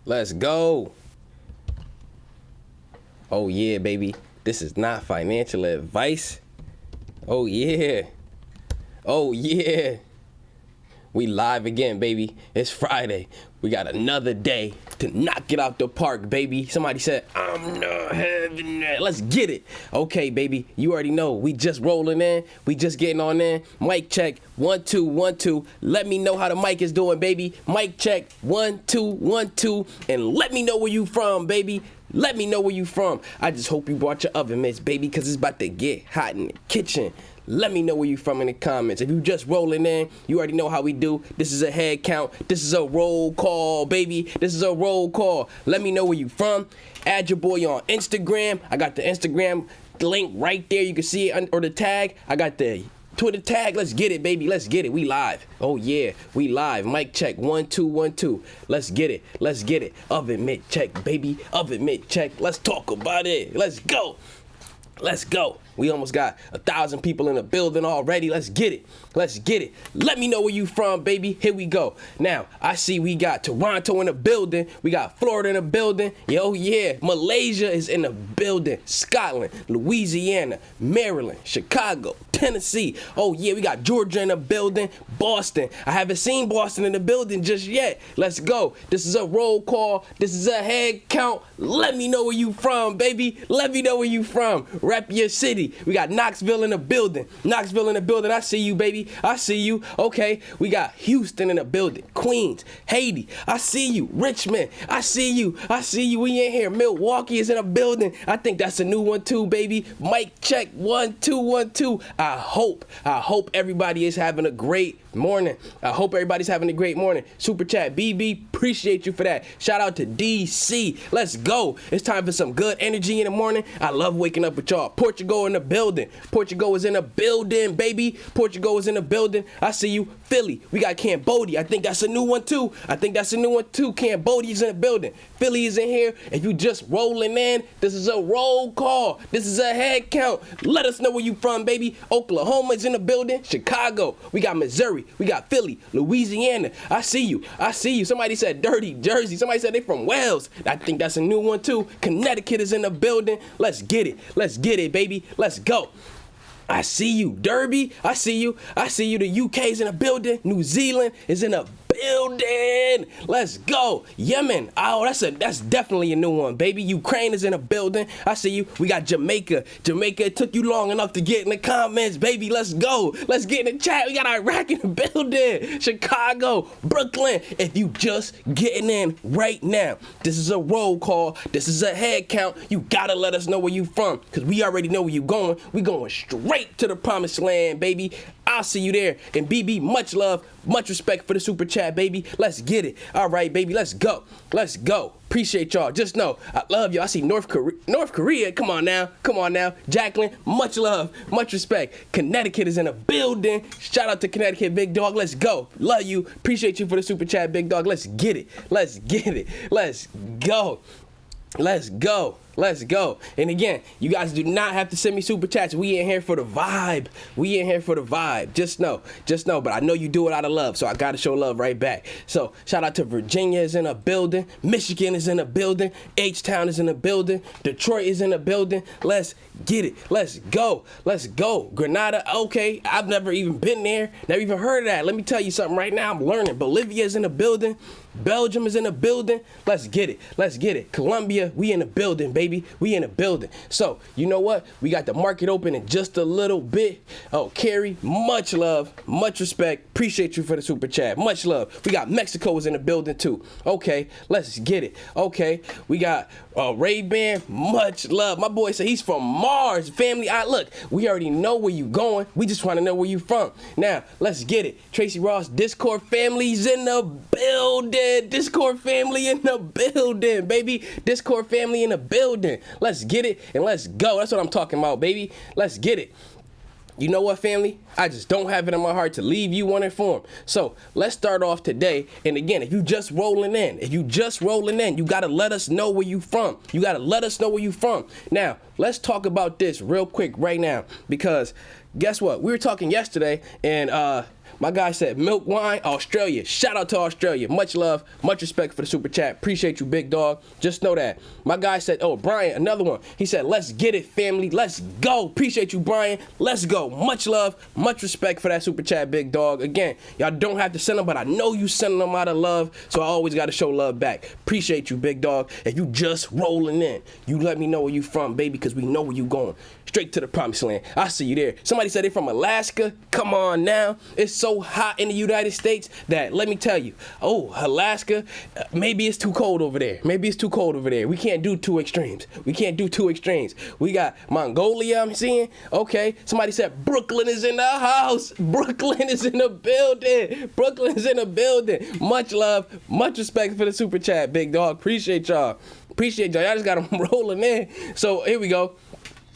Let's go. Oh yeah, baby. This is not financial advice. Oh yeah. Oh yeah. We live again, baby. It's Friday. We got another day to knock it out the park, baby. Somebody said, I'm not having that. Let's get it. Okay, baby. You already know. We just rolling in. We just getting on in. Mic check. 1 2 1 2. Let me know how the mic is doing, baby. Mic check. 1 2 1 2. And let me know where you from, baby. Let me know where you from. I just hope you brought your oven mitts, baby, because it's about to get hot in the kitchen. Let me know where you from in the comments. If you just rolling in, you already know how we do. This is a head count. This is a roll call, baby. This is a roll call. Let me know where you from. Add your boy on Instagram. I got the Instagram link right there. You can see it, or the tag. I got the Twitter tag. Let's get it, baby. Let's get it. We live. Oh yeah, we live. Mic check. 1 2 1 2. Let's get it. Let's get it. Oven mitt check, baby. Oven mitt check. Let's talk about it. Let's go. Let's go. We almost got 1,000 people in the building already. Let's get it. Let's get it. Let me know where you from, baby. Here we go. Now, I see we got Toronto in the building. We got Florida in the building. Yo, yeah. Malaysia is in the building. Scotland, Louisiana, Maryland, Chicago, Tennessee. Oh, yeah. We got Georgia in the building. Boston. I haven't seen Boston in the building just yet. Let's go. This is a roll call. This is a head count. Let me know where you from, baby. Let me know where you from. Rep your city. We got Knoxville in the building. Knoxville in the building. I see you, baby. I see you. Okay. We got Houston in the building. Queens. Haiti. I see you. Richmond. I see you. I see you. We in here. Milwaukee is in the building. I think that's a new one too, baby. Mic check. 1 2 1 2. I hope everybody is having a great morning. I hope everybody's having a great morning. Super chat. BB. Appreciate you for that. Shout out to DC. Let's go. It's time for some good energy in the morning. I love waking up with y'all. Portugal in the building. Portugal is in the building, baby. Portugal is in the building. I see you. Philly. We got Cambodia. I think that's a new one too. Cambodia is in the building. Philly is in here. If you just rolling in, this is a roll call. This is a head count. Let us know where you from, baby. Oklahoma is in the building. Chicago. We got Missouri. We got Philly. Louisiana. I see you. I see you. Somebody said Dirty Jersey. Somebody said they from Wales. I think that's a new one too. Connecticut is in the building. Let's get it. Let's get it, baby. Let's go. I see you. Derby. I see you. I see you. The UK is in the building. New Zealand is in the building. Let's go. Yemen. Oh, that's definitely a new one, baby. Ukraine is in the building. I see you. We got Jamaica. Jamaica, it took you long enough to get in the comments, baby. Let's go. Let's get in the chat. We got Iraq in the building. Chicago, Brooklyn. If you just getting in right now, this is a roll call. This is a head count. You gotta let us know where you from, because we already know where you going. We going straight to the promised land, baby. I'll see you there. And BB, much love, much respect for the super chat, baby. Let's get it. All right, baby. Let's go. Let's go. Appreciate y'all. Just know, I love you. I see North Korea. Come on now. Come on now. Jacqueline, much love, much respect. Connecticut is in a building. Shout out to Connecticut, big dog. Let's go. Love you. Appreciate you for the super chat, big dog. Let's get it. Let's get it. Let's go. Let's go. Let's go. And again, you guys do not have to send me super chats. We in here for the vibe. We in here for the vibe. Just know. But I know you do it out of love, so I got to show love right back. So shout out to Virginia is in a building. Michigan is in a building. H-Town is in a building. Detroit is in a building. Let's get it. Let's go. Let's go. Grenada. Okay. I've never even been there. Never even heard of that. Let me tell you something right now. I'm learning. Bolivia is in the building. Belgium is in the building. Let's get it. Let's get it. Colombia, we in the building, baby. We in the building. So, you know what? We got the market open in just a little bit. Oh, Carrie, much love, much respect. Appreciate you for the super chat. Much love. We got Mexico is in the building too. Okay, let's get it. Okay, we got Ray-Ban, much love. My boy said he's from Mars, family. Look, we already know where you going. We just want to know where you from. Now, let's get it. Tracy Ross, Discord family's in the building. Discord family in the building, baby. Discord family in the building. Let's get it and let's go. That's what I'm talking about, baby. Let's get it. You know what, family? I just don't have it in my heart to leave you uninformed. So let's start off today. And again, if you just rolling in, you got to let us know where you from. You got to let us know where you from. Now, let's talk about this real quick right now, because guess what? We were talking yesterday, and My guy said milk wine, Australia. Shout out to Australia. Much love, much respect for the super chat. Appreciate you, big dog. Just know that. My guy said, oh, Brian, another one. He said, let's get it, family. Let's go. Appreciate you, Brian. Let's go. Much love, much respect for that super chat, big dog. Again, y'all don't have to send them, but I know you sending them out of love, so I always got to show love back. Appreciate you, big dog. If you just rolling in, you let me know where you from, baby, because we know where you going. Straight to the promised land. I see you there. Somebody said they're from Alaska. Come on now. It's so hot in the United States that, let me tell you, oh, Alaska, maybe it's too cold over there. Maybe it's too cold over there. We can't do two extremes. We can't do two extremes. We got Mongolia, I'm seeing. Okay. Somebody said Brooklyn is in the house. Brooklyn is in the building. Brooklyn is in the building. Much love, much respect for the super chat, big dog. Appreciate y'all. Appreciate y'all. Y'all just got them rolling in. So here we go.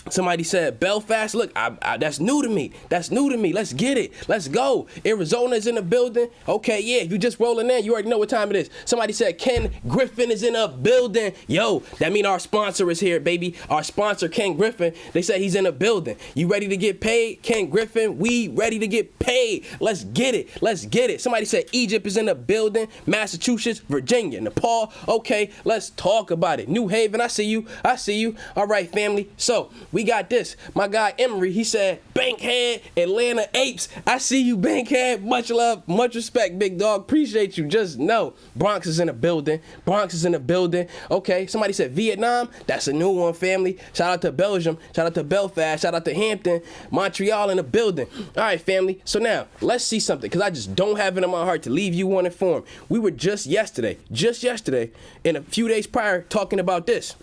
Somebody said Belfast. Look, that's new to me. That's new to me. Let's get it. Let's go. Arizona's in the building. Okay, yeah, you just rolling in. You already know what time it is. Somebody said Ken Griffin is in a building. Yo, that mean our sponsor is here, baby. Our sponsor, Ken Griffin. They said he's in a building. You ready to get paid? Ken Griffin, we ready to get paid. Let's get it. Let's get it. Somebody said Egypt is in a building. Massachusetts, Virginia, Nepal. Okay, let's talk about it. New Haven, I see you. I see you. All right, family. So, we got this. My guy Emery, he said, Bankhead, Atlanta Apes. I see you, Bankhead. Much love, much respect, big dog. Appreciate you. Just know, Bronx is in the building. Bronx is in the building. Okay, somebody said Vietnam. That's a new one, family. Shout out to Belgium. Shout out to Belfast. Shout out to Hampton. Montreal in the building. All right, family. So now, let's see something, because I just don't have it in my heart to leave you uninformed. We were just yesterday, and a few days prior, talking about this.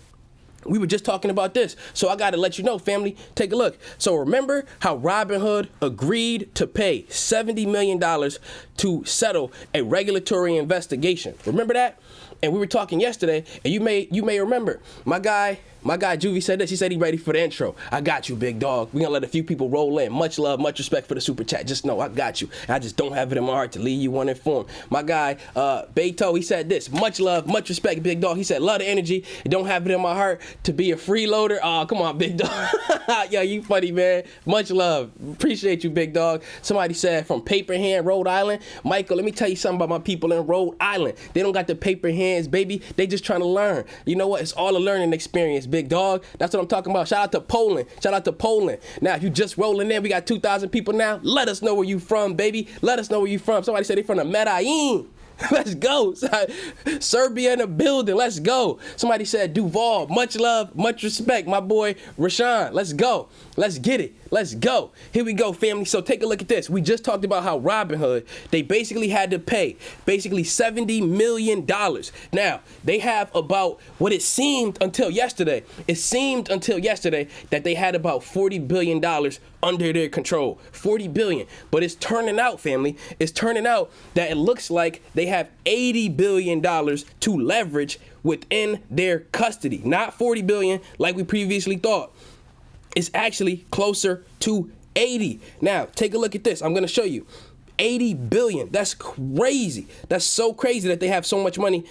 We were just talking about this. So I got to let you know, family, take a look. So remember how Robinhood agreed to pay $70 million to settle a regulatory investigation. Remember that? And we were talking yesterday, and you may remember, my guy Juvie said this. He said he ready for the intro. I got you, big dog. We're going to let a few people roll in. Much love, much respect for the super chat. Just know I got you. I just don't have it in my heart to leave you uninformed. My guy, Beto, he said this. Much love, much respect, big dog. He said, love the energy. Don't have it in my heart to be a freeloader. Oh, come on, big dog. Yo, you funny, man. Much love. Appreciate you, big dog. Somebody said from Paperhand, Rhode Island. Michael, let me tell you something about my people in Rhode Island. They don't got the paper hands, baby. They just trying to learn. You know what? It's all a learning experience, big dog. That's what I'm talking about. Shout out to Poland. Shout out to Poland. Now, if you just rolling in, we got 2,000 people now. Let us know where you from, baby. Let us know where you from. Somebody said they from the Medellin. Let's go. Serbia in the building. Let's go. Somebody said Duval. Much love, much respect. My boy Rashawn. Let's go. Let's get it. Let's go. Here we go, family. So take a look at this. We just talked about how Robinhood, they basically had to pay $70 million. Now, they have about what it seemed until yesterday. It seemed until yesterday that they had about $40 billion under their control. 40 billion. But it's turning out, family, it's turning out that it looks like they have $80 billion to leverage within their custody. Not 40 billion like we previously thought. It's actually closer to 80. Now, take a look at this. I'm going to show you. 80 billion. That's crazy. That's so crazy that they have so much money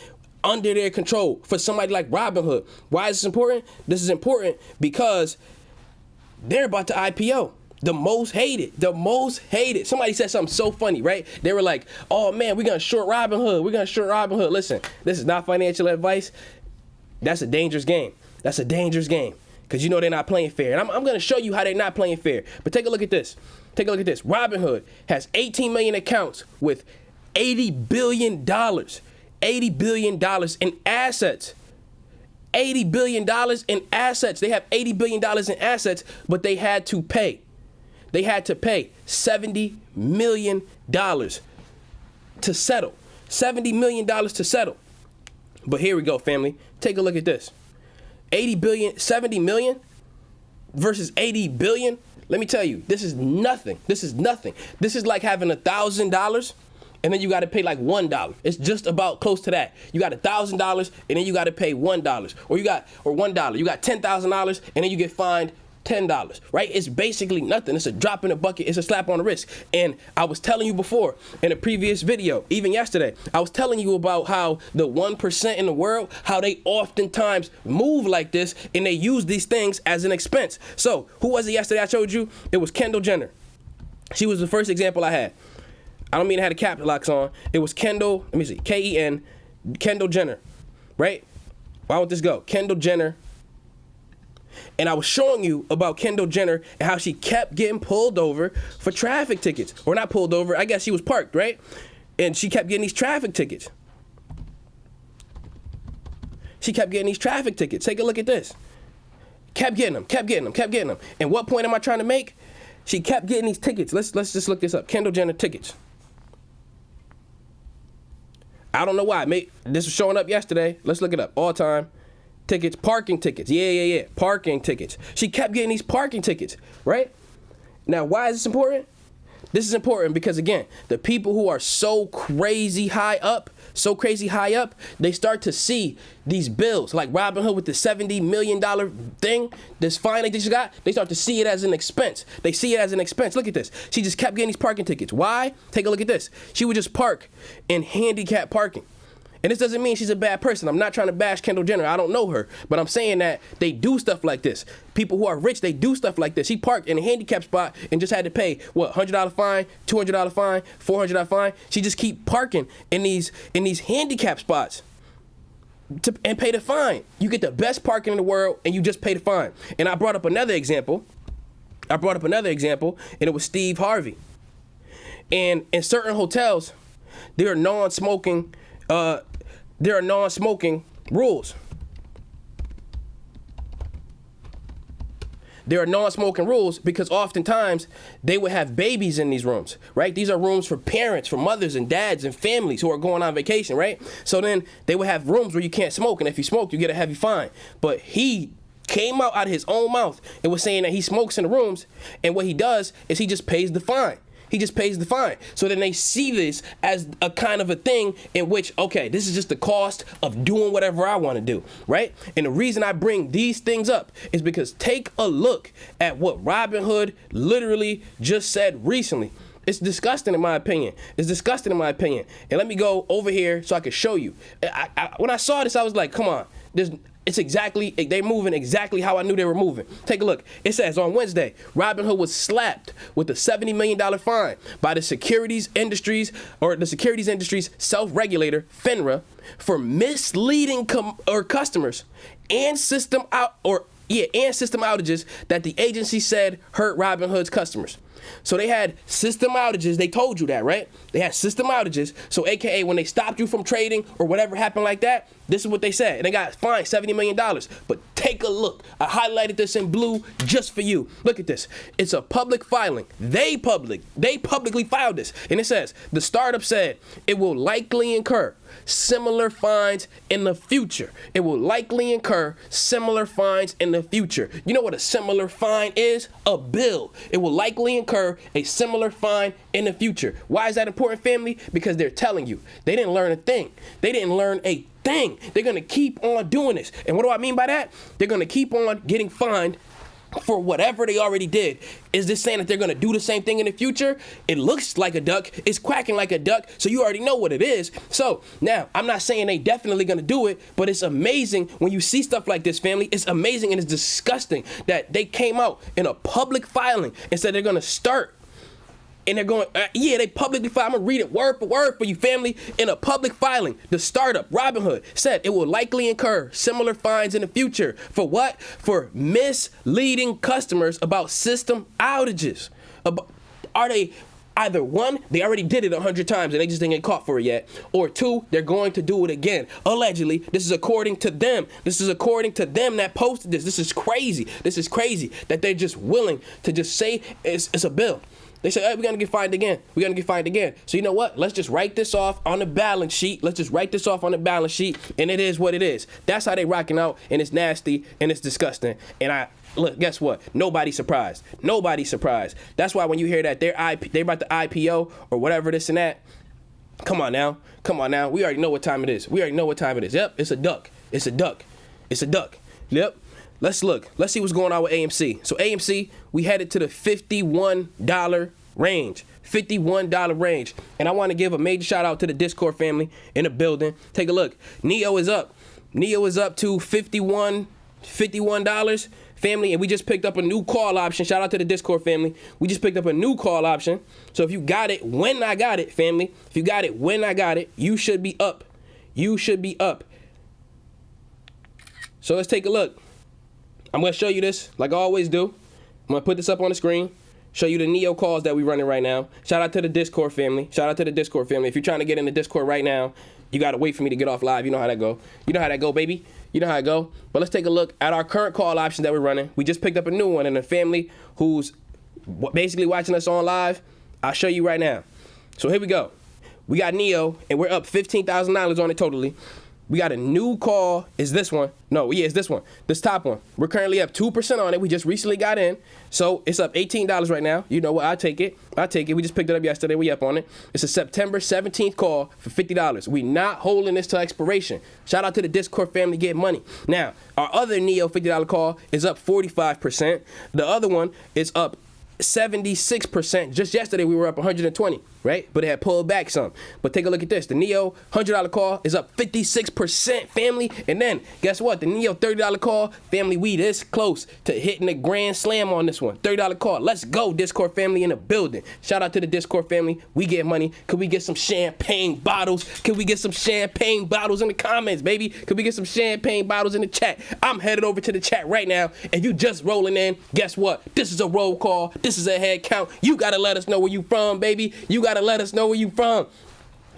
under their control for somebody like Robinhood. Why is this important? This is important because they're about to IPO. The most hated. Somebody said something so funny, right? They were like, oh man, we're going to short Robinhood. Listen, this is not financial advice. That's a dangerous game. Because you know they're not playing fair. And I'm going to show you how they're not playing fair. But take a look at this. Robinhood has 18 million accounts with $80 billion. $80 billion in assets. $80 billion in assets. They have $80 billion in assets, but they had to pay. $70 million to settle. $70 million to settle. But here we go, family. Take a look at this. 70 million versus 80 billion. Let me tell you, this is nothing. This is like having $1,000 and then you got to pay like $1. It's just about close to that. You got $1,000 and then you got to pay $1, or $1. You got $10,000 and then you get fined $10, right? It's basically nothing. It's a drop in the bucket. It's a slap on the wrist. And I was telling you before in a previous video, even yesterday, I was telling you about how the 1% in the world, how they oftentimes move like this and they use these things as an expense. So who was it yesterday I showed you? It was Kendall Jenner. She was the first example I had. I don't mean it had a cap locks on. It was Kendall, let me see, K-E-N, Kendall Jenner, right? Why would this go? Kendall Jenner. And I was showing you about Kendall Jenner and how she kept getting pulled over for traffic tickets. Or not pulled over, I guess she was parked, right? And she kept getting these traffic tickets. She kept getting these traffic tickets. Take a look at this. Kept getting them, kept getting them, kept getting them. And what point am I trying to make? She kept getting these tickets. Let's just look this up. Kendall Jenner tickets. I don't know why. This was showing up yesterday. Let's look it up. All time tickets, parking tickets. Yeah. Parking tickets. She kept getting these parking tickets, right? Now, why is this important? This is important because, again, the people who are so crazy high up, they start to see these bills, like Robinhood with the $70 million thing, this fine they just got, they start to see it as an expense. They see it as an expense. Look at this. She just kept getting these parking tickets. Why? Take a look at this. She would just park in handicap parking. And this doesn't mean she's a bad person. I'm not trying to bash Kendall Jenner. I don't know her. But I'm saying that they do stuff like this. People who are rich, they do stuff like this. She parked in a handicap spot and just had to pay, what, $100 fine, $200 fine, $400 fine. She just keep parking in these handicap spots and pay the fine. You get the best parking in the world and you just pay the fine. And I brought up another example. And it was Steve Harvey. And in certain hotels, there are non-smoking rules. There are non-smoking rules because oftentimes they would have babies in these rooms, right? These are rooms for parents, for mothers and dads and families who are going on vacation, right? So then they would have rooms where you can't smoke, and if you smoke, you get a heavy fine. But he came out of his own mouth and was saying that he smokes in the rooms, and what he does is he just pays the fine. He just pays the fine. So then they see this as a kind of a thing in which, okay, this is just the cost of doing whatever I want to do, right? And the reason I bring these things up is because take a look at what Robinhood literally just said recently. It's disgusting in my opinion. And let me go over here so I can show you. When I saw this, I was like, come on, they're moving exactly how I knew they were moving. Take a look. It says on Wednesday, Robinhood was slapped with a $70 million fine by the securities industry's self-regulator, FINRA, for misleading customers and system outages that the agency said hurt Robinhood's customers. So they had system outages. They told you that, right? They had system outages. So AKA when they stopped you from trading or whatever happened like that, this is what they said. And they got fined $70 million. But take a look. I highlighted this in blue just for you. Look at this. It's a public filing. They publicly filed this. And it says, the startup said it will likely incur similar fines in the future. It will likely incur similar fines in the future. You know what a similar fine is? A bill. It will likely incur a similar fine in the future. Why is that important, family? Because they're telling you. They didn't learn a thing. They're going to keep on doing this. And what do I mean by that? They're going to keep on getting fined for whatever they already did. Is this saying that they're going to do the same thing in the future? It looks like a duck. It's quacking like a duck. So you already know what it is. So now I'm not saying they definitely going to do it, but it's amazing when you see stuff like this, family. It's amazing and it's disgusting that they came out in a public filing and said they're going to start. And they're going, they publicly filed. I'm going to read it word for word for you, family. In a public filing, the startup, Robinhood, said it will likely incur similar fines in the future. For what? For misleading customers about system outages. Are they, either one, they already did it 100 times and they just didn't get caught for it yet. Or two, they're going to do it again. Allegedly, this is according to them. That posted this. This is crazy that they're just willing to just say it's a bill. They say, hey, we're going to get fined again. So you know what? Let's just write this off on the balance sheet. And it is what it is. That's how they rocking out, and it's nasty, and it's disgusting. And look, guess what? Nobody's surprised. That's why when you hear that they're about to IPO or whatever this and that, come on now. We already know what time it is. Yep, it's a duck. Yep. Let's look. Let's see what's going on with AMC. So AMC, we headed to the $51 range. And I want to give a major shout out to the Discord family in the building. Take a look. Nio is up. To $51. family, and we just picked up a new call option. Shout out to the Discord family. We just picked up a new call option. So if you got it when I got it, family, if you got it when I got it, you should be up. You should be up. So let's take a look. I'm going to show you this like I always do. I'm going to put this up on the screen. Show you the Nio calls that we running right now. Shout out to the Discord family. Shout out to the Discord family. If you're trying to get in the Discord right now, you got to wait for me to get off live. You know how that go. You know how that go, baby. You know how it go. But let's take a look at our current call options that we're running. We just picked up a new one, and the family who's basically watching us on live, I'll show you right now. So here we go. We got Nio, and we're up $15,000 on it totally. We got a new call. Is this one? No, yeah, it's this one. This top one. We're currently up 2% on it. We just recently got in. So it's up $18 right now. You know what? I'll take it. I'll take it. We just picked it up yesterday. We up on it. It's a September 17th call for $50. We not holding this to expiration. Shout out to the Discord family getting money. Now, our other Nio $50 call is up 45%. The other one is up 76%. Just yesterday we were up 120, right? But it had pulled back some. But take a look at this. The Nio $100 call is up 56%, family. And then guess what? The Nio $30 call, family, we this close to hitting the grand slam on this one. $30 call. Let's go, Discord family in the building. Shout out to the Discord family. We get money. Could we get some champagne bottles? Could we get some champagne bottles in the comments, baby? Could we get some champagne bottles in the chat? I'm headed over to the chat right now. If you just rolling in, guess what? This is a roll call. This is a head count. You gotta let us know where you from, baby. You gotta let us know where you from.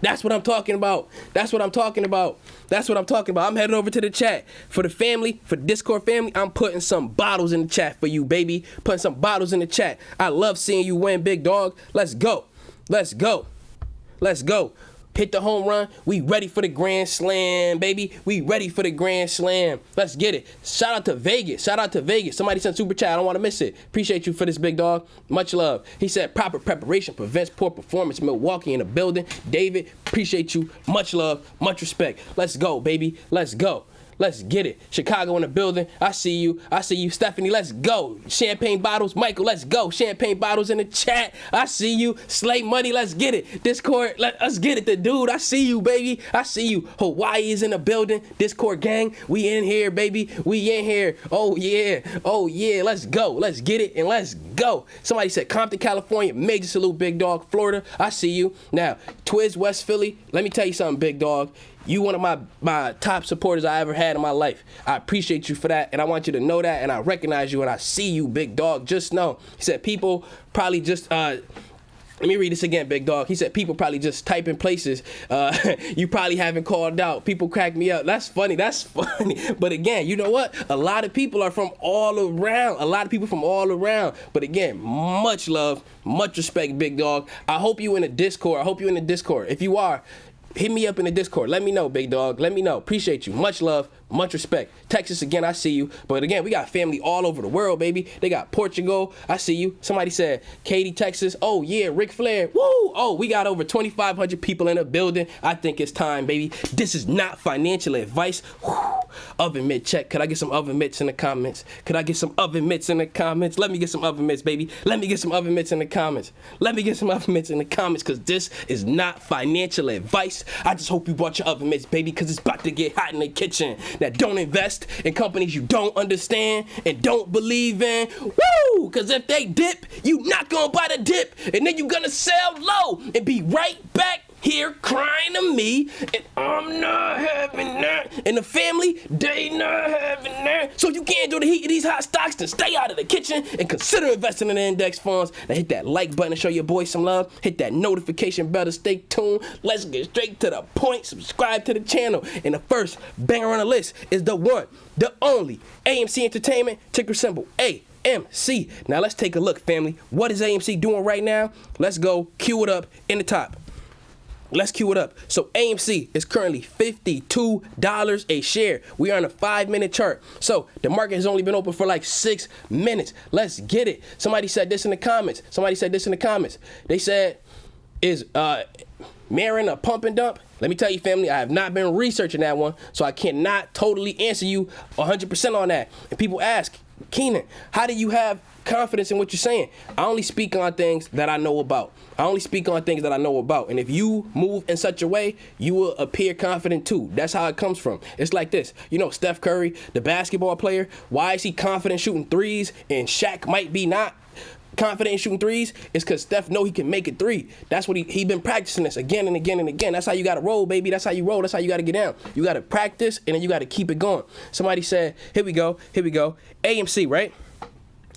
That's what I'm talking about. That's what I'm talking about. That's what I'm talking about. I'm headed over to the chat. For the family, for the Discord family, I'm putting some bottles in the chat for you, baby. Putting some bottles in the chat. I love seeing you win, big dog. Let's go. Let's go. Let's go. Hit the home run. We ready for the grand slam, baby. We ready for the grand slam. Let's get it. Shout out to Vegas. Shout out to Vegas. Somebody sent super chat. I don't want to miss it. Appreciate you for this, big dog. Much love. He said proper preparation prevents poor performance. Milwaukee in the building. David, appreciate you. Much love. Much respect. Let's go, baby. Let's go. Let's get it. Chicago in the building. I see you. I see you. Stephanie, let's go. Champagne bottles. Michael, let's go. Champagne bottles in the chat. I see you. Slay Money, let's get it. Discord, let's get it. The dude, I see you, baby. I see you. Hawaii is in the building. Discord gang, we in here, baby. We in here. Oh, yeah. Oh, yeah. Let's go. Let's get it and let's go. Somebody said Compton, California. Major salute, big dog. Florida, I see you. Now, Twiz, West Philly. Let me tell you something, big dog. You one of my top supporters I ever had in my life. I appreciate you for that, and I want you to know that, and I recognize you, and I see you, big dog. Just know. He said people probably just, let me read this again, big dog. He said people probably just type in places you probably haven't called out. People crack me up. That's funny. That's funny. But again, you know what? A lot of people are from all around. A lot of people from all around. But again, much love, much respect, big dog. I hope you in the Discord. I hope you in the Discord. If you are, hit me up in the Discord. Let me know, big dog. Let me know. Appreciate you. Much love. Much respect. Texas, again, I see you. But again, we got family all over the world, baby. They got Portugal. I see you. Somebody said Katy, Texas. Oh, yeah, Ric Flair. Woo! Oh, we got over 2,500 people in the building. I think it's time, baby. This is not financial advice. Whew. Oven mitt check. Could I get some oven mitts in the comments? Could I get some oven mitts in the comments? Let me get some oven mitts, baby. Let me get some oven mitts in the comments. Let me get some oven mitts in the comments, because this is not financial advice. I just hope you bought your oven mitts, baby, because it's about to get hot in the kitchen. Now, don't invest in companies you don't understand and don't believe in. Woo! Because if they dip, you not going to buy the dip, and then you're going to sell low and be right back here crying to me, and I'm not having that. And the family, they not having that. So if you can't do the heat of these hot stocks, then stay out of the kitchen and consider investing in the index funds. Now hit that like button to show your boy some love. Hit that notification bell to stay tuned. Let's get straight to the point. Subscribe to the channel. And the first banger on the list is the one, the only AMC Entertainment, ticker symbol AMC. Now let's take a look, family. What is AMC doing right now? Let's go cue it up in the top. Let's cue it up. So AMC is currently $52 a share. We are on a 5-minute chart. So the market has only been open for like 6 minutes. Let's get it. Somebody said this in the comments. They said, is Marin a pump and dump? Let me tell you, family, I have not been researching that one, so I cannot totally answer you 100% on that. And people ask, Kenan, how do you have confidence in what you're saying. I only speak on things that I know about. And if you move in such a way, you will appear confident too. That's how it comes from. It's like this. You know, Steph Curry, the basketball player, why is he confident shooting threes and Shaq might be not confident in shooting threes? It's because Steph know he can make a three. That's what he been practicing this again and again and again. That's how you got to roll, baby. That's how you roll. That's how you got to get down. You got to practice, and then you got to keep it going. Somebody said, here we go. AMC, right?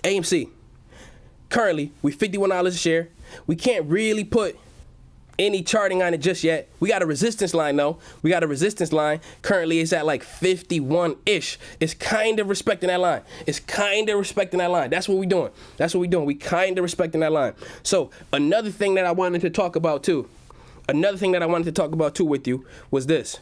AMC. Currently, we $51 a share. We can't really put any charting on it just yet. We got a resistance line though. Currently it's at like 51-ish. It's kind of respecting that line. That's what we doing. We kind of respecting that line. So another thing that I wanted to talk about too with you was this.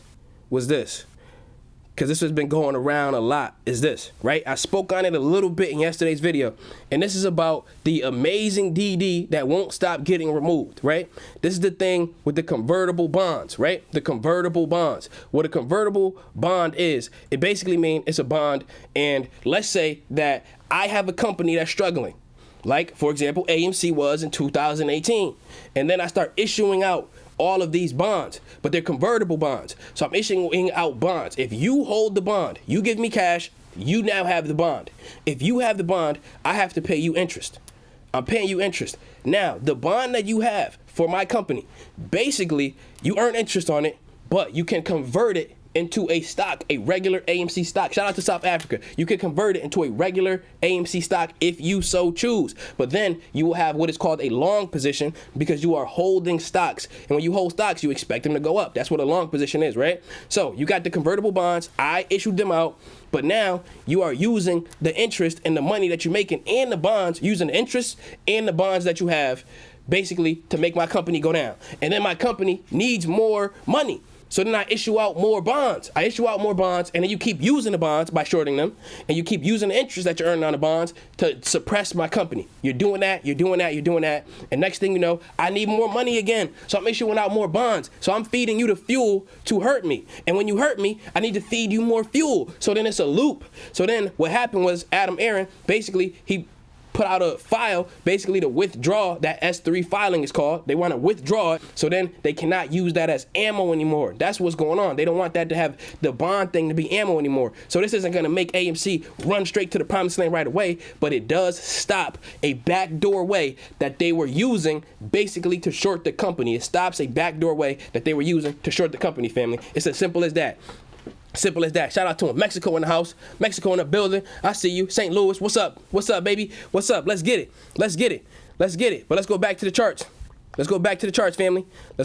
Because this has been going around a lot, is this, right? I spoke on it a little bit in yesterday's video, and this is about the amazing DD that won't stop getting removed, right? This is the thing with the convertible bonds, right? The convertible bonds. What a convertible bond is, it basically means it's a bond, and let's say that I have a company that's struggling, like, for example, AMC was in 2018, and then I start issuing out all of these bonds, but they're convertible bonds. So I'm issuing out bonds. If you hold the bond, you give me cash, you now have the bond. If you have the bond, I have to pay you interest. I'm paying you interest. Now, the bond that you have for my company, basically, you earn interest on it, but you can convert it into a stock, a regular AMC stock. Shout out to South Africa. You can convert it into a regular AMC stock if you so choose. But then you will have what is called a long position because you are holding stocks. And when you hold stocks, you expect them to go up. That's what a long position is, right? So you got the convertible bonds. I issued them out. But now you are using the interest and the money that you're making and the bonds, using the interest and the bonds that you have basically to make my company go down. And then my company needs more money. So then I issue out more bonds. And then you keep using the bonds by shorting them, and you keep using the interest that you're earning on the bonds to suppress my company. You're doing that, and next thing you know, I need more money again. So I'm issuing out more bonds. So I'm feeding you the fuel to hurt me. And when you hurt me, I need to feed you more fuel. So then it's a loop. So then what happened was Adam Aaron, basically, he put out a file basically to withdraw that S3 filing is called. They want to withdraw it, so then they cannot use that as ammo anymore. That's what's going on. They don't want that to have the bond thing to be ammo anymore. So this isn't going to make AMC run straight to the promised land right away, but it does stop a backdoor way that they were using basically to short the company. It stops a backdoor way that they were using to short the company, family. It's as simple as that. Simple as that. Shout out to him. Mexico in the house. Mexico in the building. I see you. St. Louis. What's up? What's up, baby? What's up? Let's get it. Let's get it. But let's go back to the charts. Family. Let's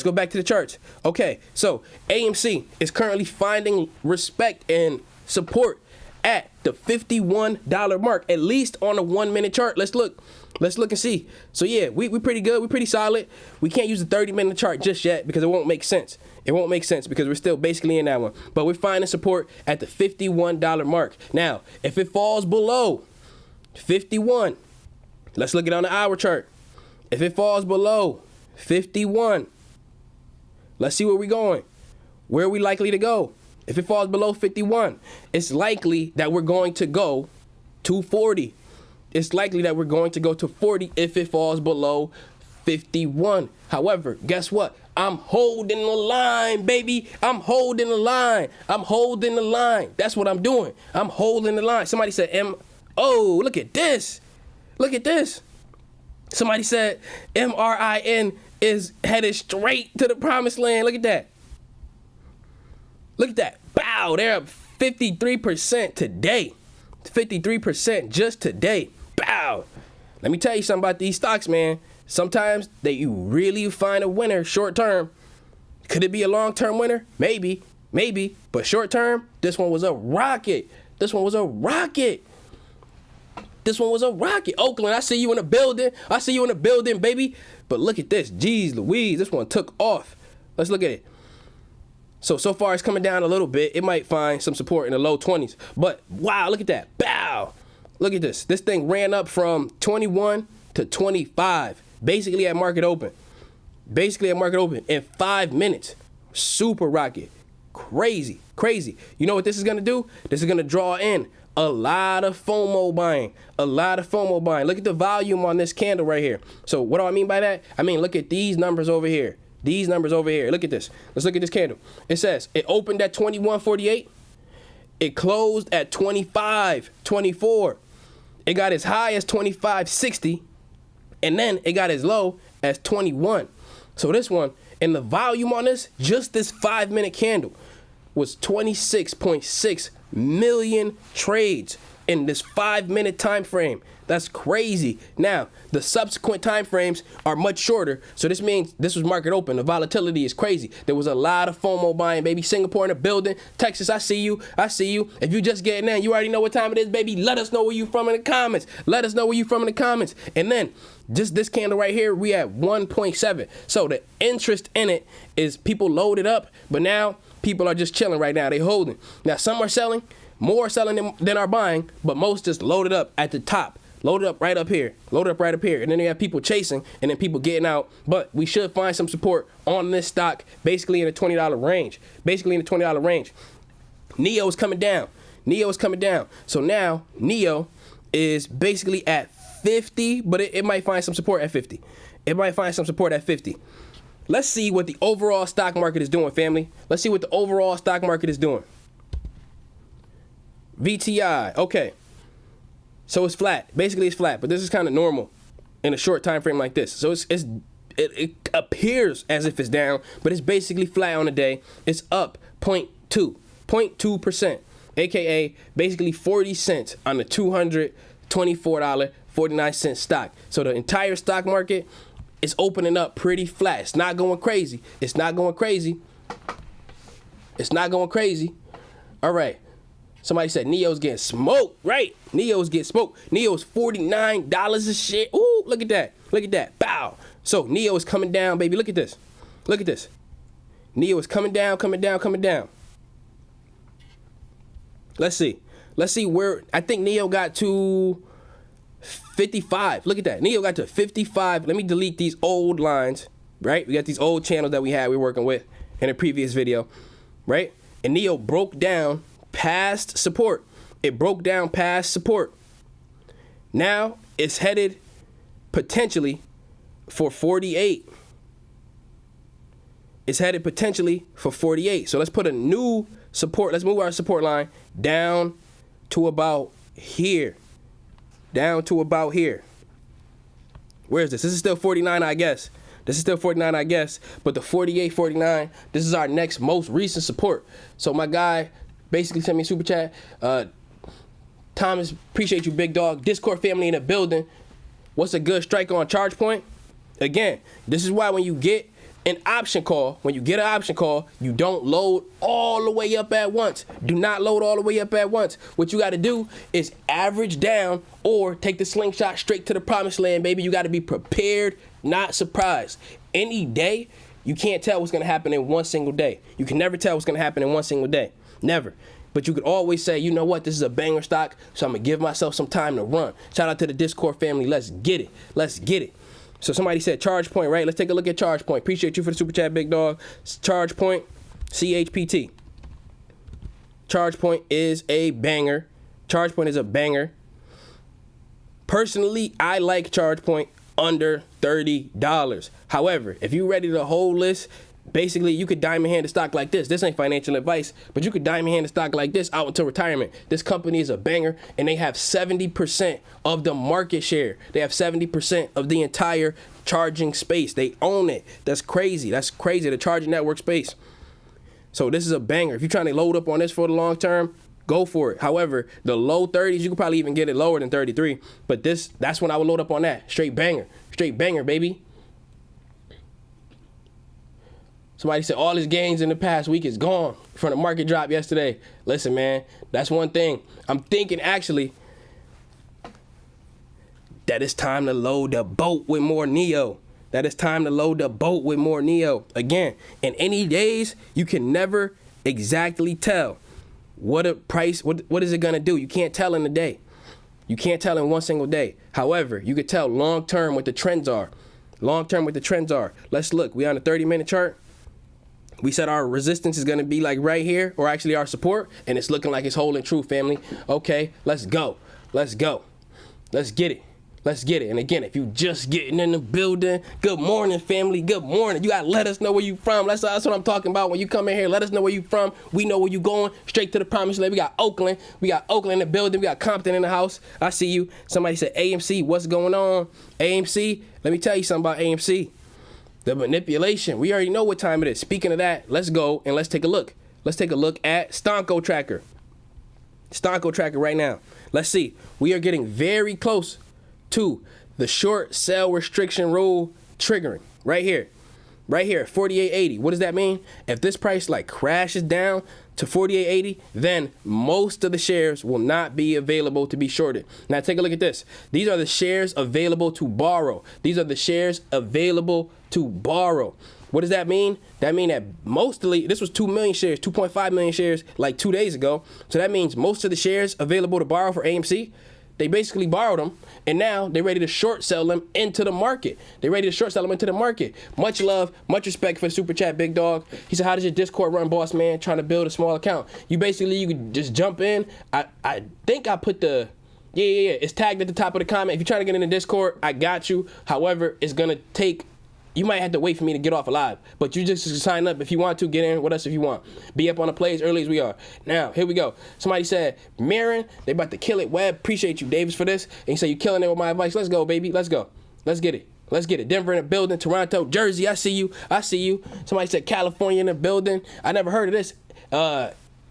go back to the charts. Okay, so AMC is currently finding respect and support at the $51 mark, at least on the 1 minute chart. Let's look and see. So yeah, we pretty good. We're pretty solid. We can't use the 30-minute chart just yet because it won't make sense. Because we're still basically in that one. But we're finding support at the $51 mark. Now, if it falls below 51, let's look at it on the hour chart. If it falls below 51, let's see where we're going. Where are we likely to go? If it falls below 51, it's likely that we're going to go to 40. It's likely that we're going to go to 40 if it falls below 51. However, guess what? I'm holding the line, baby. I'm holding the line. That's what I'm doing. I'm holding the line. Somebody said, oh, look at this. Somebody said MRIN is headed straight to the promised land. Look at that. Bow, they're up 53% today. 53% just today. Bow. Let me tell you something about these stocks, man. Sometimes you really find a winner short term. Could it be a long term winner? Maybe. But short term, this one was a rocket. Oakland, I see you in the building. Baby. But look at this. Jeez Louise, this one took off. Let's look at it. So far it's coming down a little bit. It might find some support in the low 20s. But wow, look at that. Bow. Look at this. This thing ran up from 21 to 25. Basically at market open in 5 minutes. Super rocket. Crazy. You know what this is going to do? This is going to draw in A lot of FOMO buying. A lot of FOMO buying. Look at the volume on this candle right here. So what do I mean by that? I mean, look at these numbers over here. These numbers over here. Look at this. Let's look at this candle. It says it opened at 21.48. It closed at 25.24. It got as high as 25.60. And then it got as low as 21. So this one, and the volume on this, just this 5-minute candle, was 26.6 million trades in this 5-minute time frame. That's crazy. Now, the subsequent time frames are much shorter, so this means this was market open. The volatility is crazy. There was a lot of FOMO buying, baby. Singapore in the building. Texas, I see you. I see you. If you just getting in, you already know what time it is, baby. Let us know where you from in the comments. Let us know where you from in the comments. And then, just this candle right here, we at 1.7. So the interest in it is people loaded up, but now people are just chilling right now. They holding. Now, some are selling, more selling than are buying, but most just loaded up at the top. Loaded up right up here. Loaded up right up here. And then you have people chasing and then people getting out. But we should find some support on this stock, basically in the $20 range. Basically in the $20 range. Nio is coming down. Nio is coming down. So now Nio is basically at 50, but it might find some support at 50. It might find some support at 50. Let's see what the overall stock market is doing, family. Let's see what the overall stock market is doing. VTI, okay. So it's flat. Basically, it's flat, but this is kind of normal in a short time frame like this. So it appears as if it's down, but it's basically flat on the day. It's up 0.2%, aka basically 40 cents on the $224.49 stock. So the entire stock market is opening up pretty flat. It's not going crazy. It's not going crazy. It's not going crazy. All right. Somebody said Nio's getting smoked, right? Nio's getting smoked. Nio's $49 a share. Ooh, look at that. Look at that. Bow. So Nio is coming down, baby. Look at this. Look at this. Nio is coming down, coming down, coming down. Let's see. Let's see where. I think Nio got to 55. Look at that. Nio got to 55. Let me delete these old lines, right? We got these old channels that we were working with in a previous video, right? And Nio broke down past support. It broke down past support. Now it's headed potentially for 48. It's headed potentially for 48. So let's put a new support. Let's move our support line down to about here. Down to about here. Where is this? This is still 49, I guess. This is still 49, I guess. But the 48, 49, this is our next most recent support. So my guy basically sent me a super chat. Thomas, appreciate you, big dog. Discord family in the building. What's a good strike on charge point? Again, this is why when you get an option call, you don't load all the way up at once. Do not load all the way up at once. What you got to do is average down or take the slingshot straight to the promised land, baby. You got to be prepared, not surprised. Any day, you can't tell what's going to happen in one single day. You can never tell what's going to happen in one single day. Never. But you could always say, you know what, this is a banger stock, so I'm going to give myself some time to run. Shout out to the Discord family. Let's get it. Let's get it. So somebody said charge point, right? Let's take a look at charge point. Appreciate you for the super chat, big dog. Charge point, CHPT. Charge point is a banger. Charge point is a banger. Personally, I like charge point under $30. However, if you're ready to hold this, basically, you could diamond hand a stock like this. This ain't financial advice, but you could diamond hand a stock like this out until retirement. This company is a banger, and they have 70% of the market share. They have 70% of the entire charging space. They own it. That's crazy. That's crazy, the charging network space. So this is a banger. If you're trying to load up on this for the long term, go for it. However, the low 30s, you could probably even get it lower than 33. But that's when I would load up on that. Straight banger. Straight banger, baby. Somebody said all his gains in the past week is gone from the market drop yesterday. Listen, man, that's one thing. I'm thinking actually that it's time to load the boat with more Nio. That it's time to load the boat with more Nio. Again, in any days, you can never exactly tell what a price, what is it going to do? You can't tell in a day. You can't tell in one single day. However, you can tell long term what the trends are. Long term what the trends are. Let's look. We on the 30-minute chart. We said our resistance is going to be like right here, or actually our support, and it's looking like it's holding true, family. Okay, let's go. Let's go. Let's get it. Let's get it. And again, if you just getting in the building, good morning, family. Good morning. You got to let us know where you from. That's what I'm talking about. When you come in here, let us know where you from. We know where you going. Straight to the promised land. We got Oakland. We got Oakland in the building. We got Compton in the house. I see you. Somebody said AMC. What's going on? AMC. Let me tell you something about AMC. The manipulation. We already know what time it is. Speaking of that, let's go and let's take a look. Let's take a look at Stonko Tracker. Stonko Tracker right now. Let's see. We are getting very close to the short sell restriction rule triggering right here. Right here, 48.80. What does that mean? If this price like crashes down to 48.80, then most of the shares will not be available to be shorted. Now take a look at this. These are the shares available to borrow. These are the shares available to borrow. What does that mean? That means that mostly, this was 2 million shares, 2.5 million shares like 2 days ago. So that means most of the shares available to borrow for AMC, they basically borrowed them, and now they're ready to short sell them into the market. They're ready to short sell them into the market. Much love, much respect for the super chat, big dog. He said, how does your Discord run, boss man, trying to build a small account? You could just jump in. I think I put the, yeah, it's tagged at the top of the comment. If you're trying to get in the Discord, I got you. However, it's going to take, you might have to wait for me to get off alive, but you just sign up if you want to. Get in with us if you want. Be up on the plays early as we are. Now, here we go. Somebody said, Marin, they about to kill it. Webb, appreciate you, Davis, for this. And you say you killing it with my advice. Let's go, baby. Let's go. Let's get it. Let's get it. Denver in the building. Toronto, Jersey. I see you. I see you. Somebody said California in the building. I never heard of this.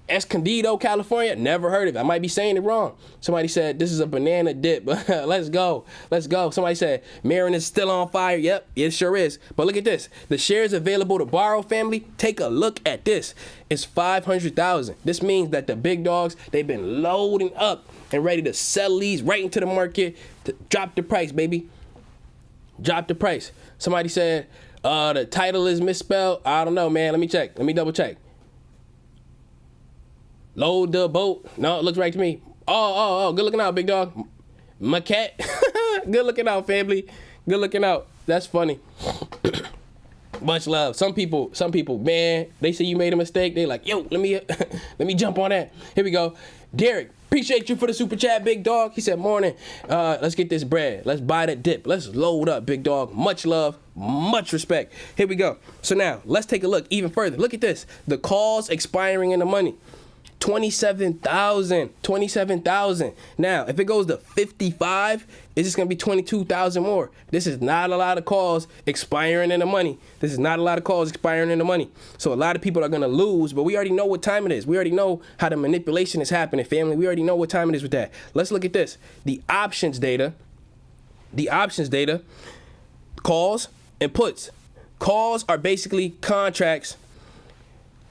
Escondido, California. Never heard of it. I might be saying it wrong. Somebody said this is a banana dip. Let's go. Let's go. Somebody said Marin is still on fire. Yep, it sure is. But look at this. The shares available to borrow, family. Take a look at this. It's 500,000. This means that the big dogs, they've been loading up and ready to sell these right into the market to drop the price, baby. Drop the price. Somebody said the title is misspelled. I don't know, man. Let me check. Let me double check. Load the boat. No, it looks right to me. Oh, good looking out, big dog. My cat. Good looking out, family. Good looking out. That's funny. Much love. Some people, man, they say you made a mistake. They like, yo, let me jump on that. Here we go. Derek, appreciate you for the super chat, big dog. He said, morning. Let's get this bread. Let's buy that dip. Let's load up, big dog. Much love, much respect. Here we go. So now, let's take a look even further. Look at this. The calls expiring in the money. 27,000. Now, if it goes to 55, it's just gonna be 22,000 more. This is not a lot of calls expiring in the money. So a lot of people are gonna lose, but we already know what time it is. We already know how the manipulation is happening, family. We already know what time it is with that. Let's look at this. The options data, calls and puts. Calls are basically contracts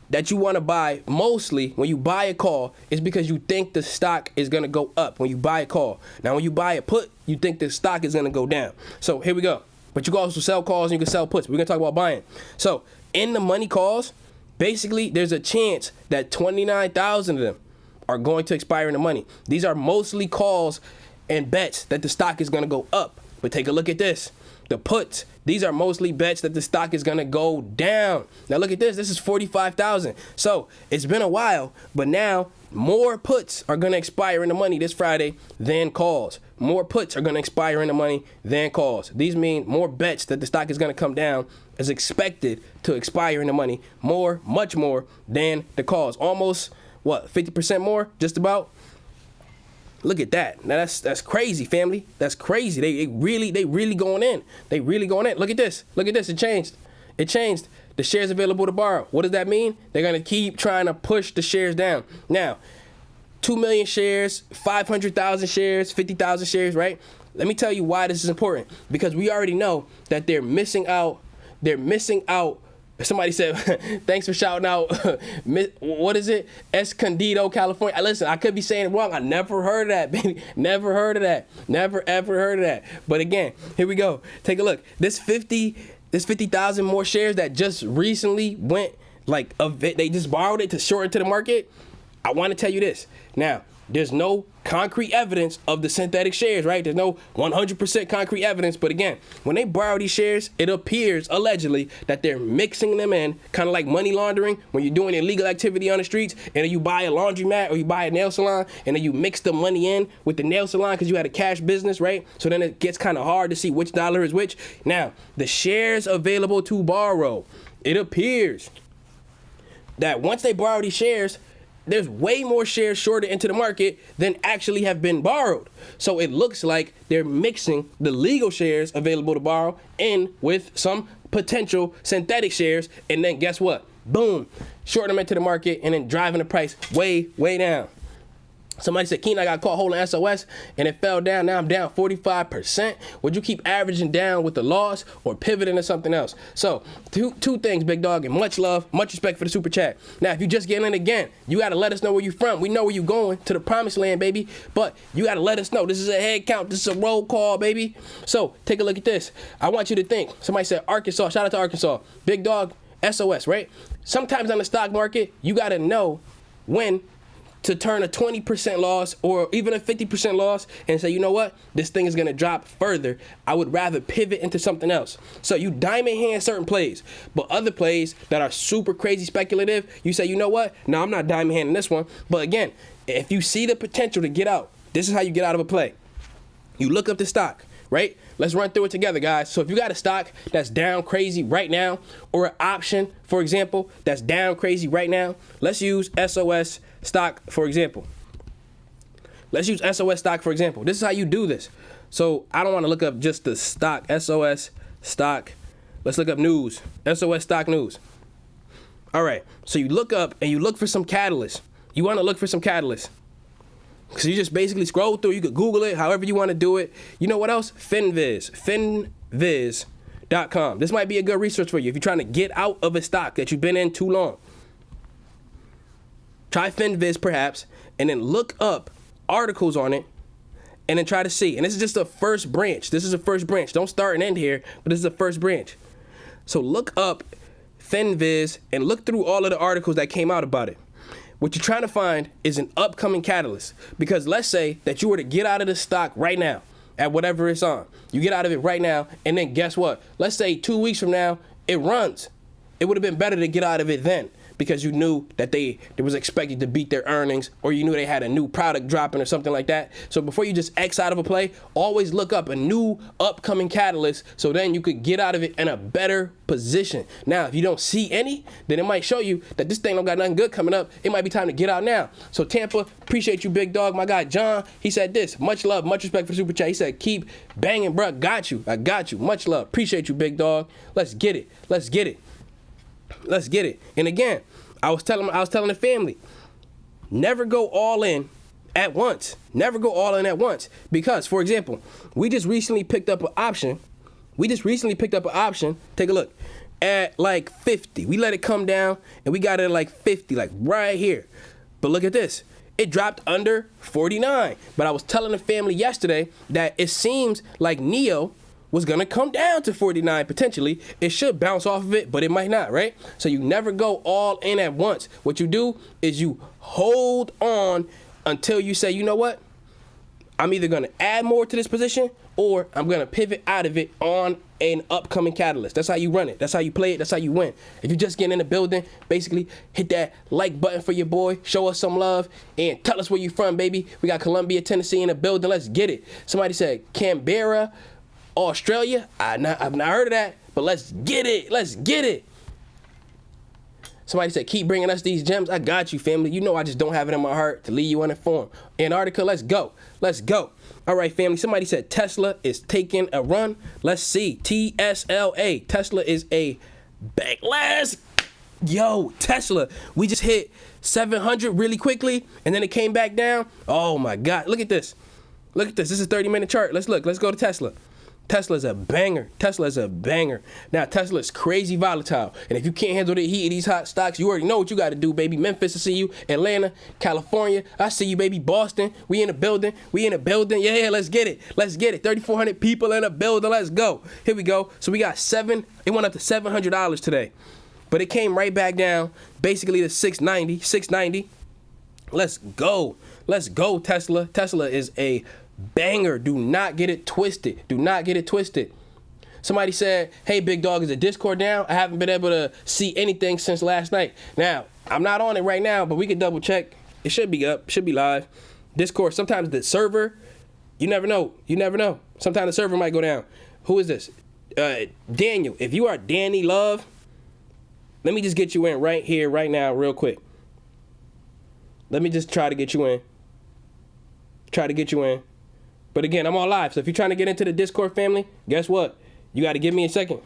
that you want to buy. Mostly when you buy a call, it's because you think the stock is going to go up when you buy a call. Now when you buy a put, you think the stock is going to go down. So here we go. But you can also sell calls and you can sell puts. We're going to talk about buying. So in the money calls, basically there's a chance that 29,000 of them are going to expire in the money. These are mostly calls and bets that the stock is going to go up. But take a look at this. The puts, these are mostly bets that the stock is going to go down. Now look at this. This is 45,000. So it's been a while, but now more puts are going to expire in the money this Friday than calls. More puts are going to expire in the money than calls. These mean more bets that the stock is going to come down is expected to expire in the money. Much more than the calls. Almost, 50% more? Just about? Look at that. Now that's crazy, family. That's crazy. They really going in. Look at this. It changed. The shares available to borrow. What does that mean? They're gonna keep trying to push the shares down. Now, 2 million shares, 500,000 shares, 50,000 shares, right? Let me tell you why this is important. Because we already know that they're missing out. Somebody said, thanks for shouting out, what is it? Escondido, California. Listen, I could be saying it wrong. I never heard of that, baby. Never ever heard of that. But again, here we go. Take a look. This 50,000 more shares that just recently went, they just borrowed it to short into the market. I want to tell you this. Now, there's no concrete evidence of the synthetic shares, right? There's no 100% concrete evidence. But again, when they borrow these shares, it appears allegedly that they're mixing them in, kind of like money laundering when you're doing illegal activity on the streets, and then you buy a laundromat or you buy a nail salon, and then you mix the money in with the nail salon because you had a cash business, right? So then it gets kind of hard to see which dollar is which. Now, the shares available to borrow, it appears that once they borrow these shares, there's way more shares shorted into the market than actually have been borrowed. So it looks like they're mixing the legal shares available to borrow in with some potential synthetic shares. And then guess what? Boom, shorting them into the market and then driving the price way, way down. Somebody said, Kenan, I got caught holding SOS and it fell down. Now I'm down 45%. Would you keep averaging down with the loss or pivoting to something else? So two things, big dog, and much love, much respect for the super chat. Now, if you just getting in again, you got to let us know where you're from. We know where you're going, to the promised land, baby. But you got to let us know. This is a head count. This is a roll call, baby. So take a look at this. I want you to think. Somebody said Arkansas. Shout out to Arkansas. Big dog, SOS, right? Sometimes on the stock market, you got to know when to turn a 20% loss or even a 50% loss and say, you know what, this thing is going to drop further. I would rather pivot into something else. So you diamond hand certain plays, but other plays that are super crazy speculative, you say, you know what, no, I'm not diamond handing this one. But again, if you see the potential to get out, this is how you get out of a play. You look up the stock, right? Let's run through it together, guys. So if you got a stock that's down crazy right now, or an option, for example, that's down crazy right now, let's use SOS stock, for example. Let's use SOS stock, for example. This is how you do this. So I don't want to look up just the stock, SOS stock. Let's look up news, SOS stock news. All right, so you look up and you look for some catalyst. You want to look for some catalyst. So you just basically scroll through. You could Google it, however you want to do it. You know what else? Finviz, finviz.com. This might be a good research for you if you're trying to get out of a stock that you've been in too long. Try Finviz perhaps, and then look up articles on it, and then try to see. And this is just the first branch. This is the first branch. Don't start and end here, but this is the first branch. So look up Finviz and look through all of the articles that came out about it. What you're trying to find is an upcoming catalyst. Because let's say that you were to get out of the stock right now at whatever it's on. You get out of it right now, and then guess what? Let's say 2 weeks from now, it runs. It would have been better to get out of it then, because you knew that they was expected to beat their earnings, or you knew they had a new product dropping or something like that. So before you just X out of a play, always look up a new upcoming catalyst, so then you could get out of it in a better position. Now, if you don't see any, then it might show you that this thing don't got nothing good coming up. It might be time to get out now. So Tampa, appreciate you, big dog. My guy John, he said this. Much love, much respect for super chat. He said, keep banging, bro. Got you. I got you. Much love. Appreciate you, big dog. Let's get it. Let's get it. Let's get it. And again, I was telling the family, never go all in at once. Never go all in at once. Because, for example, we just recently picked up an option. Take a look. At like 50. We let it come down and we got it at like 50, like right here. But look at this. It dropped under 49. But I was telling the family yesterday that it seems like Nio was gonna come down to 49 potentially. It should bounce off of it, but it might not, right? So you never go all in at once. What you do is you hold on until you say, you know what? I'm either gonna add more to this position or I'm gonna pivot out of it on an upcoming catalyst. That's how you run it. That's how you play it. That's how you win. If you just get in the building, basically hit that like button for your boy. Show us some love and tell us where you from, baby. We got Columbia, Tennessee in the building. Let's get it. Somebody said Canberra, Australia. I've not heard of that, but let's get it. Let's get it. Somebody said, keep bringing us these gems. I got you, family. You know I just don't have it in my heart to leave you uninformed. Antarctica, let's go. Let's go. All right, family. Somebody said Tesla is taking a run. Let's see. TSLA. Tesla is a backlash. Yo, Tesla. We just hit 700 really quickly, and then it came back down. Oh, my God. Look at this. Look at this. This is a 30-minute chart. Let's look. Let's go to Tesla. Tesla's a banger. Tesla is a banger. Now, Tesla is crazy volatile. And if you can't handle the heat of these hot stocks, you already know what you got to do, baby. Memphis, I see you. Atlanta, California, I see you, baby. Boston, we in the building. We in the building. Yeah, let's get it. Let's get it. 3,400 people in the building. Let's go. Here we go. So we got it went up to $700 today. But it came right back down, basically to 690. Let's go. Let's go, Tesla. Tesla is a banger. Do not get it twisted. Do not get it twisted. Somebody said, hey, big dog, is the Discord down? I haven't been able to see anything since last night. Now, I'm not on it right now, but we can double check. It should be up, should be live. Discord, sometimes the server, you never know. You never know. Sometimes the server might go down. Who is this? Daniel. If you are Danny Love, let me just get you in right here, right now, real quick. Let me just try to get you in. Try to get you in. But again, I'm on live. So if you're trying to get into the Discord family, guess what? You got to give me a second.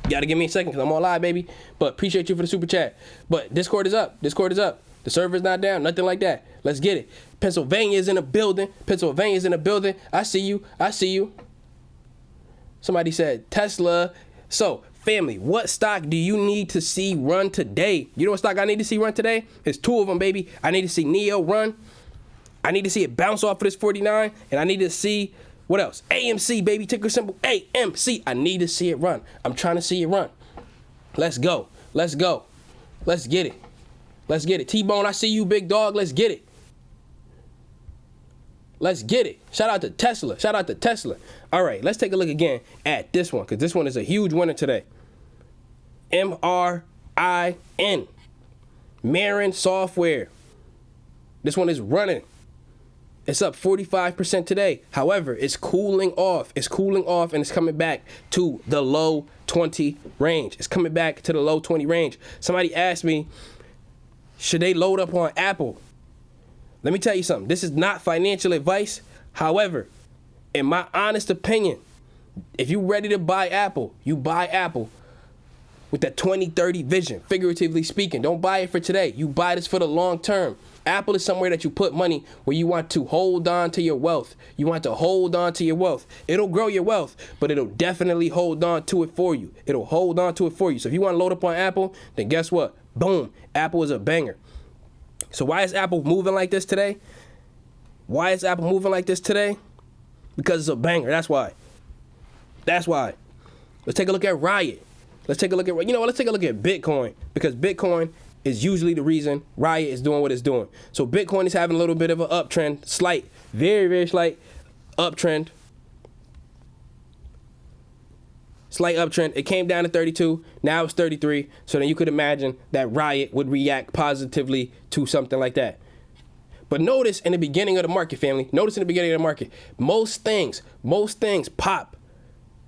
You got to give me a second because I'm on live, baby. But appreciate you for the super chat. But Discord is up. Discord is up. The server's not down. Nothing like that. Let's get it. Pennsylvania is in a building. Pennsylvania is in a building. I see you. I see you. Somebody said Tesla. So, family, what stock do you need to see run today? You know what stock I need to see run today? It's two of them, baby. I need to see Nio run. I need to see it bounce off of this 49. And I need to see, what else? AMC, baby. Ticker symbol AMC. I need to see it run. I'm trying to see it run. Let's go. Let's go. Let's get it. Let's get it. T-Bone, I see you, big dog. Let's get it. Let's get it. Shout out to Tesla. Shout out to Tesla. All right, let's take a look again at this one because this one is a huge winner today. MRIN. Marin Software. This one is running. It's up 45% today. However, it's cooling off. It's cooling off and it's coming back to the low 20 range. It's coming back to the low 20 range. Somebody asked me, should they load up on Apple? Let me tell you something. This is not financial advice. However, in my honest opinion, if you're ready to buy Apple, you buy Apple with that 2030 vision, figuratively speaking. Don't buy it for today. You buy this for the long term. Apple is somewhere that you put money where you want to hold on to your wealth. You want to hold on to your wealth. It'll grow your wealth, but it'll definitely hold on to it for you. It'll hold on to it for you. So if you want to load up on Apple, then guess what? Boom. Apple is a banger. So why is Apple moving like this today? Why is Apple moving like this today? Because it's a banger. That's why. That's why. Let's take a look at Riot. Let's take a look at, you know what? Let's take a look at Bitcoin because Bitcoin is usually the reason Riot is doing what it's doing. So Bitcoin is having a little bit of an uptrend, slight, very, very slight uptrend. Slight uptrend. It came down to 32. Now it's 33. So then you could imagine that Riot would react positively to something like that. But notice in the beginning of the market, family. Notice in the beginning of the market, most things pop.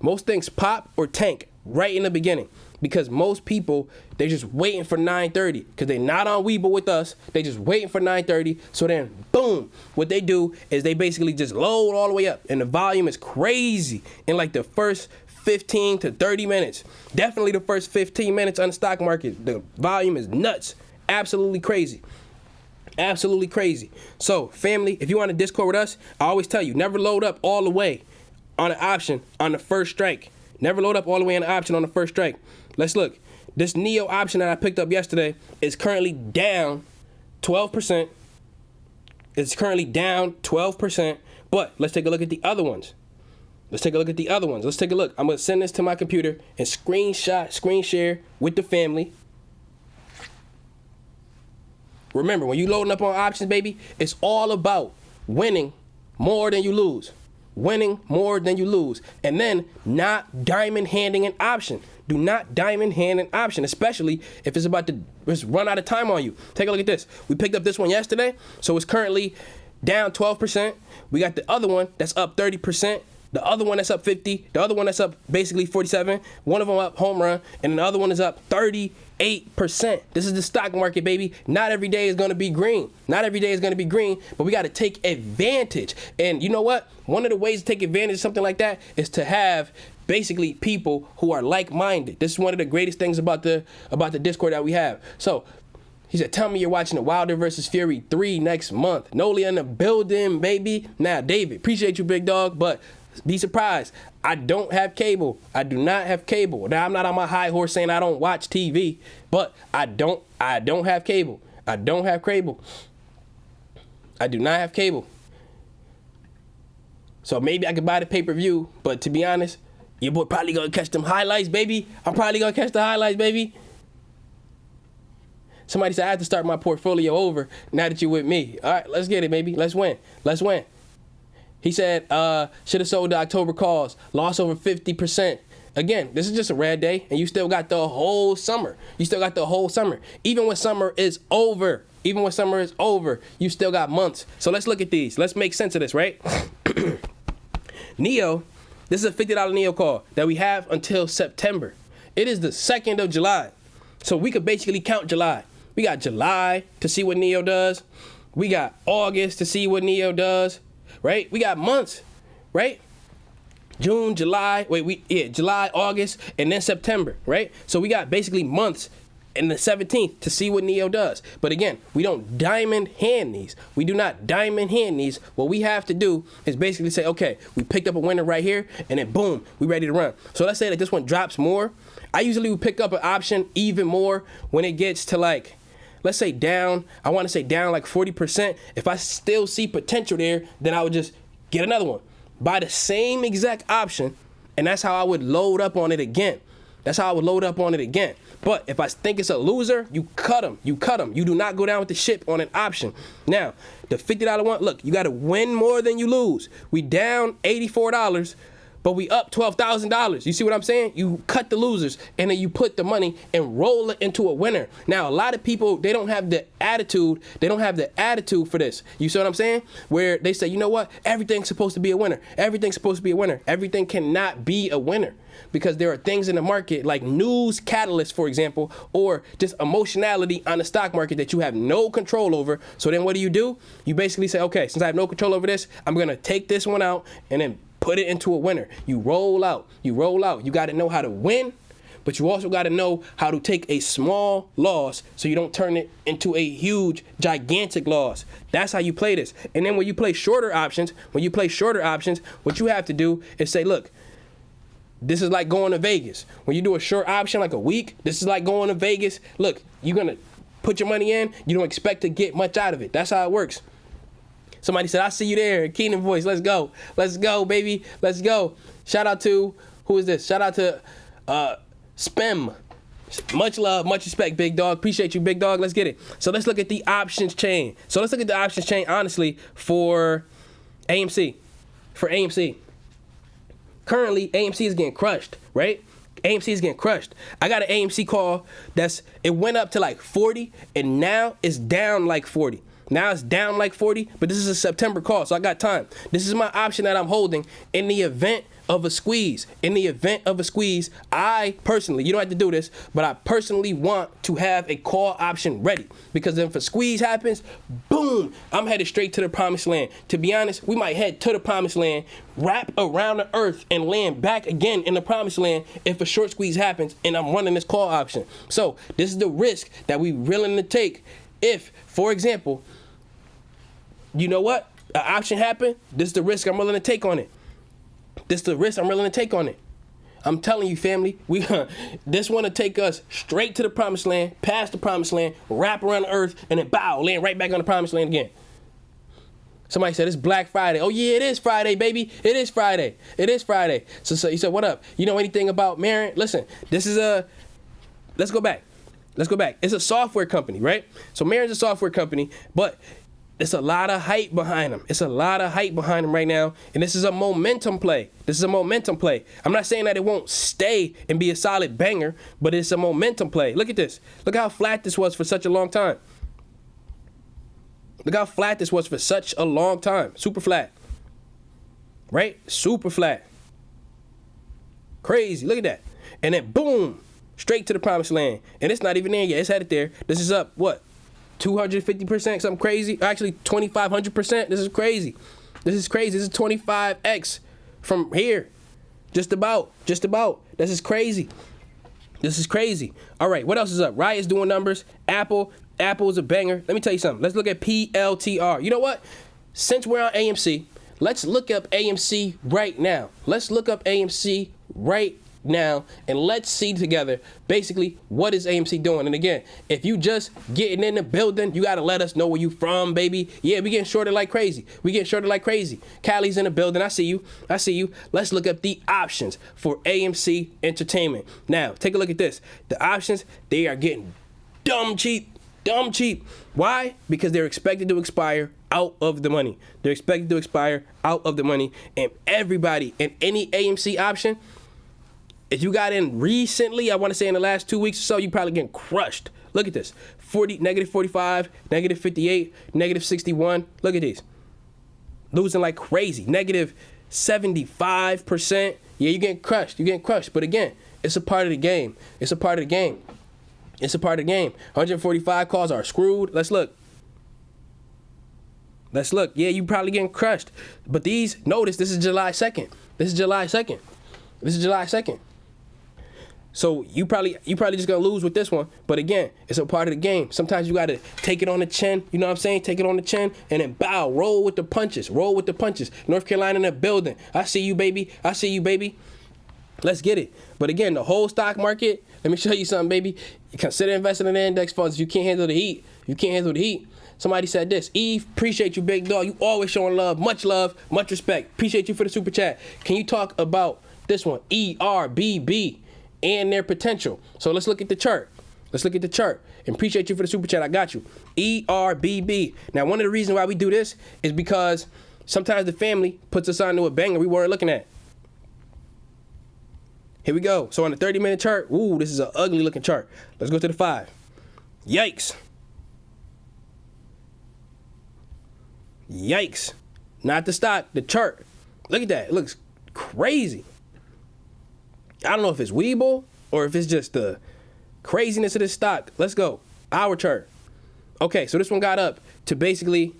Most things pop or tank right in the beginning. Because most people, they're just waiting for 9:30. Because they're not on Webull with us. They just waiting for 9:30. So then, boom. What they do is they basically just load all the way up. And the volume is crazy in like the first 15 to 30 minutes. Definitely the first 15 minutes on the stock market. The volume is nuts. Absolutely crazy. Absolutely crazy. So, family, if you want to Discord with us, I always tell you, never load up all the way on an option on the first strike. Never load up all the way on an option on the first strike. Let's look. This Nio option that I picked up yesterday is currently down 12%. It's currently down 12%. But let's take a look at the other ones. Let's take a look at the other ones. Let's take a look. I'm going to send this to my computer and screen share with the family. Remember, when you loading up on options, baby, it's all about winning more than you lose. Winning more than you lose. And then not diamond handing an option. Do not diamond hand an option, especially if it's about to just run out of time on you. Take a look at this. We picked up this one yesterday, so it's currently down 12%. We got the other one that's up 30%. The other one that's up 50. The other one that's up basically 47. One of them up home run, and the other one is up 38%. This is the stock market, baby. Not every day is going to be green. Not every day is going to be green, but we got to take advantage. And you know what? One of the ways to take advantage of something like that is to have basically people who are like-minded. This is one of the greatest things about the Discord that we have. So he said, tell me you're watching the Wilder versus Fury 3 next month. Noli in the building, baby. Now, David, appreciate you, big dog, but be surprised. I don't have cable. I do not have cable. Now, I'm not on my high horse saying I don't watch TV, but I don't have cable. I don't have cable. I do not have cable. So maybe I could buy the pay-per-view, but to be honest, your boy probably gonna catch them highlights, baby. I'm probably gonna catch the highlights, baby. Somebody said I have to start my portfolio over now that you're with me. All right, let's get it, baby. Let's win. Let's win. He said, should have sold the October calls. Lost over 50%. Again, this is just a red day, and you still got the whole summer. You still got the whole summer. Even when summer is over, you still got months. So let's look at these. Let's make sense of this, right? Nio, this is a $50 Nio call that we have until September. It is the 2nd of July. So we could basically count July. We got July to see what Nio does. We got August to see what Nio does, right? We got months, right? June, July, July, August, and then September, right? So we got basically months in the 17th to see what Nio does. But again, we don't diamond hand these. We do not diamond hand these. What we have to do is basically say, okay, we picked up a winner right here, and then boom, we ready to run. So let's say that this one drops more. I usually would pick up an option even more when it gets to like, let's say down, I want to say down like 40%. If I still see potential there, then I would just get another one. Buy the same exact option, and that's how I would load up on it again. But if I think it's a loser, you cut them. You do not go down with the ship on an option. Now, the $50 one, look, you got to win more than you lose. We down $84, but we up $12,000. You see what I'm saying? You cut the losers, and then you put the money and roll it into a winner. Now, a lot of people, they don't have the attitude. For this. You see what I'm saying? Where they say, you know what? Everything's supposed to be a winner. Everything cannot be a winner. Because there are things in the market like news catalysts, for example, or just emotionality on the stock market that you have no control over. So then what do? You basically say, okay, since I have no control over this, I'm going to take this one out and then put it into a winner. You roll out. You got to know how to win, but you also got to know how to take a small loss so you don't turn it into a huge, gigantic loss. That's how you play this. And then when you play shorter options, what you have to do is say, look, this is like going to Vegas. When you do a short option like a week, this is like going to Vegas. Look, you're going to put your money in. You don't expect to get much out of it. That's how it works. Somebody said, I see you there. Kenan voice. Let's go. Let's go, baby. Let's go. Shout out to, who is this? Shout out to Spem. Much love, much respect, big dog. Appreciate you, big dog. Let's get it. So let's look at the options chain. Honestly, for AMC. Currently, AMC is getting crushed, right? AMC is getting crushed. I got an AMC call it went up to like 40, and now it's down like 40. But this is a September call, so I got time. This is my option that I'm holding in the event of a squeeze. I personally, you don't have to do this, but I personally want to have a call option ready. Because if a squeeze happens, boom, I'm headed straight to the promised land. To be honest, we might head to the promised land, wrap around the earth, and land back again in the promised land if a short squeeze happens and I'm running this call option. So this is the risk that we're willing to take if, for example, you know what? An option happened. This is the risk I'm willing to take on it. I'm telling you, family, this want to take us straight to the promised land, past the promised land, wrap around the earth, and then land right back on the promised land again. Somebody said it's Black Friday. Oh yeah, it is Friday, baby. It is Friday. So you said, what up? You know anything about Marin? Listen, let's go back. It's a software company, right? So Marin's a software company, but it's a lot of hype behind them. Right now. And this is a momentum play. I'm not saying that it won't stay and be a solid banger, but it's a momentum play. Look at this. Look how flat this was for such a long time. Super flat. Right? Super flat. Crazy. Look at that. And then boom, straight to the promised land. And it's not even there yet. It's headed there. This is up, what? 250%, something crazy. Actually, 2,500%. This is crazy. This is 25x from here. Just about. This is crazy. All right, what else is up? Riot's doing numbers. Apple is a banger. Let me tell you something. Let's look at PLTR. You know what? Since we're on AMC, let's look up AMC right now. And let's see together basically what is AMC doing. And again, if you just getting in the building, you got to let us know where you from, baby. Yeah, we getting shorted like crazy. Callie's in the building. I see you. Let's look up the options for AMC Entertainment. Now, take a look at this. The options, they are getting dumb cheap. dumb cheap. Why? Because they're expected to expire out of the money. They're expected to expire out of the money. And everybody in any AMC option, if you got in recently, I want to say in the last 2 weeks or so, you probably getting crushed. Look at this. Negative 45, negative 58, negative 61. Look at these. Losing like crazy. Negative 75%. Yeah, you're getting crushed. You're getting crushed. But again, it's a part of the game. It's a part of the game. It's a part of the game. 145 calls are screwed. Let's look. Let's look. Yeah, you probably getting crushed. But these, notice, this is July 2nd. This is July 2nd. This is July 2nd. So you probably just gonna lose with this one. But again, it's a part of the game. Sometimes you gotta take it on the chin. You know what I'm saying? Take it on the chin and then bow. Roll with the punches. Roll with the punches. North Carolina in the building. I see you, baby. I see you, baby. Let's get it. But again, the whole stock market, let me show you something, baby. Consider investing in the index funds. You can't handle the heat. You can't handle the heat. Somebody said this. Eve, appreciate you, big dog. You always showing love, much respect. Appreciate you for the super chat. Can you talk about this one, ERBB, and their potential? So let's look at the chart. Let's look at the chart. And appreciate you for the super chat. I got you. ERBB. Now, one of the reasons why we do this is because sometimes the family puts us onto a banger we weren't looking at. Here we go. So on the 30-minute chart, ooh, this is an ugly looking chart. Let's go to the 5. Yikes. Yikes. Not the stock, the chart. Look at that. It looks crazy. I don't know if it's Webull or if it's just the craziness of this stock. Let's go. Our chart. Okay, so this one got up to basically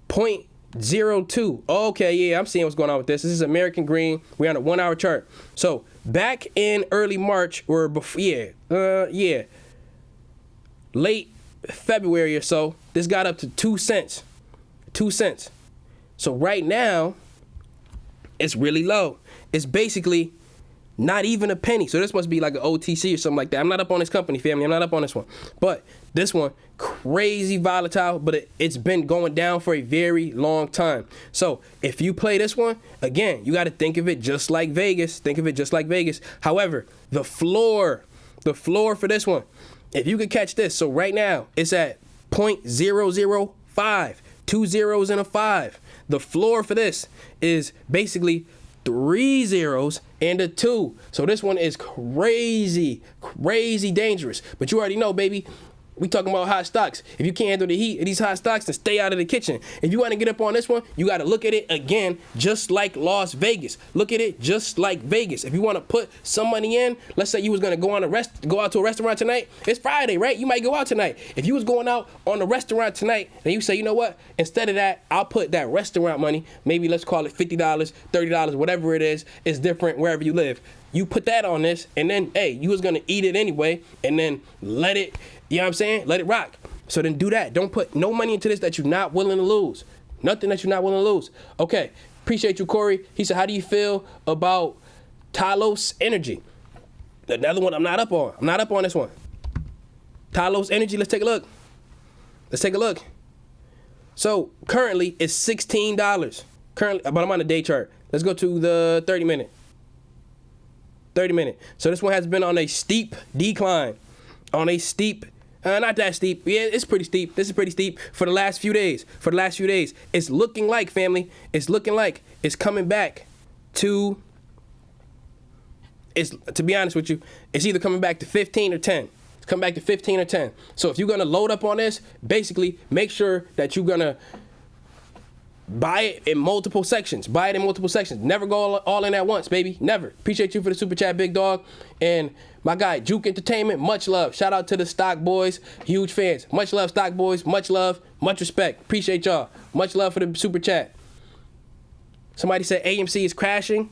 0.02. Okay, yeah, I'm seeing what's going on with this. This is American Green. We're on a 1 hour chart. So back in early March or before, late February or so, this got up to 2 cents. 2 cents. So right now, it's really low. It's basically not even a penny. So this must be like an OTC or something like that. I'm not up on this company, family. I'm not up on this one. But this one, crazy volatile, but it's been going down for a very long time. So if you play this one, again, you got to think of it just like Vegas. Think of it just like Vegas. However, the floor for this one, if you could catch this. So right now, it's at 0.005. 2 zeros and a 5. The floor for this is basically 3 zeros and a 2. So this one is crazy dangerous. But you already know, baby, we talking about hot stocks. If you can't handle the heat of these hot stocks, then stay out of the kitchen. If you want to get up on this one, you got to look at it again, just like Las Vegas. Look at it just like Vegas. If you want to put some money in, let's say you was going to go out to a restaurant tonight. It's Friday, right? You might go out tonight. If you was going out on a restaurant tonight, then you say, you know what? Instead of that, I'll put that restaurant money, maybe let's call it $50, $30, whatever it is. It's different wherever you live. You put that on this, and then, hey, you was going to eat it anyway, and then let it, you know what I'm saying? Let it rock. So then do that. Don't put no money into this that you're not willing to lose. Nothing that you're not willing to lose. Okay. Appreciate you, Corey. He said, how do you feel about Talos Energy? Another one I'm not up on. I'm not up on this one. Talos Energy, let's take a look. Let's take a look. So currently it's $16. Currently, but I'm on the day chart. Let's go to the 30-minute. 30-minute. So this one has been on a steep decline. On a steep, not that steep. Yeah, it's pretty steep. This is pretty steep for the last few days. It's looking like, family, it's looking like it's coming back to, to be honest with you, it's either coming back to 15 or 10. It's coming back to 15 or 10. So if you're going to load up on this, basically make sure that you're going to buy it in multiple sections. Buy it in multiple sections. Never go all in at once, baby. Never. Appreciate you for the super chat, big dog. And my guy, Juke Entertainment, much love. Shout out to the Stock Boys. Huge fans. Much love, Stock Boys. Much love. Much respect. Appreciate y'all. Much love for the super chat. Somebody said AMC is crashing.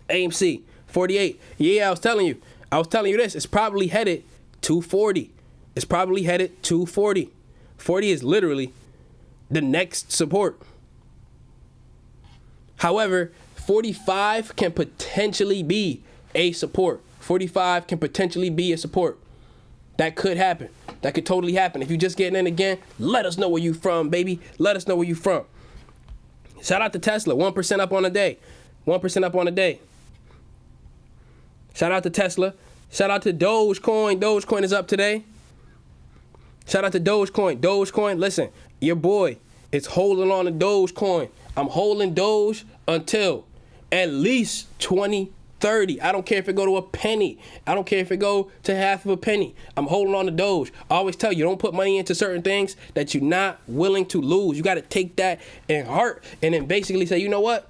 AMC, 48. Yeah, I was telling you this. It's probably headed to 40. It's probably headed to 40. 40 is literally the next support. However, 45 can potentially be a support. 45 can potentially be a support. That could happen. That could totally happen. If you're just getting in again, let us know where you from, baby. Let us know where you from. Shout out to Tesla, 1% up on the day. 1% up on the day. Shout out to Tesla. Shout out to Dogecoin. Dogecoin is up today. Shout out to Dogecoin. Dogecoin, listen, your boy is holding on to Dogecoin. I'm holding Doge until at least 2030. I don't care if it go to a penny. I don't care if it go to half of a penny. I'm holding on to Doge. I always tell you, don't put money into certain things that you're not willing to lose. You got to take that in heart and then basically say, you know what?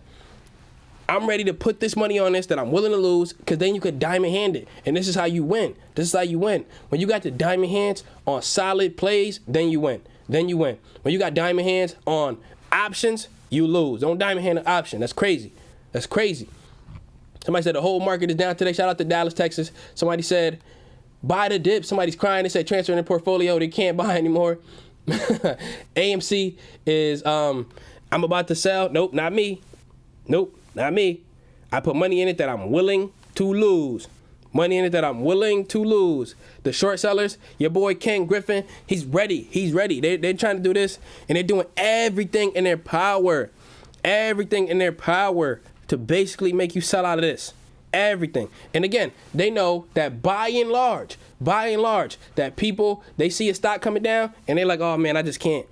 I'm ready to put this money on this that I'm willing to lose, because then you could diamond hand it. And this is how you win. This is how you win. When you got the diamond hands on solid plays, then you win. Then you win. When you got diamond hands on options, you lose. Don't diamond hand an option. That's crazy. That's crazy. Somebody said the whole market is down today. Shout out to Dallas, Texas. Somebody said, buy the dip. Somebody's crying. They said transfer in their portfolio. They can't buy anymore. AMC is, I'm about to sell. Nope, not me. Nope, not me. I put money in it that I'm willing to lose. Money in it that I'm willing to lose. The short sellers, your boy Ken Griffin, he's ready. He's ready. They're trying to do this, and they're doing everything in their power. Everything in their power to basically make you sell out of this. Everything. And again, they know that by and large, that people, they see a stock coming down, and they're like, oh man, I just can't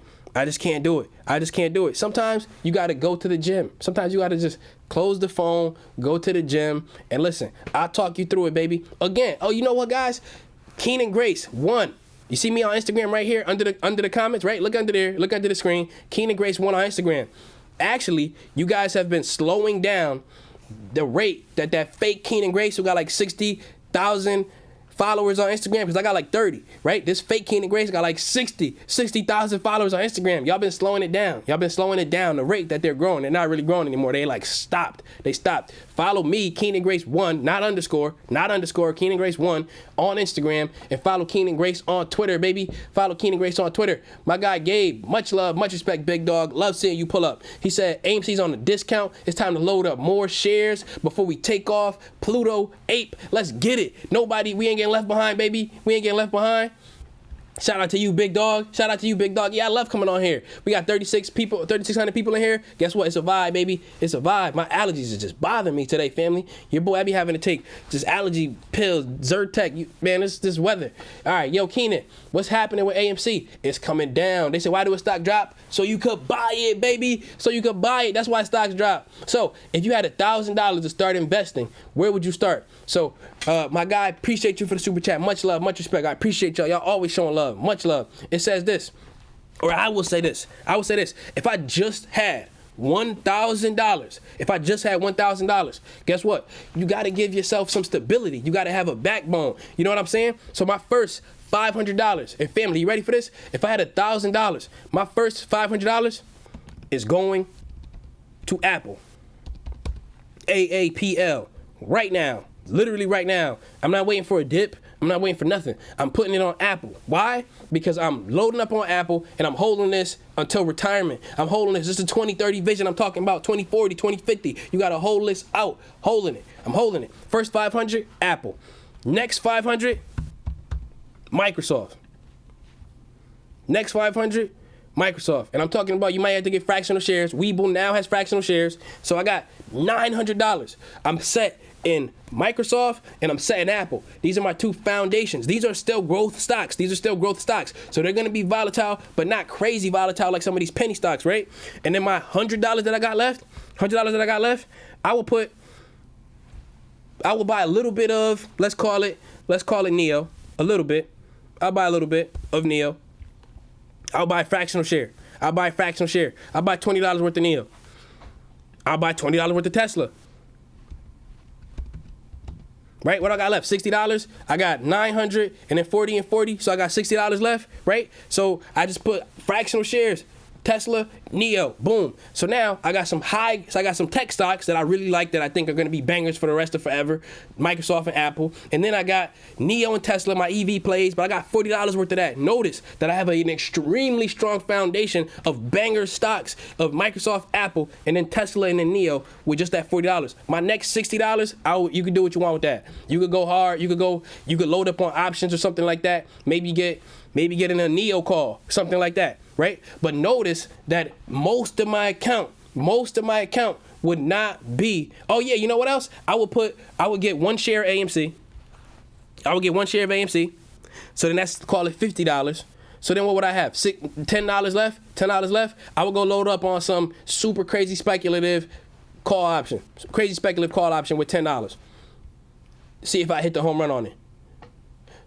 do it. I just can't do it. Sometimes you got to go to the gym. Sometimes you got to just close the phone, go to the gym, and listen, I'll talk you through it, baby. Again, oh, you know what, guys? Kenan Grace, 1. You see me on Instagram right here under the comments, right? Look under there. Look under the screen. Kenan Grace, 1 on Instagram. Actually, you guys have been slowing down the rate that fake Kenan Grace, who got like 60,000 followers on Instagram, because I got like 30, right? This fake Kenan Grace got like 60,000 followers on Instagram. Y'all been slowing it down. Y'all been slowing it down, the rate that they're growing. They're not really growing anymore. They like stopped. They stopped. Follow me, Kenan Grace 1, not underscore, Kenan Grace 1 on Instagram, and follow Kenan Grace on Twitter, baby. Follow Kenan Grace on Twitter. My guy Gabe, much love, much respect, big dog. Love seeing you pull up. He said AMC's on a discount. It's time to load up more shares before we take off. Pluto, Ape, let's get it. We ain't getting left behind, baby. We ain't getting left behind. Shout out to you, big dog. Shout out to you, big dog. Yeah, I love coming on here. We got 3,600 people in here. Guess what? It's a vibe, baby. It's a vibe. My allergies are just bothering me today, family. Your boy, I be having to take just allergy pills, Zyrtec. Man, this weather. All right, yo, Kenan, what's happening with AMC? It's coming down. They said, why do a stock drop? So you could buy it, baby. So you could buy it. That's why stocks drop. So if you had $1,000 to start investing, where would you start? So my guy, appreciate you for the super chat. Much love, much respect. I appreciate y'all. Y'all always showing love. Much love. It says this, or I will say this. If I just had $1,000, guess what? You got to give yourself some stability. You got to have a backbone. You know what I'm saying? So my first $500, and family, you ready for this? If I had $1,000, my first $500 is going to Apple. AAPL. Right now. Literally right now. I'm not waiting for a dip. I'm not waiting for nothing. I'm putting it on Apple. Why? Because I'm loading up on Apple, and I'm holding this until retirement. I'm holding this. This is a 2030 vision. I'm talking about 2040, 2050. You got to hold this out. Holding it. I'm holding it. First 500, Apple. Next 500, Microsoft. Next 500, Microsoft. And I'm talking about you might have to get fractional shares. Webull now has fractional shares. So I got $900. I'm set in Microsoft, and I'm set in Apple. These are my 2 foundations. These are still growth stocks. So they're going to be volatile, but not crazy volatile like some of these penny stocks, right? And then my $100 that I got left, I will buy a little bit of, let's call it Nio, a little bit. I'll buy a little bit of Nio. I'll buy a fractional share. I'll buy $20 worth of Nio. I'll buy $20 worth of Tesla. Right? What I got left? $60. I got 900 and then 40 and 40. So I got $60 left, right? So I just put fractional shares. Tesla, Nio, boom. So now I got some tech stocks that I really like that I think are going to be bangers for the rest of forever. Microsoft and Apple. And then I got Nio and Tesla, my EV plays, but I got $40 worth of that. Notice that I have an extremely strong foundation of banger stocks of Microsoft, Apple, and then Tesla and then Nio with just that $40. My next $60, you can do what you want with that. You could go hard. You could load up on options or something like that. Maybe get in a Nio call, something like that. Right? But notice that most of my account would not be, oh yeah, you know what else? I would get 1 share of AMC. I would get 1 share of AMC. So then that's, call it $50. So then what would I have? $10 left? $10 left? I would go load up on some super crazy speculative call option. Crazy speculative call option with $10. See if I hit the home run on it.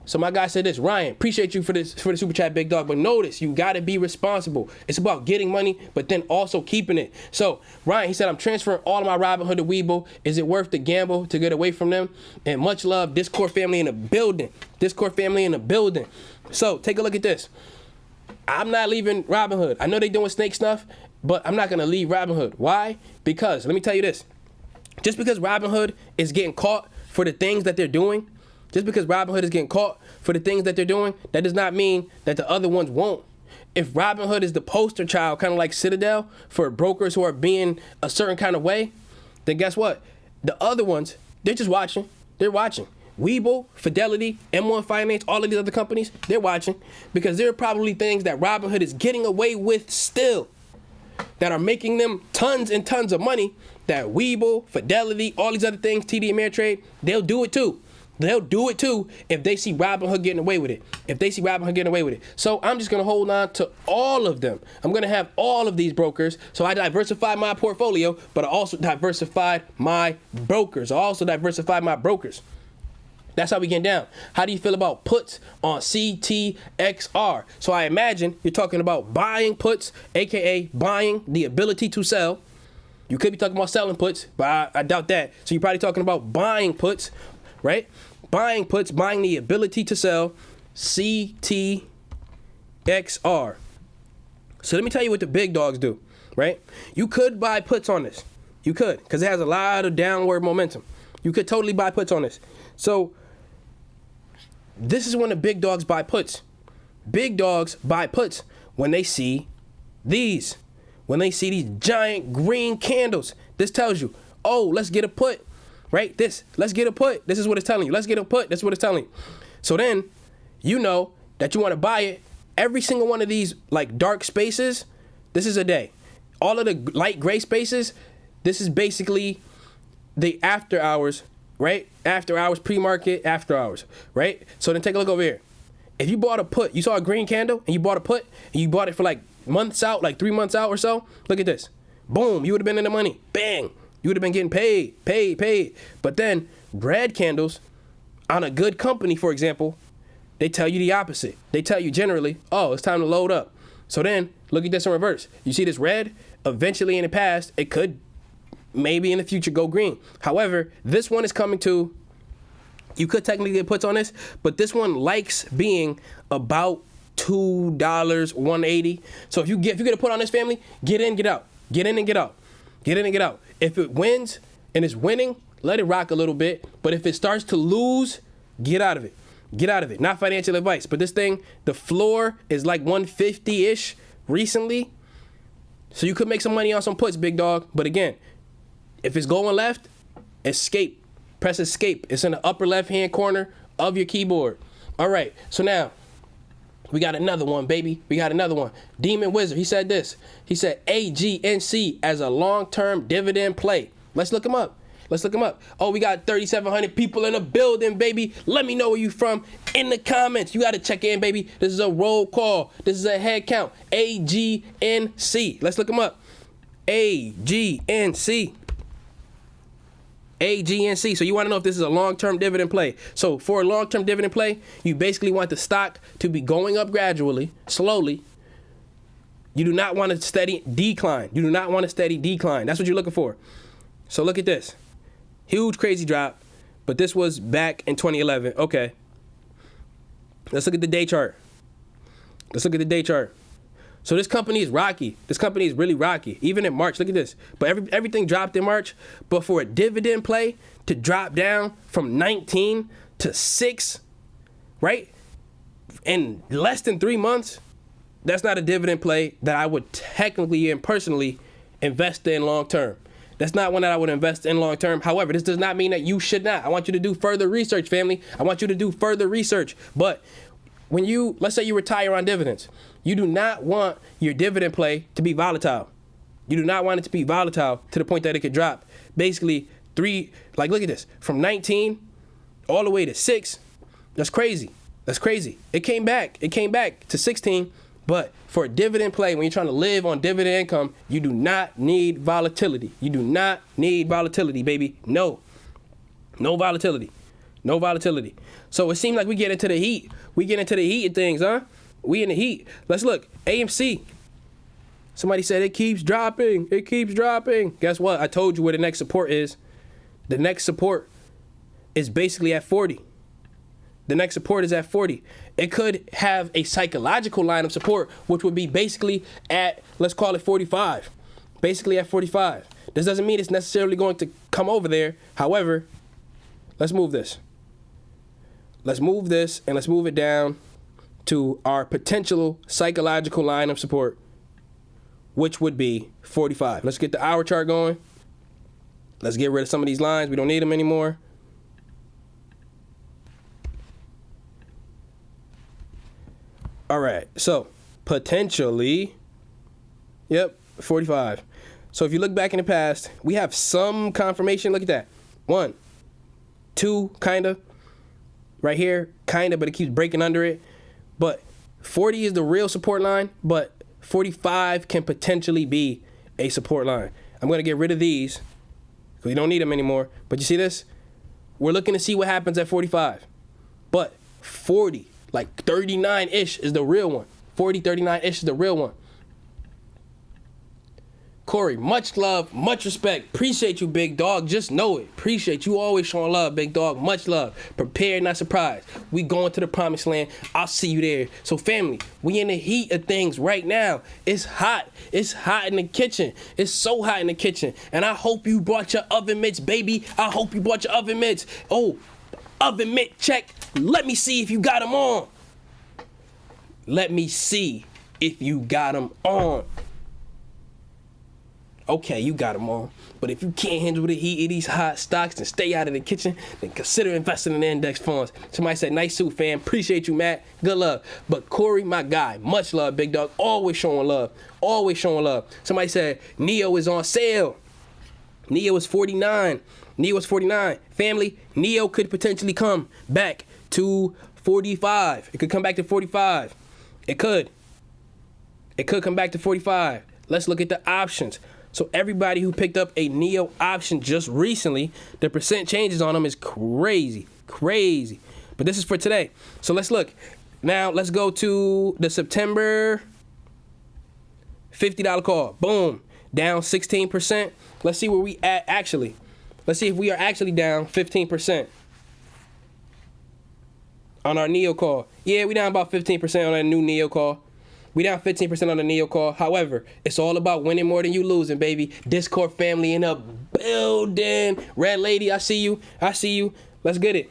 So my guy said this, Ryan, appreciate you for the super chat, big dog. But notice, you got to be responsible. It's about getting money, but then also keeping it. So Ryan, he said, I'm transferring all of my Robinhood to Webull. Is it worth the gamble to get away from them? And much love, Discord family in the building. Discord family in the building. So take a look at this. I'm not leaving Robinhood. I know they doing snake stuff, but I'm not going to leave Robinhood. Why? Because, let me tell you this. Just because Robinhood is getting caught for the things that they're doing, just because Robinhood is getting caught for the things that they're doing, that does not mean that the other ones won't. If Robinhood is the poster child, kind of like Citadel, for brokers who are being a certain kind of way, then guess what? The other ones, they're just watching. They're watching. Webull, Fidelity, M1 Finance, all of these other companies, they're watching because there are probably things that Robinhood is getting away with still that are making them tons and tons of money that Webull, Fidelity, all these other things, TD Ameritrade, they'll do it too. They'll do it too if they see Robinhood getting away with it. If they see Robinhood getting away with it. So I'm just going to hold on to all of them. I'm going to have all of these brokers. So I diversified my portfolio, but I also diversified my brokers. That's how we get down. How do you feel about puts on CTXR? So I imagine you're talking about buying puts, aka buying the ability to sell. You could be talking about selling puts, but I doubt that. So you're probably talking about buying puts, right? Buying puts, buying the ability to sell, CTXR. So let me tell you what the big dogs do, right? You could buy puts on this. You could, because it has a lot of downward momentum. You could totally buy puts on this. So this is when the big dogs buy puts. Big dogs buy puts when they see these. When they see these giant green candles. This tells you, oh, let's get a put. Right? Let's get a put. This is what it's telling you. Let's get a put. That's what it's telling you. So then, you know that you want to buy it. Every single one of these like dark spaces, this is a day. All of the light gray spaces, this is basically the after hours, right? After hours, pre-market, after hours, right? So then take a look over here. If you bought a put, you saw a green candle and you bought a put and you bought it for like months out, like 3 months out or so, look at this. Boom, you would have been in the money. Bang. You would have been getting paid. But then red candles on a good company, for example, they tell you the opposite. They tell you generally, oh, it's time to load up. So then look at this in reverse. You see this red? Eventually in the past, it could maybe in the future go green. However, this one is coming to, you could technically get puts on this, but this one likes being about $2, $1.80. So if you get a put on this, family, get in, get out. Get in and get out. Get in and get out. If it wins and it's winning, let it rock a little bit. But if it starts to lose, get out of it. Get out of it. Not financial advice, but this thing, the floor is like 150-ish recently. So you could make some money on some puts, big dog. But again, if it's going left, escape. Press escape. It's in the upper left-hand corner of your keyboard. All right, so now we got another one, baby. We got another one. Demon Wizard, he said this. He said AGNC as a long-term dividend play. Let's look him up. Let's look him up. Oh, we got 3,700 people in the building, baby. Let me know where you from in the comments. You got to check in, baby. This is a roll call. This is a head count. AGNC. Let's look him up. AGNC. AGNC. So you want to know if this is a long-term dividend play. So for a long-term dividend play, you basically want the stock to be going up gradually, slowly. You do not want a steady decline. You do not want a steady decline. That's what you're looking for. So look at this. Huge, crazy drop. But this was back in 2011. Okay. Let's look at the day chart. Let's look at the day chart. So this company is rocky. This company is really rocky. Even in March, look at this. But everything dropped in March. But for a dividend play to drop down from 19 to 6, right? In less than 3 months, that's not a dividend play that I would technically and personally invest in long term. That's not one that I would invest in long term. However, this does not mean that you should not. I want you to do further research, family. I want you to do further research. But when you, let's say you retire on dividends, you do not want your dividend play to be volatile. You do not want it to be volatile to the point that it could drop. Basically, look at this, from 19 all the way to 6. That's crazy. That's crazy. It came back. It came back to 16. But for a dividend play, when you're trying to live on dividend income, you do not need volatility. You do not need volatility, baby. No. No volatility. No volatility. So it seems like we get into the heat. We get into the heat of things, huh? We in the heat. Let's look. AMC. Somebody said it keeps dropping. It keeps dropping. Guess what? I told you where the next support is. The next support is basically at 40. The next support is at 40. It could have a psychological line of support, which would be basically at, let's call it 45. Basically at 45. This doesn't mean it's necessarily going to come over there. However, let's move this. Let's move this and let's move it down to our potential psychological line of support, which would be 45. Let's get the hour chart going. Let's get rid of some of these lines. We don't need them anymore. All right, so potentially, yep, 45. So if you look back in the past, we have some confirmation. Look at that. 1, 2, kind of. Right here, kind of, but it keeps breaking under it. But 40 is the real support line, but 45 can potentially be a support line. I'm going to get rid of these because we don't need them anymore. But you see this? We're looking to see what happens at 45. But 40, like 39-ish is the real one. 40, 39-ish is the real one. Corey, much love, much respect. Appreciate you, big dog. Just know it. Appreciate you always showing love, big dog. Much love. Prepared, not surprised. We going to the promised land. I'll see you there. So family, we in the heat of things right now. It's hot. It's hot in the kitchen. It's so hot in the kitchen. And I hope you brought your oven mitts, baby. I hope you brought your oven mitts. Oh, oven mitt check. Let me see if you got them on. Let me see if you got them on. Okay, you got them on. But if you can't handle the heat of these hot stocks and stay out of the kitchen, then consider investing in the index funds. Somebody said, nice suit, fam. Appreciate you, Matt. Good love. But Corey, my guy, much love, big dog. Always showing love. Always showing love. Somebody said, Nio is on sale. Nio is 49. Nio is 49. Family, Nio could potentially come back to 45. It could come back to 45. It could. It could come back to 45. Let's look at the options. So everybody who picked up a Nio option just recently, the percent changes on them is crazy, crazy. But this is for today. So let's look. Now let's go to the September $50 call. Boom, down 16%. Let's see where we at actually. Let's see if we are actually down 15% on our Nio call. Yeah, we down about 15% on that new Nio call. We down 15% on the Nio call. However, it's all about winning more than you losing, baby. Discord family in a building. Red lady, I see you. I see you. Let's get it.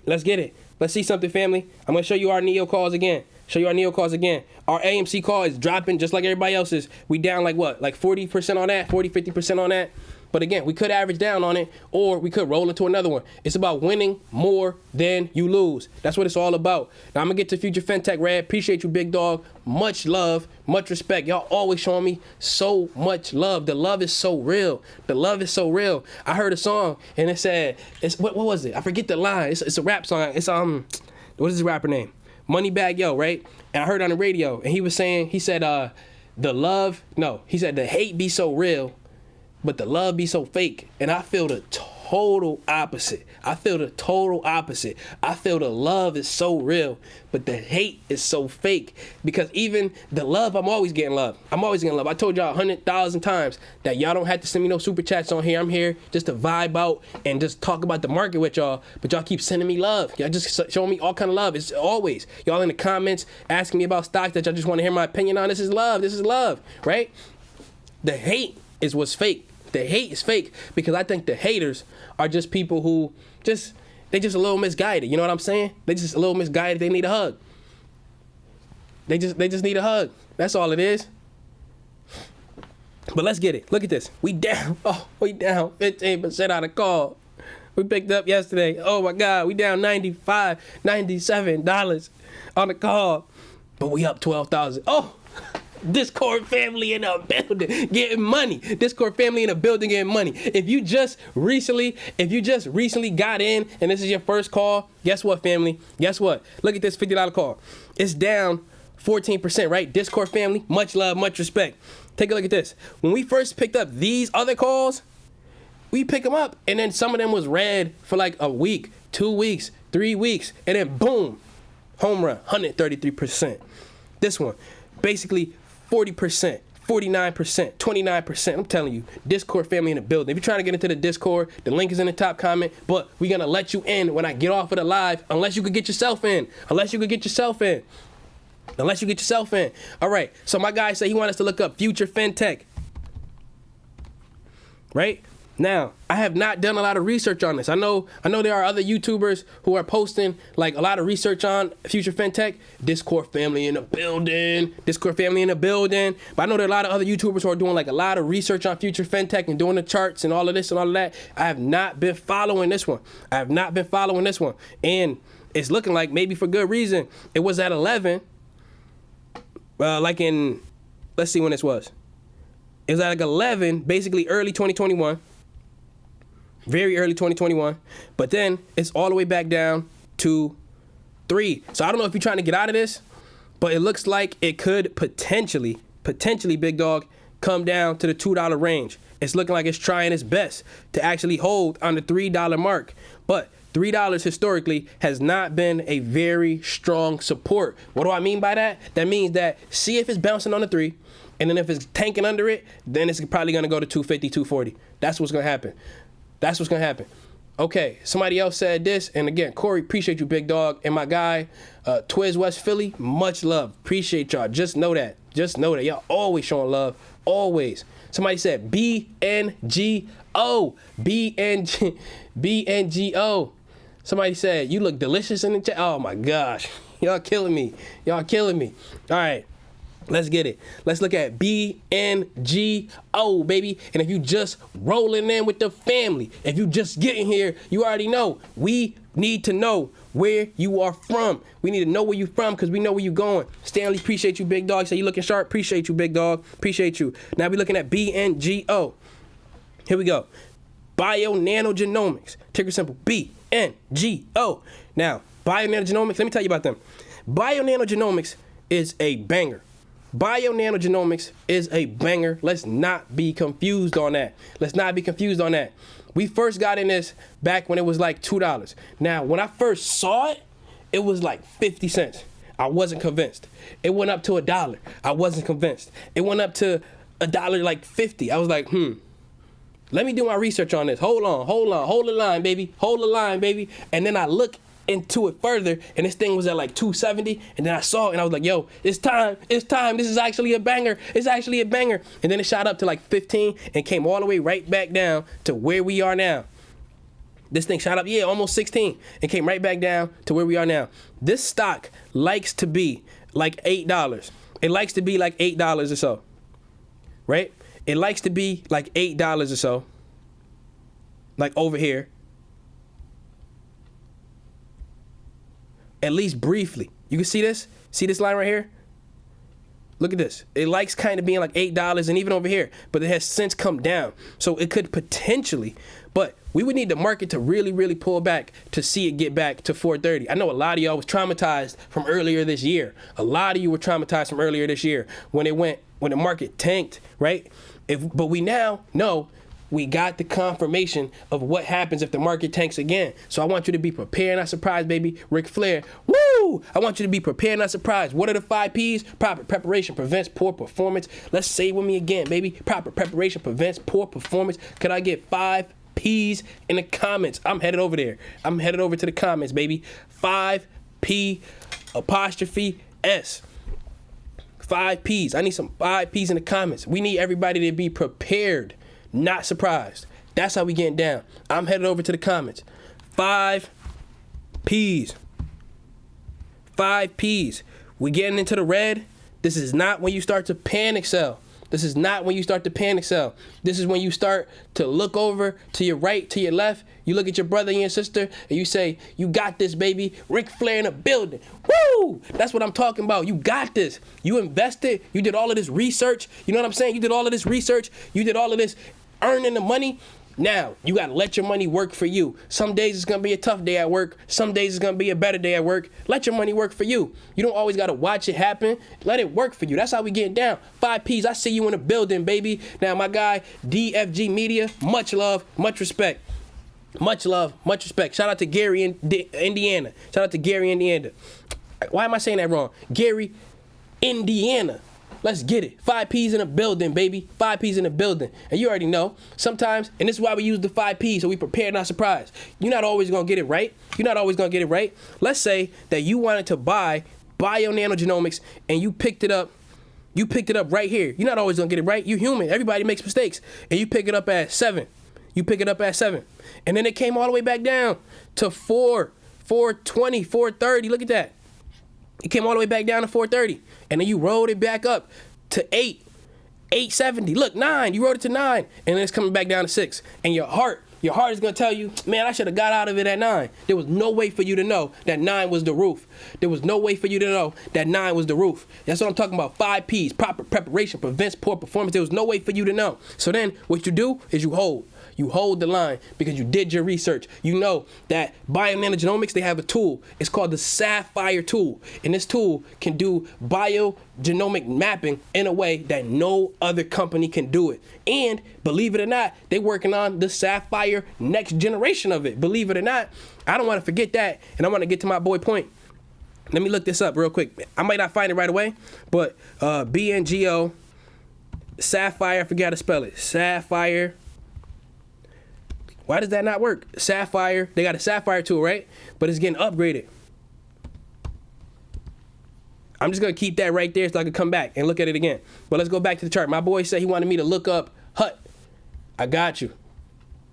Let's get it. Let's see something, family. I'm going to show you our Nio calls again. Show you our Nio calls again. Our AMC call is dropping just like everybody else's. We down like what? Like 40% on that? 40, 50% on that? But again, we could average down on it or we could roll into another one. It's about winning more than you lose. That's what it's all about. Now, I'm going to get to Future FinTech, Red. Appreciate you, big dog. Much love, much respect. Y'all always showing me so much love. The love is so real. The love is so real. I heard a song and it said, what was it? I forget the line. It's a rap song. It's, what is his rapper name? Moneybagg Yo, right? And I heard it on the radio and he said, he said the hate be so real, but the love be so fake. And I feel the total opposite. I feel the total opposite. I feel the love is so real, but the hate is so fake. Because even the love, I'm always getting love. I'm always getting love. I told y'all 100,000 times that y'all don't have to send me no super chats on here. I'm here just to vibe out and just talk about the market with y'all. But y'all keep sending me love. Y'all just showing me all kind of love. It's always y'all in the comments asking me about stocks that y'all just want to hear my opinion on. This is love. This is love, right? The hate is what's fake. The hate is fake because I think the haters are just people who they just a little misguided. You know what I'm saying? They just a little misguided. They need a hug. They just need a hug. That's all it is. But let's get it. Look at this. We down. Oh, we down 15% on the call. We picked up yesterday. Oh my God. We down $97 on the call. But we up 12,000. Oh, Discord family in a building getting money. Discord family in a building getting money. If you just recently got in and this is your first call, guess what, family? Guess what? Look at this $50 call. It's down 14%, right? Discord family, much love, much respect. Take a look at this. When we first picked up these other calls, we pick them up and then some of them was red for like a week, 2 weeks, 3 weeks, and then boom, home run, 133%. This one, basically 40%, 49%, 29%. I'm telling you, Discord family in the building. If you're trying to get into the Discord, the link is in the top comment, but we're going to let you in when I get off of the live, unless you could get yourself in. All right, so my guy said he wanted us to look up future fintech. Right? Now, I have not done a lot of research on this. I know there are other YouTubers who are posting like a lot of research on future fintech. Discord family in the building. But I know there are a lot of other YouTubers who are doing like a lot of research on future fintech and doing the charts and all of this and all of that. I have not been following this one. And it's looking like maybe for good reason. It was at 11. Let's see when this was. It was at like 11, basically early 2021. Very early 2021, but then it's all the way back down to 3. So I don't know if you're trying to get out of this, but it looks like it could potentially, big dog, come down to the $2 range. It's looking like it's trying its best to actually hold on the $3 mark, but $3 historically has not been a very strong support. What do I mean by that? That means that see if it's bouncing on the 3, and then if it's tanking under it, then it's probably gonna go to 250, 240. That's what's gonna happen. Okay, somebody else said this, and again, Corey, appreciate you, big dog, and my guy, Twiz West Philly, much love. Appreciate y'all. Just know that. Y'all always showing love. Always. Somebody said BNGO. BNGO. Somebody said, you look delicious in the chat. Oh my gosh. Y'all killing me. All right. Let's get it. Let's look at BNGO, baby. And if you just rolling in with the family, if you just getting here, you already know. We need to know where you are from. We need to know where you from because we know where you going. Stanley, appreciate you, big dog. Say you looking sharp. Appreciate you, big dog. Appreciate you. Now we looking at BNGO. Here we go. Bio-nanogenomics. Ticker symbol BNGO. Now, bio-nanogenomics, let me tell you about them. Bio-nanogenomics is a banger. Bio-nanogenomics is a banger. Let's not be confused on that. We first got in this back when it was like $2. Now, when I first saw it, it was like 50 cents. I wasn't convinced. It went up to $1. I wasn't convinced. It went up to $1 like 50. I was like, let me do my research on this. Hold the line, baby. And then I look into it further, and this thing was at like 270, and then I saw it and I was like, yo, it's time, this is actually a banger, and then it shot up to like 15 and came all the way right back down to where we are now. This thing shot up, almost 16, and came right back down to where we are now. This stock likes to be like $8. It likes to be like $8 or so, right? It likes to be like $8 or so, like over here. At least briefly. You can see this? See this line right here? Look at this. It likes kind of being like $8 and even over here, but it has since come down. So it could potentially, but we would need the market to really, really pull back to see it get back to 430. I know a lot of y'all was traumatized from earlier this year. When the market tanked, right? But we now know we got the confirmation of what happens if the market tanks again. So I want you to be prepared, not surprised, baby. Ric Flair, woo! I want you to be prepared, not surprised. What are the 5 Ps? Proper preparation prevents poor performance. Let's say it with me again, baby. Proper preparation prevents poor performance. Could I get 5 Ps in the comments? I'm headed over there. I'm headed over to the comments, baby. 5P apostrophe S. 5 Ps. I need some 5 Ps in the comments. We need everybody to be prepared, not surprised. That's how we getting down. I'm headed over to the comments. 5 Ps. 5 Ps. We getting into the red. This is not when you start to panic sell. This is not when you start to panic sell. This is when you start to look over to your right, to your left. You look at your brother and your sister and you say, you got this, baby. Ric Flair in the building. Woo! That's what I'm talking about. You got this. You invested. You did all of this research. You know what I'm saying? You did all of this research. You did all of this earning the money. Now, you got to let your money work for you. Some days it's going to be a tough day at work. Some days it's going to be a better day at work. Let your money work for you. You don't always got to watch it happen. Let it work for you. That's how we getting down. 5Ps, I see you in the building, baby. Now, my guy, DFG Media, much love, much respect. Much love, much respect. Shout out to Gary in Indiana. Shout out to Gary, Indiana. Why am I saying that wrong? Gary, Indiana. Let's get it. 5Ps in the building, baby. 5Ps in the building. And you already know, sometimes, and this is why we use the 5Ps, so we prepare, not surprised. You're not always going to get it right. You're not always going to get it right. Let's say that you wanted to buy Bio Nanogenomics and you picked it up. You picked it up right here. You're not always going to get it right. You're human. Everybody makes mistakes. And you pick it up at 7. You pick it up at 7. And then it came all the way back down to 4, 420, 430. Look at that. It came all the way back down to 430. And then you rolled it back up to 8, 870. Look, 9. You rode it to 9. And then it's coming back down to 6. And your heart is going to tell you, man, I should have got out of it at 9. There was no way for you to know that 9 was the roof. There was no way for you to know that 9 was the roof. That's what I'm talking about. 5Ps, proper preparation prevents poor performance. There was no way for you to know. So then what you do is you hold. You hold the line because you did your research. You know that Bio Nanogenomics, they have a tool. It's called the Sapphire tool. And this tool can do biogenomic mapping in a way that no other company can do it. And believe it or not, they're working on the Sapphire next generation of it. Believe it or not, I don't want to forget that. And I want to get to my boy Point. Let me look this up real quick. I might not find it right away, but BNGO, Sapphire, I forgot to spell it. Sapphire. Why does that not work? Sapphire, they got a Sapphire tool, right? But it's getting upgraded. I'm just going to keep that right there so I can come back and look at it again. But let's go back to the chart. My boy said he wanted me to look up HUT. I got you.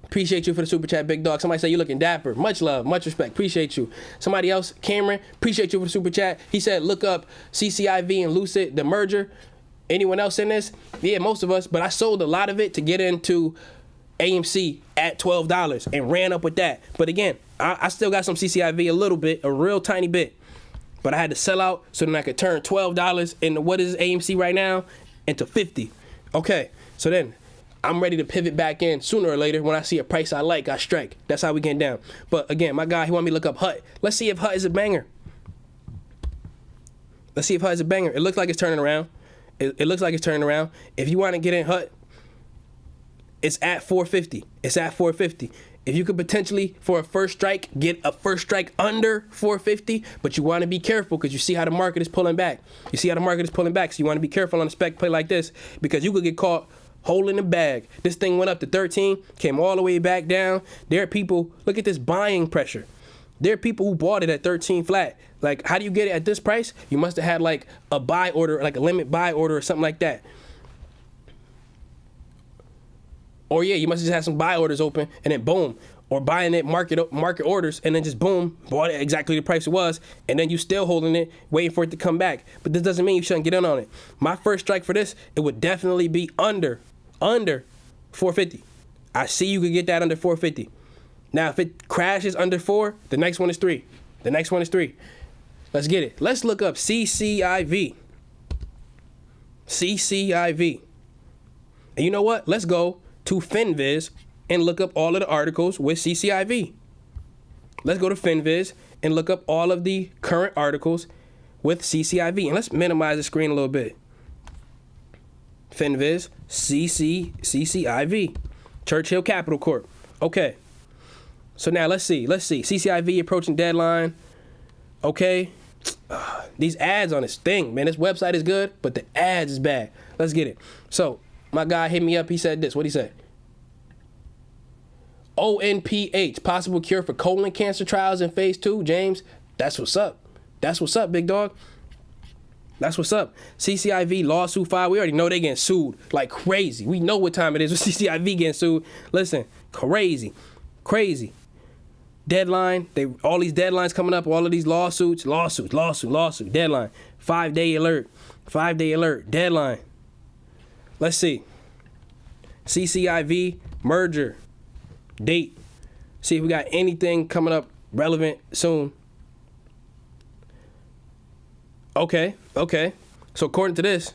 Appreciate you for the super chat, big dog. Somebody said you looking dapper. Much love, much respect. Appreciate you. Somebody else, Cameron, appreciate you for the super chat. He said look up CCIV and Lucid, the merger. Anyone else in this? Yeah, most of us. But I sold a lot of it to get into AMC at $12 and ran up with that. But again, I still got some CCIV a little bit, a real tiny bit. But I had to sell out so then I could turn $12 into what is AMC right now into 50. Okay, so then I'm ready to pivot back in sooner or later. When I see a price I like, I strike. That's how we get down. But again, my guy, he want me to look up HUT. Let's see if HUT is a banger. Let's see if HUT is a banger. It looks like it's turning around. It looks like it's turning around. If you want to get in HUT, it's at 450. It's at 450. If you could potentially, for a first strike, get a first strike under 450, but you want to be careful because you see how the market is pulling back. You see how the market is pulling back, so you want to be careful on a spec play like this because you could get caught holding the bag. This thing went up to 13, came all the way back down. There are people, look at this buying pressure. There are people who bought it at 13 flat. Like, how do you get it at this price? You must have had like a buy order, like a limit buy order or something like that. Or yeah, you must just have some buy orders open and then boom, or buying it market orders and then just boom, bought it exactly the price it was, and then you still holding it, waiting for it to come back. But this doesn't mean you shouldn't get in on it. My first strike for this, it would definitely be under 450. I see you could get that under 450. Now, if it crashes under 4, the next one is 3. The next one is 3. Let's get it. Let's look up CCIV. CCIV. And you know what? Let's go to FinViz and look up all of the articles with CCIV. Let's go to FinViz and look up all of the current articles with CCIV. And let's minimize the screen a little bit. FinViz, CCIV, Churchill Capital Corp. Okay. So now let's see. CCIV approaching deadline. Okay. These ads on this thing, man. This website is good, but the ads is bad. Let's get it. So my guy hit me up. He said this. What'd he say? ONPH, possible cure for colon cancer trials in phase 2. James, that's what's up. That's what's up, big dog. That's what's up. CCIV lawsuit filed. We already know they getting sued like crazy. We know what time it is with CCIV getting sued. Listen, crazy. Deadline. All these deadlines coming up. All of these lawsuits. Deadline. 5-day alert. Deadline. Let's see. CCIV merger date. See if we got anything coming up relevant soon. Okay. So according to this,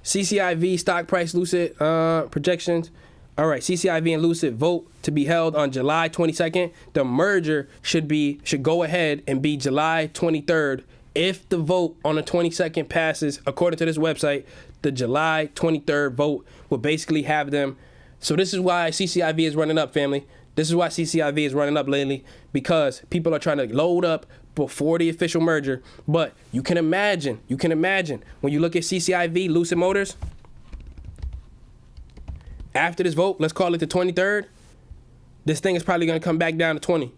CCIV stock price Lucid projections. All right, CCIV and Lucid vote to be held on July 22nd. The merger should go ahead and be July 23rd. If the vote on the 22nd passes, according to this website, the July 23rd vote will basically have them. So this is why CCIV is running up, family. This is why CCIV is running up lately, because people are trying to load up before the official merger. But you can imagine when you look at CCIV, Lucid Motors, after this vote, let's call it the 23rd, this thing is probably going to come back down to 20,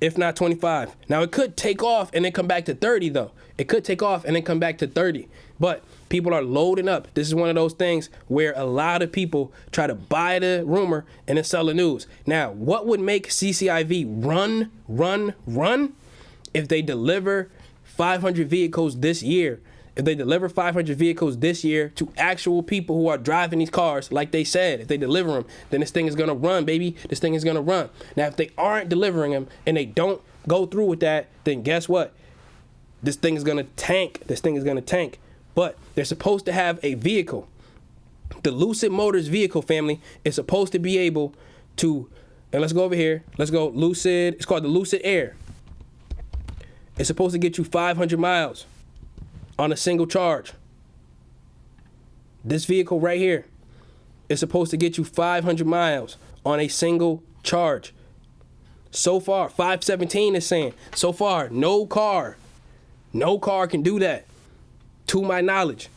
if not 25. Now, it could take off and then come back to 30, though. It could take off and then come back to 30. But people are loading up. This is one of those things where a lot of people try to buy the rumor and then sell the news. Now, what would make CCIV run if they deliver 500 vehicles this year? If they deliver 500 vehicles this year to actual people who are driving these cars, like they said, if they deliver them, then this thing is going to run, baby. This thing is going to run. Now, if they aren't delivering them and they don't go through with that, then guess what? This thing is going to tank. This thing is going to tank. But they're supposed to have a vehicle. The Lucid Motors vehicle, family, is supposed to be able to, and let's go over here. Let's go Lucid. It's called the Lucid Air. It's supposed to get you 500 miles on a single charge. This vehicle right here is supposed to get you 500 miles on a single charge. So far, 517 is saying, so far, no car can do that. To my knowledge,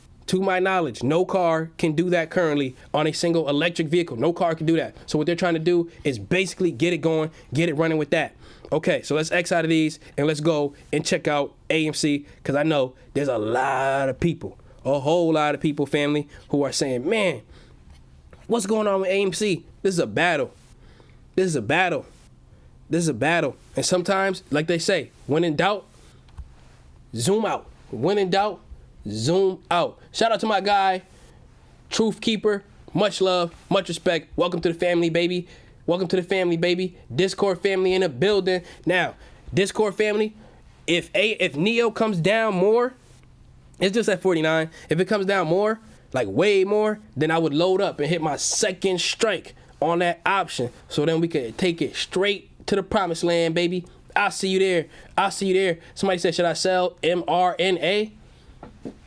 no car can do that currently on a single electric vehicle. No car can do that. So what they're trying to do is basically get it going, get it running with that. Okay, so let's X out of these and let's go and check out AMC, because I know there's a lot of people, a whole lot of people, family, who are saying, man, what's going on with AMC? This is a battle. And sometimes, like they say, when in doubt, zoom out. When in doubt, zoom out. Shout out to my guy, Truth Keeper. Much love, much respect. Welcome to the family, baby. Discord family in the building. Now, Discord family, if Nio comes down more, it's just at 49. If it comes down more, like way more, then I would load up and hit my second strike on that option. So then we could take it straight to the promised land, baby. I'll see you there. Somebody said, should I sell MRNA?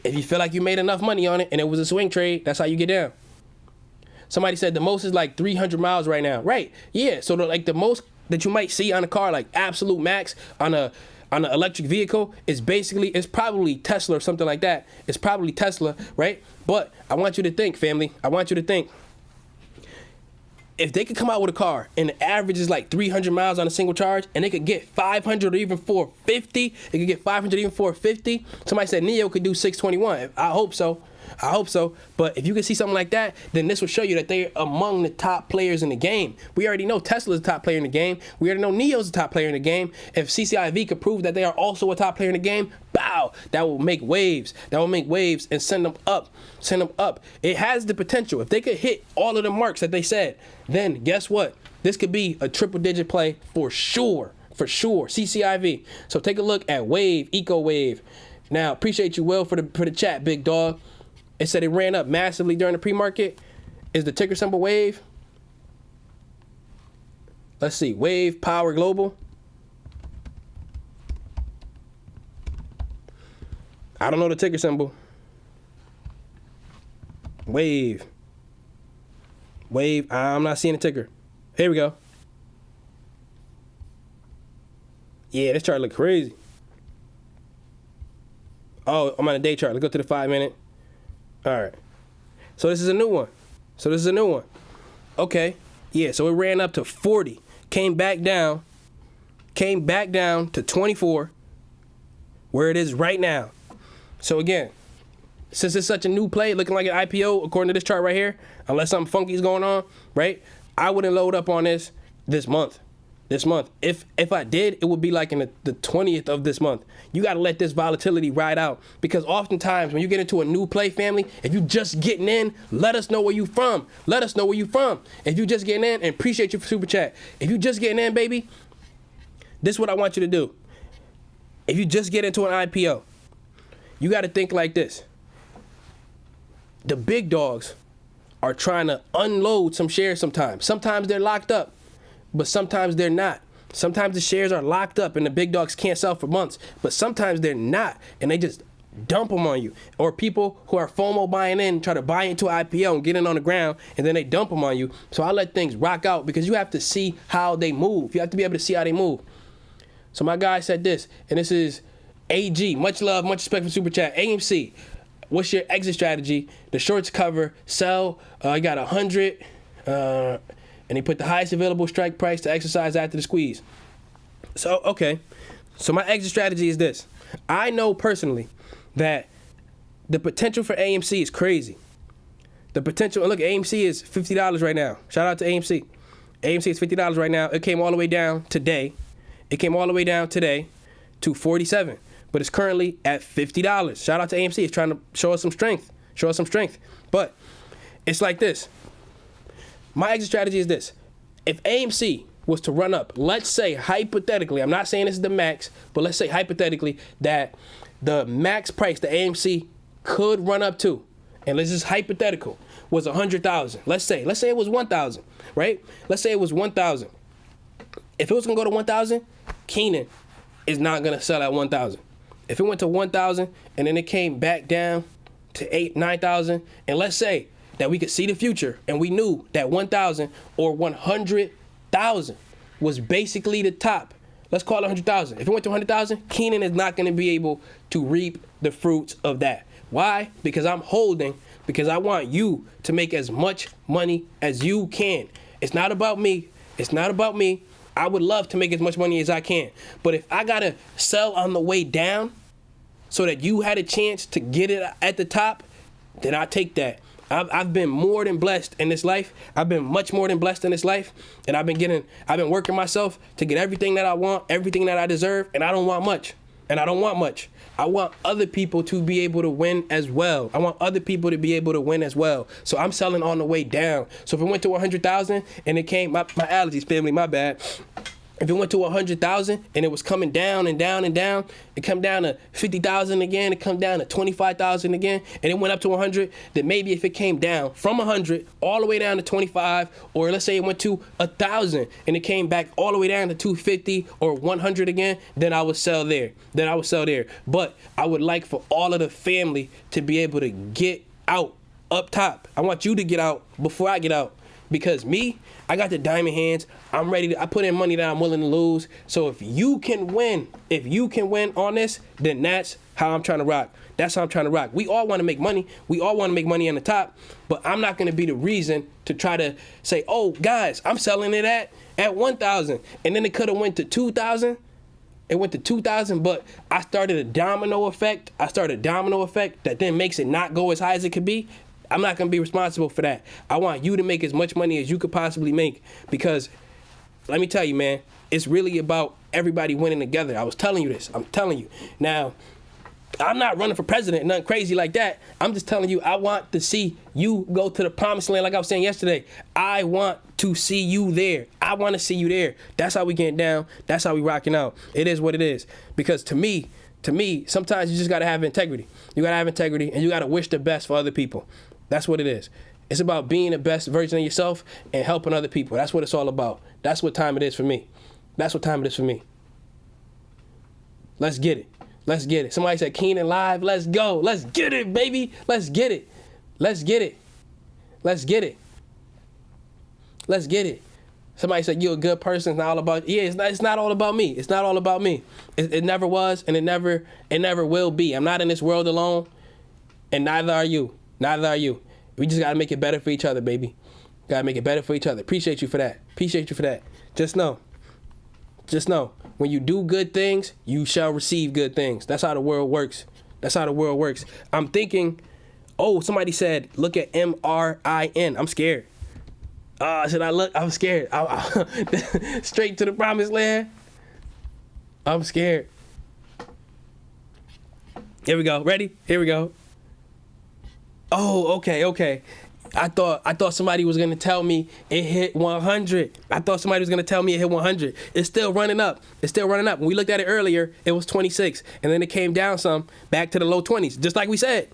If you feel like you made enough money on it and it was a swing trade, that's how you get down. Somebody said the most is like 300 miles right now. Right, yeah, so the most that you might see on a car, like absolute max on an electric vehicle, is probably Tesla or something like that. It's probably Tesla, right? But I want you to think, family. If they could come out with a car and the average is like 300 miles on a single charge, and they could get 500 or even 450, somebody said Nio could do 621. I hope so. But if you can see something like that, then this will show you that they're among the top players in the game. We already know Tesla's the top player in the game. We already know Nio's the top player in the game. If CCIV could prove that they are also a top player in the game, bow, that will make waves. And send them up. It has the potential. If they could hit all of the marks that they said, then guess what? This could be a triple digit play for sure. CCIV. So take a look at Wave, Eco Wave. Now, appreciate you, Will, for the chat, big dog. It said it ran up massively during the pre-market. Is the ticker symbol Wave? Let's see. Wave Power Global. I don't know the ticker symbol. Wave. I'm not seeing the ticker. Here we go. Yeah, this chart look crazy. Oh, I'm on a day chart. Let's go to the 5 minute. All right. So this is a new one. Okay. Yeah, so it ran up to 40. Came back down to 24, where it is right now. So again, since it's such a new play, looking like an IPO, according to this chart right here, unless something funky is going on, right? I wouldn't load up on this month. this month. If I did, it would be like in the 20th of this month. You got to let this volatility ride out, because oftentimes when you get into a new play, family, if you just getting in, let us know where you from. Let us know where you from. If you just getting in, and appreciate you for super chat. If you just getting in, baby, this is what I want you to do. If you just get into an IPO, you got to think like this. The big dogs are trying to unload some shares sometimes. Sometimes they're locked up, but sometimes they're not. Sometimes the shares are locked up and the big dogs can't sell for months, but sometimes they're not, and they just dump them on you. Or people who are FOMO buying in, try to buy into IPO and get in on the ground, and then they dump them on you. So I let things rock out, because you have to see how they move. You have to be able to see how they move. So my guy said this, and this is AG. Much love, much respect for super chat. AMC, what's your exit strategy? The shorts cover, sell. I got 100. And he put the highest available strike price to exercise after the squeeze. So, okay. So my exit strategy is this. I know personally that the potential for AMC is crazy. The potential, look, AMC is $50 right now. Shout out to AMC. AMC is $50 right now. It came all the way down today. It came all the way down today to $47. But it's currently at $50. Shout out to AMC. It's trying to show us some strength. Show us some strength. But it's like this. My exit strategy is this. If AMC was to run up, let's say hypothetically, I'm not saying this is the max, but let's say hypothetically that the max price the AMC could run up to, and this is hypothetical, was 100,000. Let's say it was 1,000, right? Let's say it was 1,000. If it was gonna go to 1,000, Kenan is not gonna sell at 1,000. If it went to 1,000 and then it came back down to 9,000, and let's say that we could see the future, and we knew that 1,000 or 100,000 was basically the top. Let's call it 100,000. If it went to 100,000, Kenan is not going to be able to reap the fruits of that. Why? Because I'm holding, because I want you to make as much money as you can. It's not about me. It's not about me. I would love to make as much money as I can. But if I got to sell on the way down so that you had a chance to get it at the top, then I take that. I've been more than blessed in this life. I've been much more than blessed in this life. And I've been working myself to get everything that I want, everything that I deserve. And I don't want much. And I don't want much. I want other people to be able to win as well. I want other people to be able to win as well. So I'm selling on the way down. So if it went to 100,000 and it came, my allergies, family, my bad. If it went to 100,000 and it was coming down and down and down, it come down to 50,000 again, it come down to 25,000 again, and it went up to 100, then maybe if it came down from 100 all the way down to 25, or let's say it went to 1,000 and it came back all the way down to 250 or 100 again, then I would sell there. But I would like for all of the family to be able to get out up top. I want you to get out before I get out. Because me, I got the diamond hands. I'm ready I put in money that I'm willing to lose. So if you can win on this, then that's how I'm trying to rock. That's how I'm trying to rock. We all want to make money. We all want to make money on the top. But I'm not going to be the reason to try to say, oh, guys, I'm selling it at 1,000. And then it could have went to 2,000. It went to 2,000, but I started a domino effect. That then makes it not go as high as it could be. I'm not going to be responsible for that. I want you to make as much money as you could possibly make, because let me tell you, man, it's really about everybody winning together. I was telling you this. I'm telling you. Now, I'm not running for president, nothing crazy like that. I'm just telling you, I want to see you go to the promised land like I was saying yesterday. I want to see you there. I want to see you there. That's how we getting down. That's how we rocking out. It is what it is. Because to me, sometimes you just got to have integrity. You got to have integrity, and you got to wish the best for other people. That's what it is. It's about being the best version of yourself and helping other people. That's what it's all about. That's what time it is for me. Let's get it. Somebody said Kenan live. Let's go. Let's get it, baby. Let's get it. Somebody said you're a good person. It's not all about. Yeah, it's not all about me. It's not all about me. It never was, and it never will be. I'm not in this world alone, and neither are you. We just gotta make it better for each other, baby. Gotta make it better for each other. Appreciate you for that. Just know, when you do good things, you shall receive good things. That's how the world works. I'm thinking, oh, somebody said, look at MRIN. I'm scared. Should I look? I'm scared. Straight to the promised land. I'm scared. Here we go. Ready? Here we go. Oh, okay. I thought somebody was gonna tell me it hit 100. I thought somebody was gonna tell me it hit 100. It's still running up. When we looked at it earlier, it was 26, and then it came down some back to the low 20s, just like we said.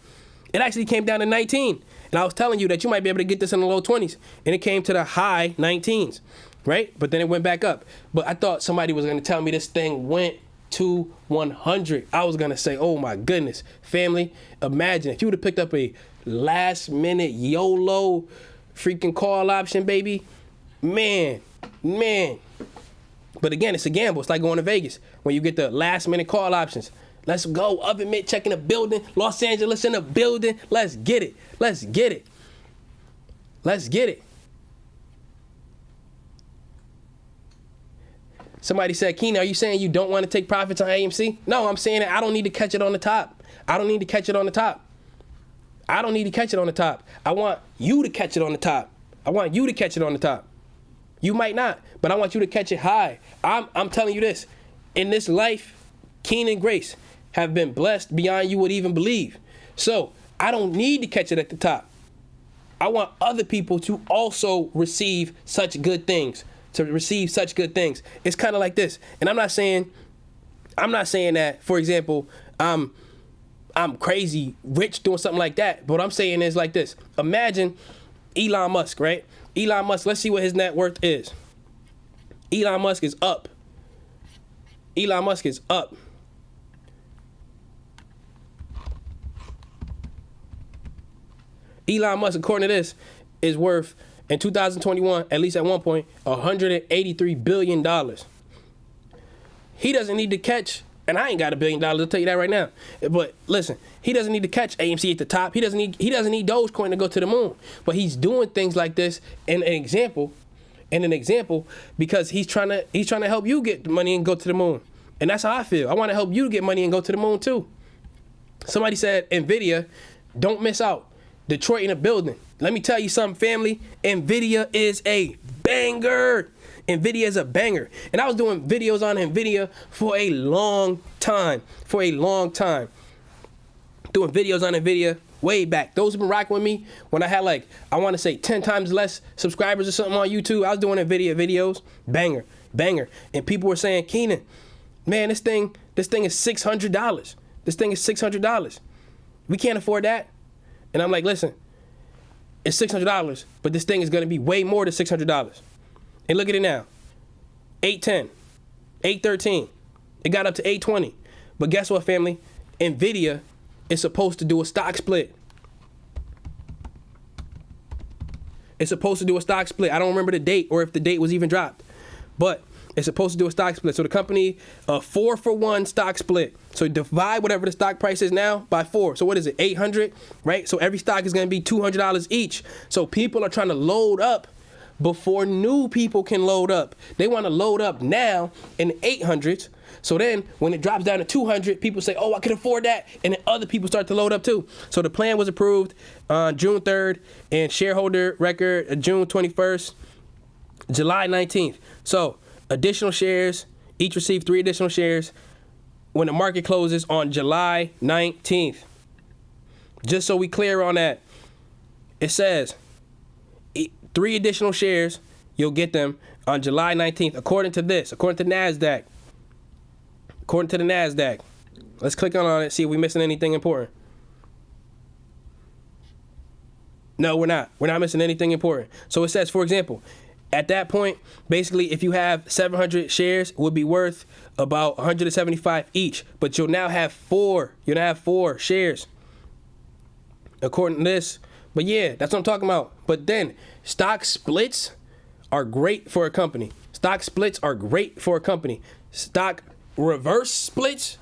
It actually came down to 19, and I was telling you that you might be able to get this in the low 20s, and it came to the high 19s, right? But then it went back up. But I thought somebody was gonna tell me this thing went to 100. I was gonna say, oh my goodness, family, imagine if you would have picked up a last minute YOLO freaking call option, baby. Man. But again, it's a gamble. It's like going to Vegas when you get the last minute call options. Let's go. Oven mitt checking the building. Los Angeles in the building. Let's get it. Somebody said, Kenan, are you saying you don't want to take profits on AMC? No, I'm saying that I don't need to catch it on the top. I want you to catch it on the top. I want you to catch it on the top. You might not, but I want you to catch it high. I'm telling you this. In this life, Kenan and Grace have been blessed beyond you would even believe. So I don't need to catch it at the top. I want other people to also receive such good things. It's kind of like this. And I'm not saying that, for example, I'm crazy rich doing something like that. But what I'm saying is like this. Imagine Elon Musk, right? Elon Musk, let's see what his net worth is. Elon Musk is up. Elon Musk, according to this, is worth, in 2021, at least at one point, $183 billion. He doesn't need to catch, and I ain't got $1 billion, I'll tell you that right now. But listen, he doesn't need to catch AMC at the top. He doesn't need Dogecoin to go to the moon. But he's doing things like this in an example, because he's trying to help you get money and go to the moon. And that's how I feel. I want to help you get money and go to the moon too. Somebody said, NVIDIA, don't miss out. Detroit in the building. Let me tell you something, family. NVIDIA is a banger. NVIDIA is a banger. And I was doing videos on NVIDIA for a long time. Doing videos on NVIDIA way back. Those who've been rocking with me when I had I want to say 10 times less subscribers or something on YouTube. I was doing NVIDIA videos. Banger. And people were saying, Kenan, man, this thing is $600. We can't afford that. And I'm like, listen, it's $600, but this thing is going to be way more than $600. And look at it now. 810, 813. It got up to 820. But guess what, family? NVIDIA is supposed to do a stock split. I don't remember the date or if the date was even dropped. But it's supposed to do a stock split. So the company, a 4-for-1 stock split. So divide whatever the stock price is now by 4. So what is it, 800, right? So every stock is going to be $200 each. So people are trying to load up before new people can load up. They want to load up now in the 800s. So then when it drops down to 200, people say, oh, I can afford that. And then other people start to load up too. So the plan was approved on June 3rd and shareholder record June 21st, July 19th. So additional shares, each receive 3 additional shares when the market closes on July 19th. Just so we clear on that, it says 3 additional shares, you'll get them on July 19th, according to NASDAQ. According to the NASDAQ. Let's click on it, see if we're missing anything important. No, we're not. We're not missing anything important. So it says, for example, at that point, basically, if you have 700 shares, it would be worth about 175 each. But you'll now have 4. You'll now have 4 shares, according to this. But yeah, that's what I'm talking about. But then, stock splits are great for a company. Stock reverse splits,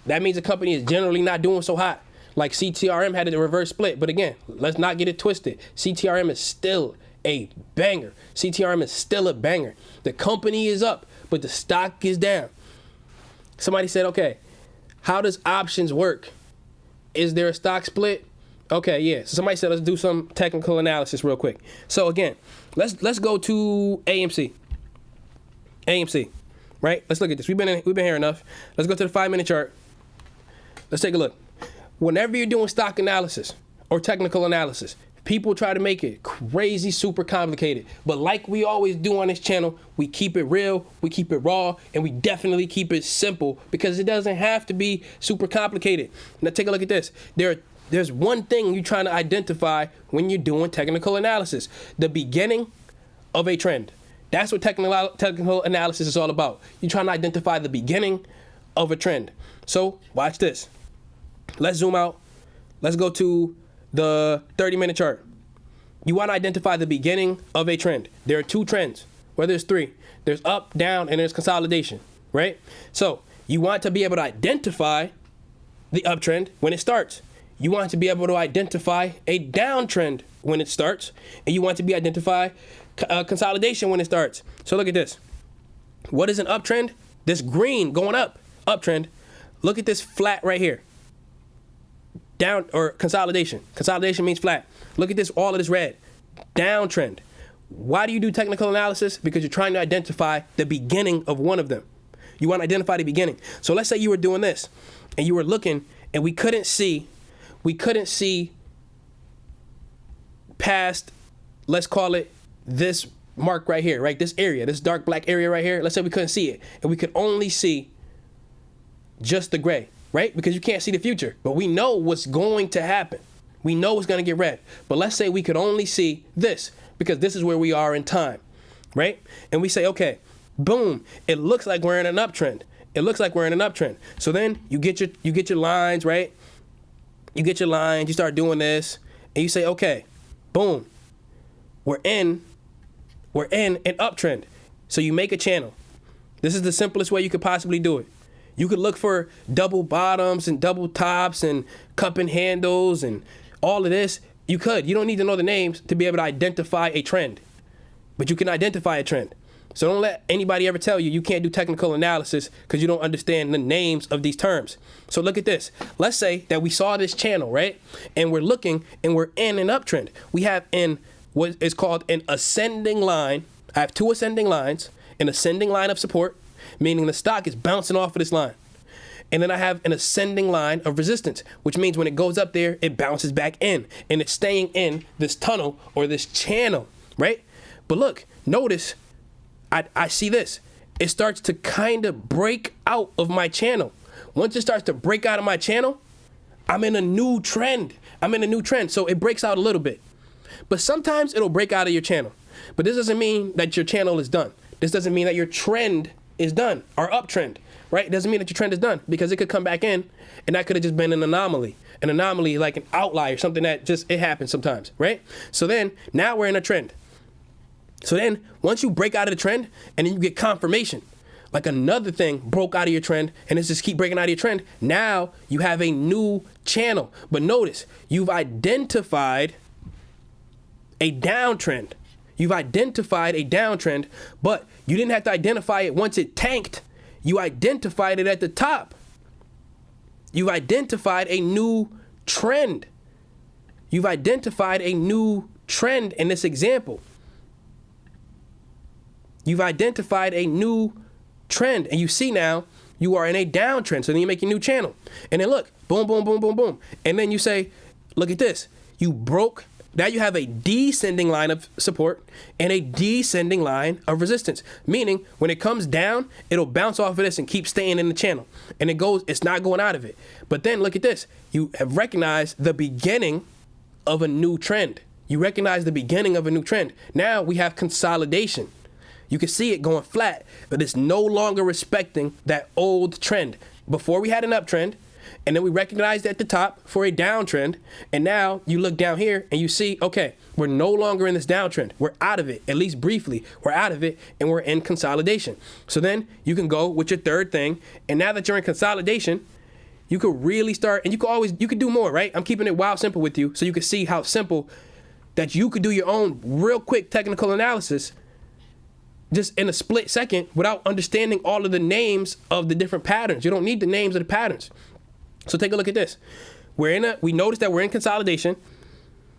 that means a company is generally not doing so hot. Like CTRM had a reverse split. But again, let's not get it twisted. CTRM is still a banger. The company is up, but the stock is down. Somebody said, okay, how does options work? Is there a stock split? Okay, yeah. So somebody said let's do some technical analysis real quick. So again, let's go to AMC. AMC, right? Let's look at this. We've been here enough. Let's go to the 5-minute chart. Let's take a look. Whenever you're doing stock analysis or technical analysis, people try to make it crazy, super complicated. But like we always do on this channel, we keep it real, we keep it raw, and we definitely keep it simple because it doesn't have to be super complicated. Now take a look at this. There's one thing you're trying to identify when you're doing technical analysis: the beginning of a trend. That's what technical analysis is all about. You're trying to identify the beginning of a trend. So watch this. Let's zoom out. Let's go to the 30-minute chart. You want to identify the beginning of a trend. There are 2 trends, well, there's 3. There's up, down, and there's consolidation, right? So you want to be able to identify the uptrend when it starts. You want to be able to identify a downtrend when it starts, and you want to be identify consolidation when it starts. So look at this. What is an uptrend? This green going up, uptrend. Look at this flat right here. Down, or consolidation. Consolidation means flat. Look at this, all of this red. Downtrend. Why do you do technical analysis? Because you're trying to identify the beginning of one of them. You want to identify the beginning. So let's say you were doing this and you were looking and we couldn't see past, let's call it this mark right here, right? This area, this dark black area right here. Let's say we couldn't see it and we could only see just the gray, right? Because you can't see the future, but we know what's going to happen. We know it's going to get red. But let's say we could only see this because this is where we are in time, right? And we say, okay, boom, it looks like we're in an uptrend. It looks like we're in an uptrend. So then you get your lines, right? You get your lines, you start doing this, and you say, okay, boom, we're in an uptrend. So you make a channel. This is the simplest way you could possibly do it. You could look for double bottoms and double tops and cup and handles and all of this. You could. You don't need to know the names to be able to identify a trend. But you can identify a trend. So don't let anybody ever tell you can't do technical analysis because you don't understand the names of these terms. So look at this. Let's say that we saw this channel, right? And we're looking and we're in an uptrend. We have what is called an ascending line. I have 2 ascending lines, an ascending line of support, meaning the stock is bouncing off of this line. And then I have an ascending line of resistance, which means when it goes up there, it bounces back in and it's staying in this tunnel or this channel, right? But look, notice I see this. It starts to kind of break out of my channel. Once it starts to break out of my channel, I'm in a new trend. So it breaks out a little bit. But sometimes it'll break out of your channel. But this doesn't mean that your channel is done. This doesn't mean that your trend is done, or uptrend, right? It doesn't mean that your trend is done because it could come back in and that could have just been an anomaly like an outlier, something that it happens sometimes, right? So then now we're in a trend. So then once you break out of the trend and then you get confirmation, like another thing broke out of your trend and it's just keep breaking out of your trend, now you have a new channel. But notice you've identified a downtrend. But you didn't have to identify it once it tanked. You identified it at the top. You've identified a new trend. You've identified a new trend in this example. You've identified a new trend, and you see now you are in a downtrend. So then you make a new channel. And then look, boom, boom, boom, boom, boom. And then you say, look at this. You broke. Now you have a descending line of support and a descending line of resistance, meaning when it comes down, it'll bounce off of this and keep staying in the channel. And it's not going out of it. But then look at this. You have recognized the beginning of a new trend. Now we have consolidation. You can see it going flat, but it's no longer respecting that old trend. Before we had an uptrend, and then we recognized at the top for a downtrend, and now you look down here and you see, okay, we're no longer in this downtrend. We're out of it, at least briefly. We're out of it, and we're in consolidation. So then you can go with your third thing, and now that you're in consolidation, you could really start, and you could do more, right? I'm keeping it wild simple with you so you can see how simple that you could do your own real quick technical analysis just in a split second without understanding all of the names of the different patterns. You don't need the names of the patterns. So take a look at this. we noticed that we're in consolidation,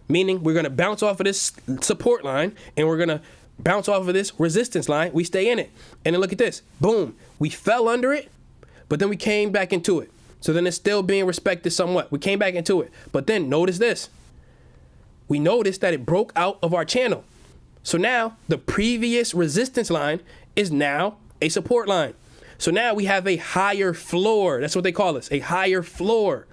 meaning we're going to bounce off of this support line and we're going to bounce off of this resistance line. We stay in it. And then look at this. Boom. We fell under it, but then we came back into it. So then it's still being respected somewhat. We came back into it. But then notice this. We noticed that it broke out of our channel. So now the previous resistance line is now a support line. So now we have a higher floor. That's what they call this, a higher floor.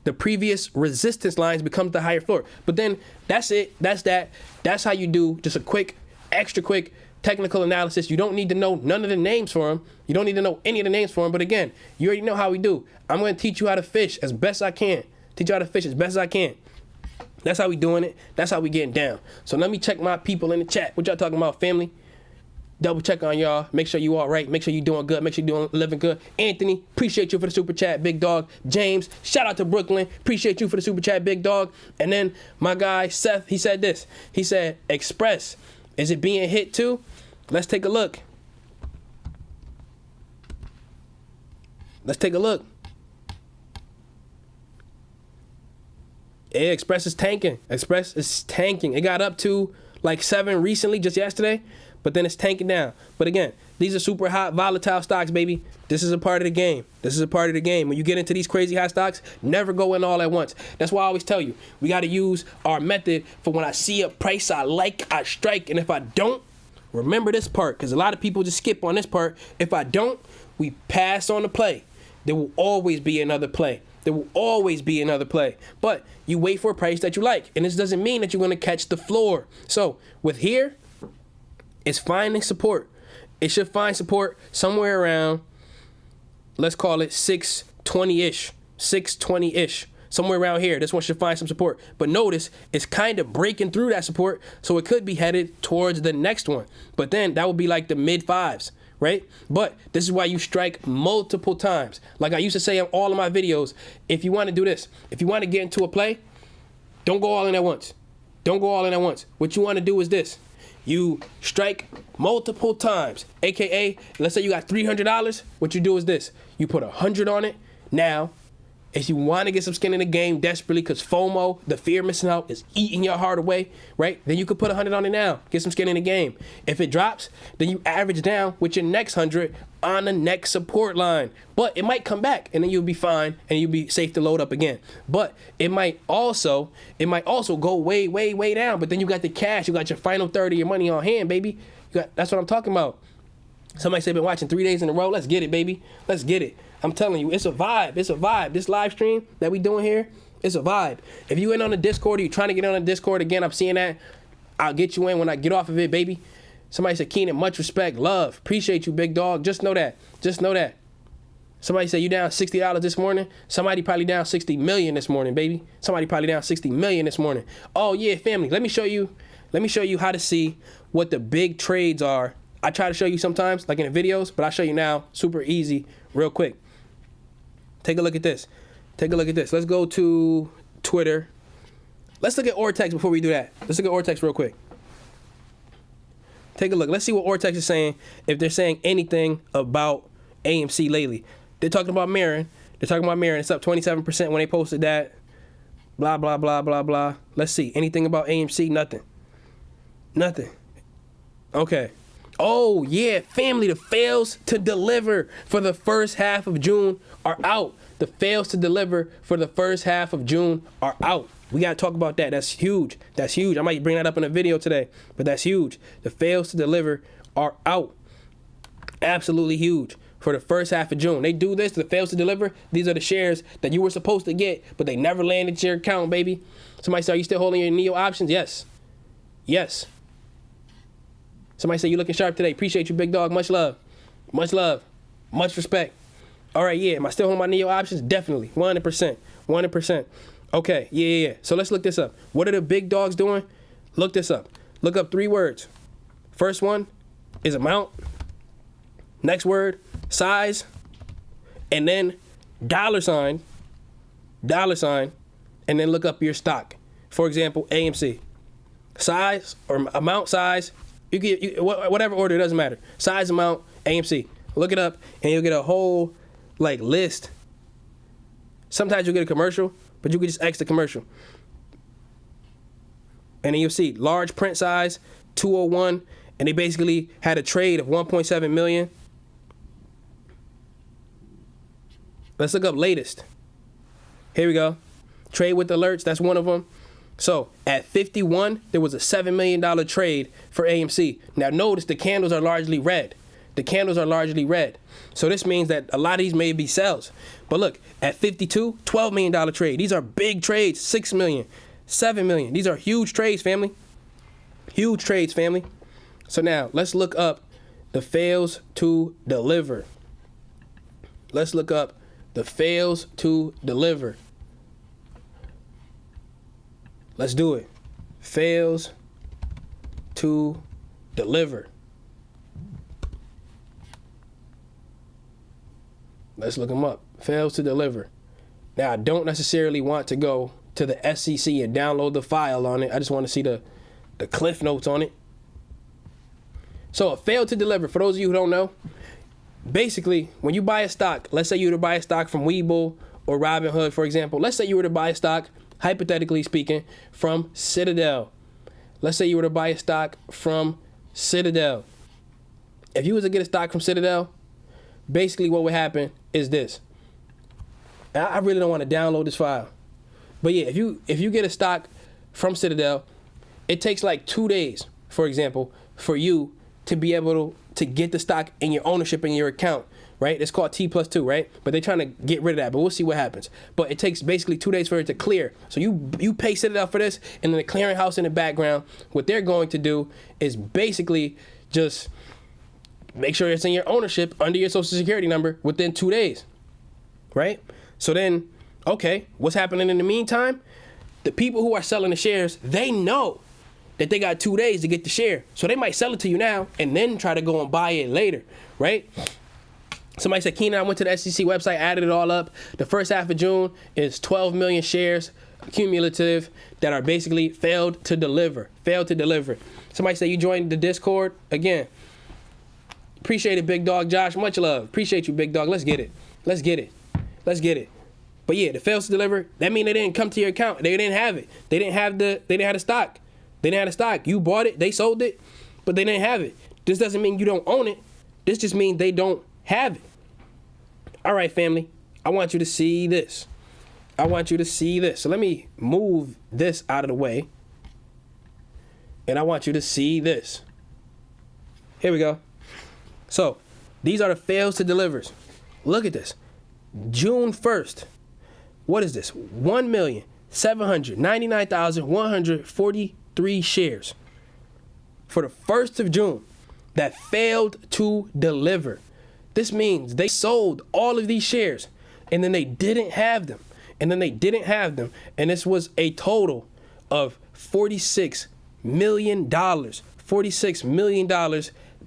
The previous resistance lines becomes the higher floor. But then that's it. That's that. That's how you do just a quick, extra quick technical analysis. You don't need to know none of the names for them. You don't need to know any of the names for them. But again, you already know how we do. I'm going to teach you how to fish as best I can. Teach you how to fish as best as I can. That's how we doing it. That's how we getting down. So let me check my people in the chat. What y'all talking about, family? Double check on y'all. Make sure you all right. Make sure you doing good. Make sure you living good. Anthony, appreciate you for the super chat, big dog. James, shout out to Brooklyn. Appreciate you for the super chat, big dog. And then my guy Seth, he said this. He said, Express, is it being hit too? Let's take a look. Let's take a look. Yeah, Express is tanking. Express is tanking. It got up to like 7 recently, just yesterday, but then it's tanking down. But again, these are super hot, volatile stocks, baby. This is a part of the game. This is a part of the game. When you get into these crazy hot stocks, never go in all at once. That's why I always tell you, we got to use our method for when I see a price I like, I strike. And if I don't, remember this part, because a lot of people just skip on this part. If I don't, we pass on the play. There will always be another play. There will always be another play. But you wait for a price that you like. And this doesn't mean that you're going to catch the floor. So with here, it's finding support. It should find support somewhere around, let's call it 620-ish. 620-ish. Somewhere around here. This one should find some support. But notice, it's kind of breaking through that support. So it could be headed towards the next one. But then that would be like the mid-5s. Right? But this is why you strike multiple times. Like I used to say in all of my videos, if you want to do this, if you want to get into a play, don't go all in at once. Don't go all in at once. What you want to do is this. You strike multiple times. AKA, let's say you got $300. What you do is this. You put 100 on it. Now, if you want to get some skin in the game desperately because FOMO, the fear of missing out, is eating your heart away, right? Then you could put 100 on it now. Get some skin in the game. If it drops, then you average down with your next 100 on the next support line. But it might come back and then you'll be fine and you'll be safe to load up again. But it might also go way, way, way down. But then you got the cash. You got your final 30 of your money on hand, baby. That's what I'm talking about. Somebody said, been watching 3 days in a row. Let's get it, baby. Let's get it. I'm telling you, it's a vibe. It's a vibe. This live stream that we doing here, it's a vibe. If you in on the Discord or you trying to get on the Discord again, I'm seeing that. I'll get you in when I get off of it, baby. Somebody said, Kenan, much respect, love. Appreciate you, big dog. Just know that. Just know that. Somebody said, you down $60 this morning? Somebody probably down 60 million this morning, baby. Somebody probably down 60 million this morning. Oh, yeah, family. Let me show you how to see what the big trades are. I try to show you sometimes, like in the videos, but I'll show you now. Super easy, real quick. Take a look at this. Take a look at this. Let's go to Twitter. Let's look at Ortex before we do that. Let's look at Ortex real quick. Take a look. Let's see what Ortex is saying, if they're saying anything about AMC lately. They're talking about Marin. It's up 27% when they posted that. Blah, blah, blah, blah, blah. Let's see. Anything about AMC? Nothing. Nothing. Okay. Oh, yeah, family, the fails to deliver for the first half of June are out. The fails to deliver for the first half of June are out. We got to talk about that. That's huge. That's huge. I might bring that up in a video today, but that's huge. The fails to deliver are out. Absolutely huge for the first half of June. They do this, the fails to deliver. These are the shares that you were supposed to get, but they never landed your account, baby. Somebody said, are you still holding your Nio options? Yes. Yes. Somebody say you looking sharp today. Appreciate you, big dog. Much love. Much love. Much respect. All right, yeah. Am I still holding my Nio options? Definitely. 100%. 100%. Okay, yeah. So let's look this up. What are the big dogs doing? Look this up. Look up 3 words. First one is amount. Next word, size. And then $sign. And then look up your stock. For example, AMC. Size or amount, size. You get whatever order, it doesn't matter. Size, amount, AMC. Look it up, and you'll get a whole list. Sometimes you'll get a commercial, but you could just X the commercial. And then you'll see large print size, 201, and they basically had a trade of 1.7 million. Let's look up latest. Here we go. Trade with alerts, that's one of them. So at 51, there was a $7 million trade for AMC. Now notice the candles are largely red. The candles are largely red. So this means that a lot of these may be sells. But look, at 52, $12 million trade. These are big trades, 6 million, 7 million. These are huge trades, family. Huge trades, family. So now let's look up the fails to deliver. Let's look up the fails to deliver. Let's do it. Fails to deliver. Let's look them up. Fails to deliver. Now, I don't necessarily want to go to the SEC and download the file on it. I just want to see the cliff notes on it. So a fail to deliver, for those of you who don't know, basically, when you buy a stock, let's say you were to buy a stock from Webull or Robinhood, for example. Let's say you were to buy a stock, hypothetically speaking, from Citadel. Let's say you were to buy a stock from Citadel. If you was to get a stock from Citadel, basically what would happen is this. I really don't want to download this file. But yeah, if you get a stock from Citadel, it takes like 2 days, for example, for you to be able to get the stock in your ownership in your account, right? It's called T+2, right? But they're trying to get rid of that, but we'll see what happens. But it takes basically 2 days for it to clear. So you pay Citadel for this, and then the clearinghouse in the background, what they're going to do is basically just make sure it's in your ownership under your social security number within 2 days, right? So then, okay, what's happening in the meantime? The people who are selling the shares, they know that they got 2 days to get the share. So they might sell it to you now and then try to go and buy it later, right? Somebody said, Kenan, I went to the SEC website, added it all up. The first half of June is 12 million shares cumulative that are basically failed to deliver. Somebody said, you joined the Discord. Again, appreciate it, big dog. Josh, much love. Appreciate you, big dog. Let's get it. But yeah, the fails to deliver, that mean they didn't come to your account. They didn't have it. They didn't have the stock. You bought it, they sold it, but they didn't have it. This doesn't mean you don't own it. This just means they don't have it. All right, family, I want you to see this. So let me move this out of the way. And I want you to see this. Here we go. So these are the fails to delivers. Look at this. June 1st. What is this? 1,799,143 shares for the 1st of June that failed to deliver. This means they sold all of these shares and then they didn't have them. And this was a total of $46 million. $46 million.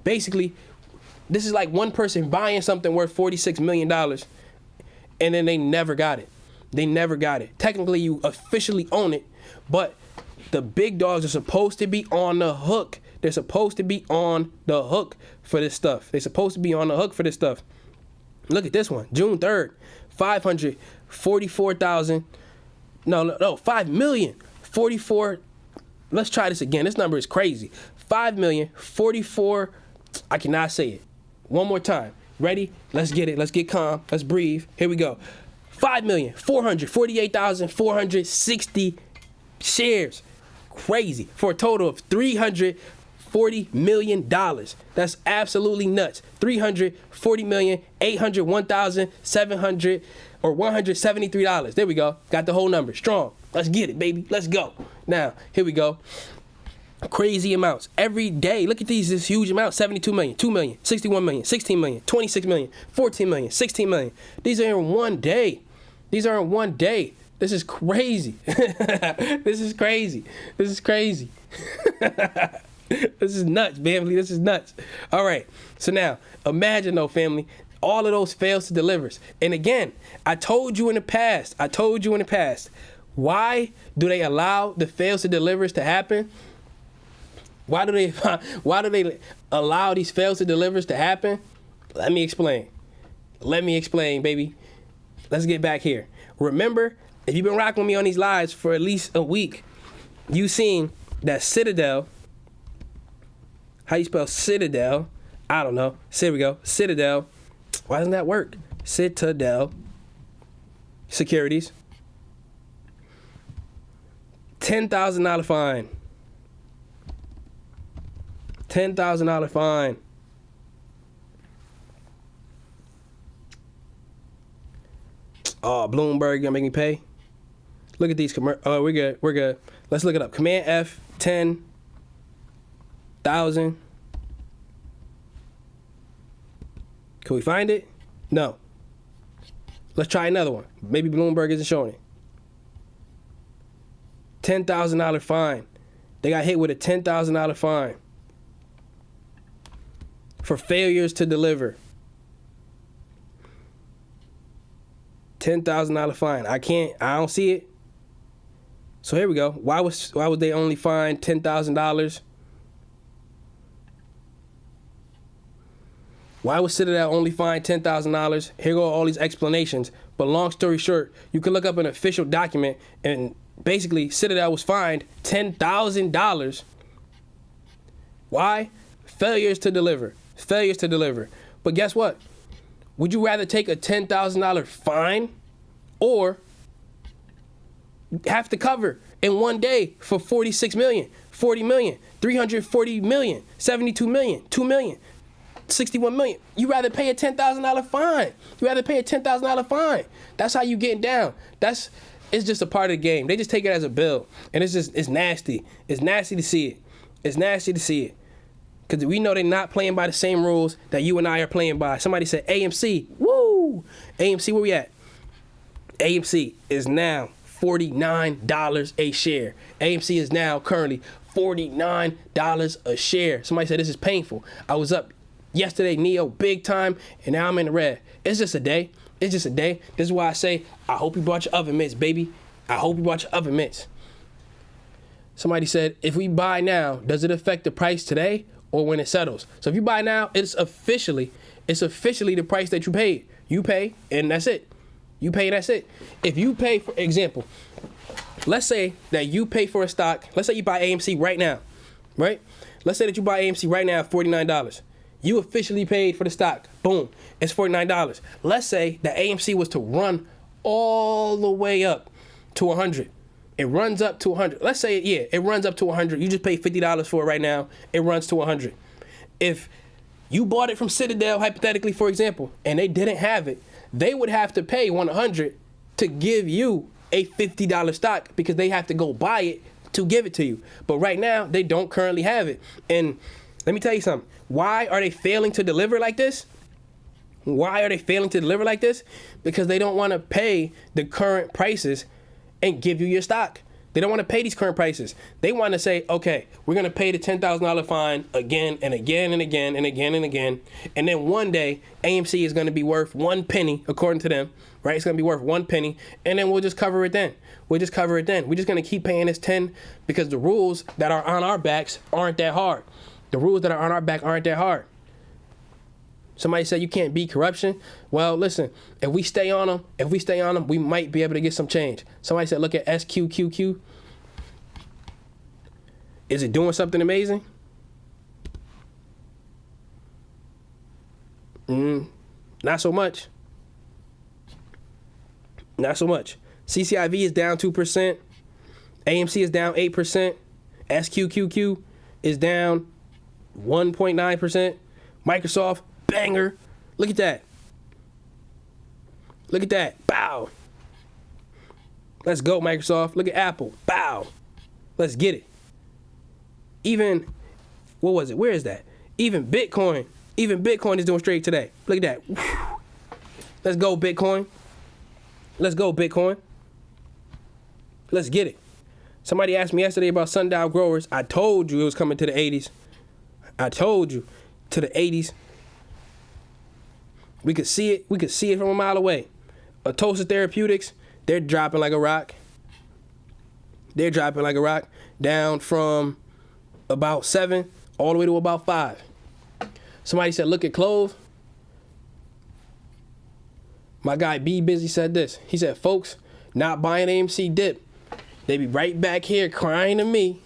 Basically, this is like one person buying something worth $46 million and then they never got it. Technically, you officially own it, but the big dogs are supposed to be on the hook. They're supposed to be on the hook for this stuff. Look at this one. June 3rd, 5,044,000. Let's try this again. This number is crazy. 5,044,000. I cannot say it. One more time. Ready? Let's get it. Let's get calm. Let's breathe. Here we go. 5,448,460 shares. Crazy. For a total of $340 million. That's absolutely nuts. $340,801,700 or $173. There we go. Got the whole number. Strong. Let's get it, baby. Let's go. Now, here we go. Crazy amounts. Every day, look at this huge amount. 72 million, 2 million, 61 million, 16 million, 26 million, 14 million, 16 million. These are in one day. This is crazy. This is crazy. This is nuts, family. This is nuts. All right. So now, imagine though, family, all of those fails to delivers. And again, I told you in the past, why do they allow the fails to delivers to happen? Why do they allow these fails to delivers to happen? Let me explain, baby. Let's get back here. Remember, if you've been rocking with me on these lives for at least a week, you seen that Citadel, how you spell Citadel? I don't know. So here we go. Citadel. Why doesn't that work? Citadel Securities. $10,000 fine. $10,000 fine. Oh, Bloomberg gonna make me pay. Look at these oh, we're good. We're good. Let's look it up. Command F 10,000. Can we find it? No. Let's try another one. Maybe Bloomberg isn't showing it. $10,000 fine. They got hit with a $10,000 fine for failures to deliver. $10,000 fine. I don't see it. So here we go. Why would they only fine $10,000? Why would Citadel only fine $10,000? Here go all these explanations. But long story short, you can look up an official document, and basically Citadel was fined $10,000. Why? Failures to deliver. Failures to deliver. But guess what? Would you rather take a $10,000 fine or have to cover in one day for 46 million, 40 million, 340 million, 72 million, 2 million, 61 million? You rather pay a $10,000 fine. You rather pay a $10,000 fine. That's how you getting down. It's just a part of the game. They just take it as a bill. And it's nasty. It's nasty to see it. It's nasty to see it. Because we know they're not playing by the same rules that you and I are playing by. Somebody said AMC. Woo! AMC, where we at? AMC is now $49 a share. AMC is now currently $49 a share. Somebody said this is painful. I was up yesterday, Nio, big time, and now I'm in the red. It's just a day. It's just a day. This is why I say, I hope you brought your oven mitts, baby. I hope you brought your oven mitts. Somebody said, if we buy now, does it affect the price today or when it settles? So if you buy now, it's officially the price that you paid. You pay, and that's it. You pay, that's it. If you pay, for example, let's say that you pay for a stock. Let's say you buy AMC right now, right? Let's say that you buy AMC right now at $49. You officially paid for the stock. Boom, it's $49. Let's say that AMC was to run all the way up to 100. It runs up to 100. Let's say, yeah, it runs up to 100. You just pay $50 for it right now. It runs to 100. If you bought it from Citadel, hypothetically, for example, and they didn't have it, they would have to pay 100 to give you a $50 stock because they have to go buy it to give it to you. But right now, they don't currently have it. And let me tell you something. Why are they failing to deliver like this? Why are they failing to deliver like this? Because they don't want to pay the current prices and give you your stock. They don't want to pay these current prices. They want to say, okay, we're going to pay the $10,000 fine again and again and again and again and again. And then one day, AMC is going to be worth 1 penny, according to them, right? It's going to be worth 1 penny. And then we'll just cover it then. We'll just cover it then. We're just going to keep paying this 10 because the rules that are on our backs aren't that hard. The rules that are on our back aren't that hard. Somebody said you can't beat corruption. Well, listen, if we stay on them, we might be able to get some change. Somebody said, look at SQQQ. Is it doing something amazing? Not so much. Not so much. CCIV is down 2%. AMC is down 8%. SQQQ is down 1.9%. Microsoft, banger. Look at that. Look at that. Bow. Let's go, Microsoft. Look at Apple. Bow. Let's get it. Even, what was it? Where is that? Even Bitcoin is doing straight today. Look at that. Let's go, Bitcoin. Let's go, Bitcoin. Let's get it. Somebody asked me yesterday about sundial growers. I told you it was coming to the 80s. I told you to the 80s. We could see it. We could see it from a mile away. Atosa Therapeutics, they're dropping like a rock. They're dropping like a rock. Down from about 7 all the way to about 5. Somebody said, look at Clove. My guy B Busy said this. He said, folks, not buying AMC dip. They be right back here crying to me,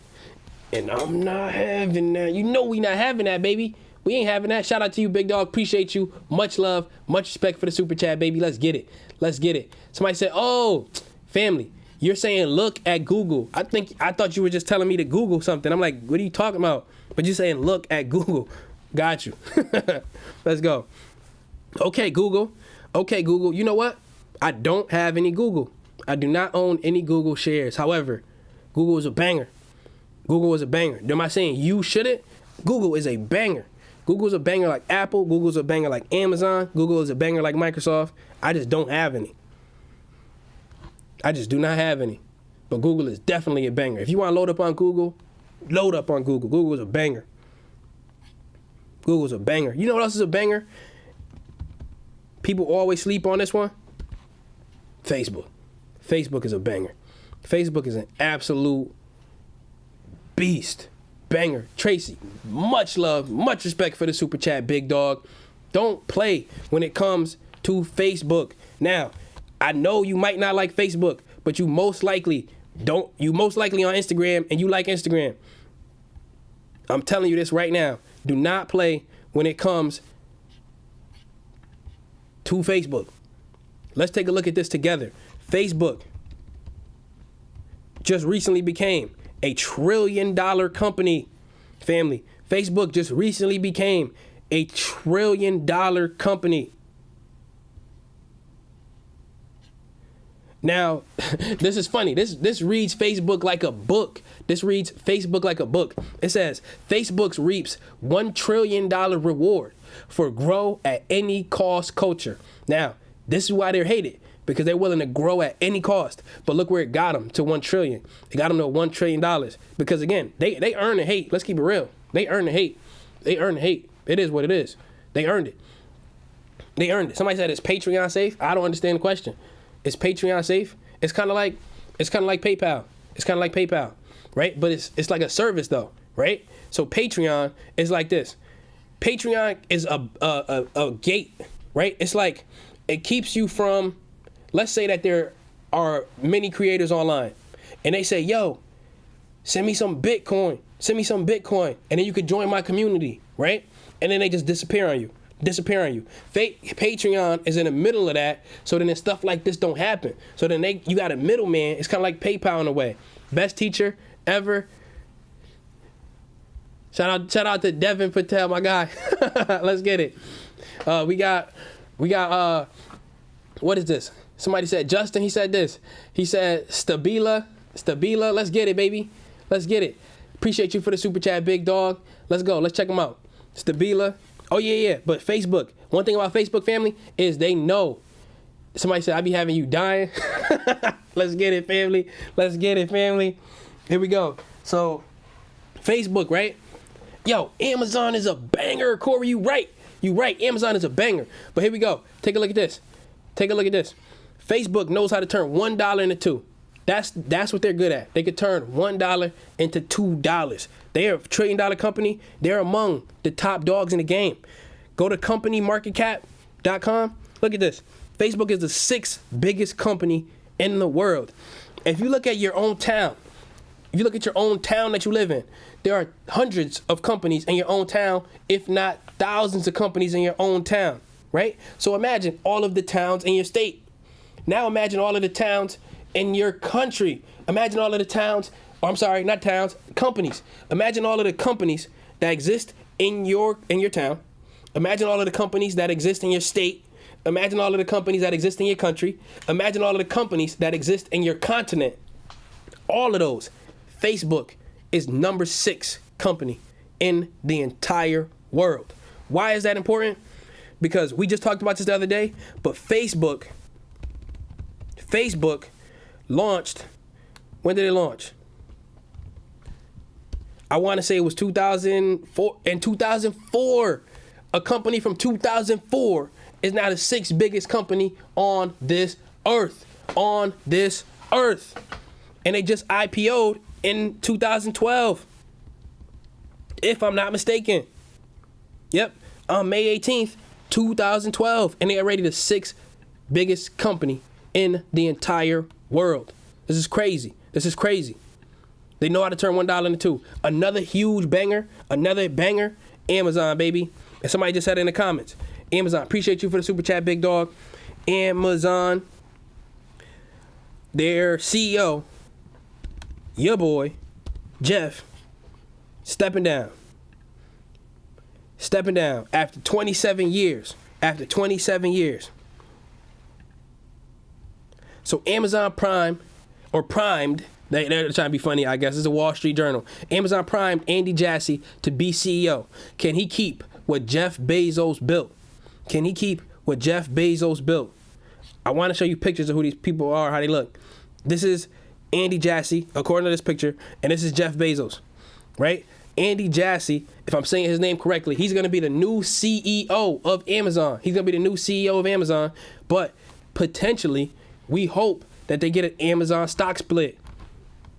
and I'm not having that. You know we not having that, baby. We ain't having that. Shout out to you, big dog. Appreciate you. Much love, much respect for the super chat, baby. Let's get it. Let's get it. Somebody said, oh, family, you're saying look at Google. I thought you were just telling me to Google something. I'm like, what are you talking about? But you're saying look at Google. Got you. Let's go. Okay, Google. Okay, Google. You know what? I don't have any Google. I do not own any Google shares. However, Google is a banger. Google is a banger. Am I saying you shouldn't? Google is a banger. Google is a banger like Apple. Google is a banger like Amazon. Google is a banger like Microsoft. I just don't have any. I just do not have any. But Google is definitely a banger. If you want to load up on Google, load up on Google. Google is a banger. Google's a banger. You know what else is a banger? People always sleep on this one. Facebook. Facebook is a banger. Facebook is an absolute beast. Banger. Tracy, much love, much respect for the super chat, big dog. Don't play when it comes to Facebook. Now, I know you might not like Facebook, but you most likely don't. You most likely on Instagram and you like Instagram. I'm telling you this right now. Do not play when it comes to Facebook. Let's take a look at this together. Facebook just recently became a $1 trillion company, family. Facebook just recently became a $1 trillion company. Now, this is funny. This reads Facebook like a book. This reads Facebook like a book. It says, Facebook reaps $1 trillion reward for grow at any cost culture. Now, this is why they're hated, because they're willing to grow at any cost. But look where it got them, to $1 trillion. It got them to $1 trillion. Because again, they earn the hate. Let's keep it real. They earn the hate. They earn the hate. It is what it is. They earned it. They earned it. Somebody said, is Patreon safe? I don't understand the question. Is Patreon safe? It's kind of like PayPal. It's kind of like PayPal, right? But it's like a service though, right? So Patreon is like this. Patreon is a gate, right? It's like it keeps you from, let's say that there are many creators online and they say, yo, send me some Bitcoin, and then you could join my community, right? And then they just disappear on you. Patreon is in the middle of that, so then stuff like this don't happen. So then you got a middleman. It's kind of like PayPal in a way. Best teacher ever. Shout out to Devin Patel, my guy. Let's get it. We got what is this? Somebody said Justin. He said this. He said Stabila. Let's get it, baby. Let's get it. Appreciate you for the super chat, big dog. Let's go. Let's check them out. Stabila. Oh, yeah. But Facebook, one thing about Facebook, family, is they know. Somebody said, I be having you dying. Let's get it, family. Let's get it, family. Here we go. So, Facebook, right? Yo, Amazon is a banger. Corey, you right. Amazon is a banger. But here we go. Take a look at this. Facebook knows how to turn $1 into $2. That's what they're good at. They could turn $1 into $2. They are a $1 trillion company. They're among the top dogs in the game. Go to companymarketcap.com. Look at this. Facebook is the 6th biggest company in the world. If you look at your own town, that you live in, there are hundreds of companies in your own town, if not thousands of companies in your own town, right? So imagine all of the towns in your state. Now imagine all of the towns in your country. Imagine all of the towns, companies. Imagine all of the companies that exist in your town. Imagine all of the companies that exist in your state. Imagine all of the companies that exist in your country. Imagine all of the companies that exist in your continent. All of those. Facebook is number 6 company in the entire world. Why is that important? Because we just talked about this the other day, but Facebook launched, when did it launch? I want to say it was 2004. In 2004, a company from 2004 is now the 6th biggest company on this earth. And they just IPO'd in 2012, if I'm not mistaken. Yep, on May 18th, 2012. And they are already the 6th biggest company in the entire world. This is crazy. This is crazy. They know how to turn $1 into two. Another huge banger. Another banger. Amazon, baby. And somebody just said it in the comments. Amazon, appreciate you for the super chat, big dog. Amazon, their CEO, your boy, Jeff, stepping down. Stepping down after 27 years. After 27 years. So Amazon Prime, or primed, they're trying to be funny, I guess. It's a Wall Street Journal. Amazon primed Andy Jassy to be CEO. Can he keep what Jeff Bezos built? Can he keep what Jeff Bezos built? I want to show you pictures of who these people are, how they look. This is Andy Jassy, according to this picture, and this is Jeff Bezos, right? Andy Jassy, if I'm saying his name correctly, he's going to be the new CEO of Amazon. He's going to be the new CEO of Amazon, but potentially, we hope that they get an Amazon stock split.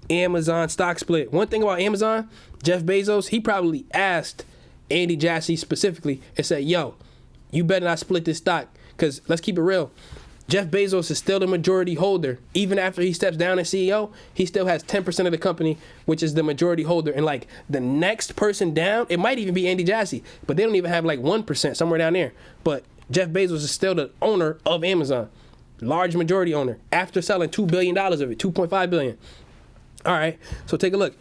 Amazon stock split. One thing about Amazon, Jeff Bezos, he probably asked Andy Jassy specifically and said, yo, you better not split this stock, because let's keep it real. Jeff Bezos is still the majority holder. Even after he steps down as CEO, he still has 10% of the company, which is the majority holder. And like the next person down, it might even be Andy Jassy, but they don't even have like 1%, somewhere down there. But Jeff Bezos is still the owner of Amazon. Large majority owner after selling $2 billion of it, $2.5 billion. All right, so take a look.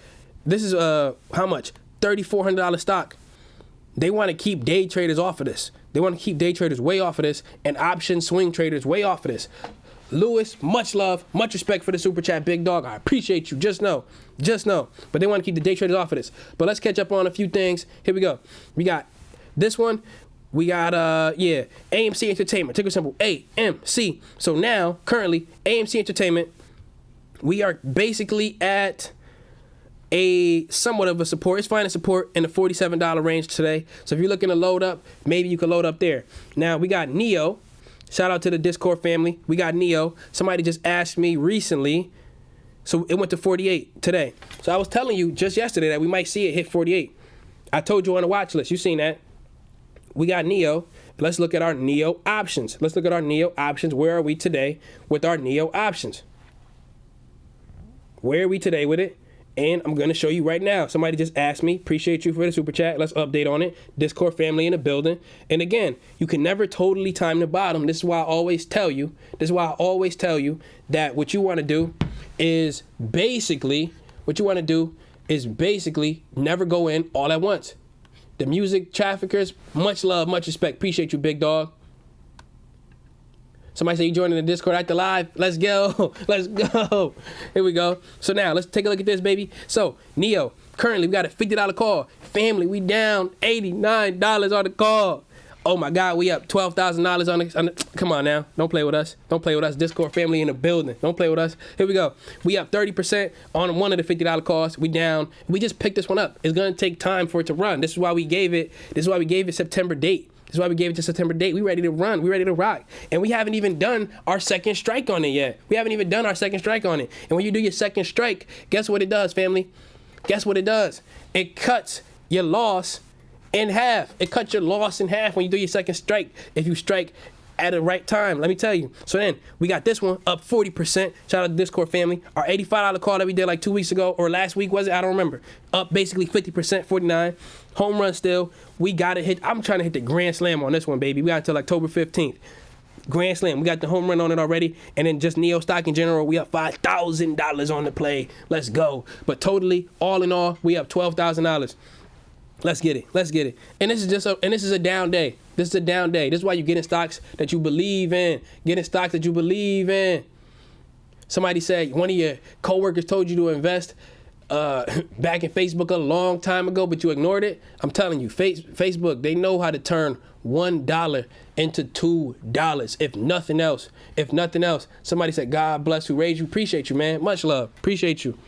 This is how much? $3,400 stock. They want to keep day traders off of this. They want to keep day traders way off of this and option swing traders way off of this. Lewis, much love, much respect for the super chat, big dog. I appreciate you. Just know. But they want to keep the day traders off of this. But let's catch up on a few things. Here we go. We got this one. We got, AMC Entertainment, ticker symbol AMC. So now, currently, AMC Entertainment, we are basically at a somewhat of a support. It's finding support in the $47 range today. So if you're looking to load up, maybe you can load up there. Now, we got Nio. Shout out to the Discord family. We got Nio. Somebody just asked me recently. So it went to 48 today. So I was telling you just yesterday that we might see it hit 48. I told you on the watch list. You seen that. We got Nio. Let's look at our Nio options. Where are we today with our Nio options? Where are we today with it? And I'm going to show you right now. Somebody just asked me. Appreciate you for the super chat. Let's update on it. Discord family in the building. And again, you can never totally time the bottom. This is why I always tell you that what you want to do is basically never go in all at once. The music traffickers, much love, much respect. Appreciate you, big dog. Somebody say you joining the Discord after live. Let's go. Let's go. Here we go. So now let's take a look at this, baby. So Nio, currently we got a $50 call. Family, we down $89 on the call. Oh my God, we up $12,000 on the. Come on now, don't play with us. Discord family in the building. Don't play with us. Here we go. We up 30% on one of the $50 calls. We down. We just picked this one up. It's gonna take time for it to run. This is why we gave it September date. We ready to run. We ready to rock. And we haven't even done our second strike on it yet. And when you do your second strike, guess what it does, family? It cuts your loss in half. When you do your second strike. If you strike at the right time, let me tell you. So then we got this one up 40%. Shout out to Discord family. Our $85 call that we did like 2 weeks ago, or last week was it? I don't remember. Up basically 50%, 49. Home run still. We got to hit. I'm trying to hit the grand slam on this one, baby. We got until October 15th. Grand slam. We got the home run on it already. And then just Nio Stock in general, we up $5,000 on the play. Let's go. But totally, all in all, we up $12,000. Let's get it. And this is a down day. This is why you're getting stocks that you believe in. Somebody said one of your coworkers told you to invest back in Facebook a long time ago, but you ignored it. I'm telling you, Facebook, they know how to turn $1 into $2, if nothing else. Somebody said, God bless who raised you. Appreciate you, man. Much love. Appreciate you.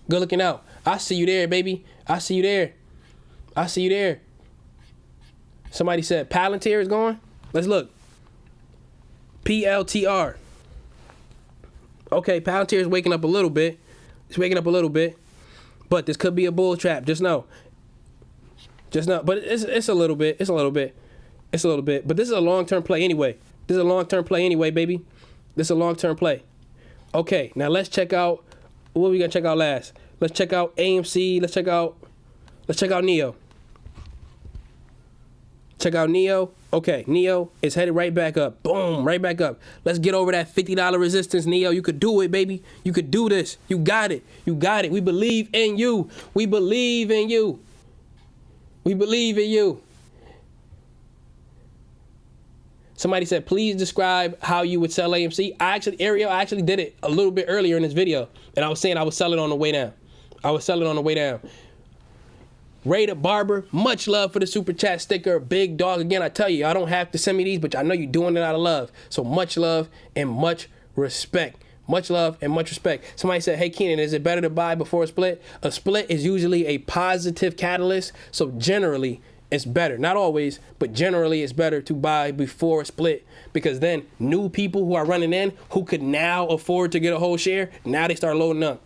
Good looking out. I see you there, baby. I see you there. Somebody said Palantir is going. Let's look. PLTR. Okay, Palantir is waking up a little bit. But this could be a bull trap. Just know. But it's a little bit. But this is a long-term play anyway. Baby. This is a long-term play. Okay, now let's check out, what are we gonna check out last? Let's check out AMC, let's check out Nio. Check out Nio. Okay, Nio is headed right back up. Boom, right back up. Let's get over that $50 resistance, Nio. You could do it, baby. You could do this. You got it. You got it. We believe in you. We believe in you. We believe in you. Somebody said, please describe how you would sell AMC. Ariel, I actually did it a little bit earlier in this video. And I was saying I would sell it on the way down. I would sell it on the way down. Ray the Barber, much love for the super chat sticker. Big dog, again, I tell you, I don't have to send me these, but I know you're doing it out of love. So much love and much respect. Much love and much respect. Somebody said, hey, Kenan, is it better to buy before a split? A split is usually a positive catalyst. So generally, it's better. Not always, but generally it's better to buy before a split, because then new people who are running in who could now afford to get a whole share, now they start loading up.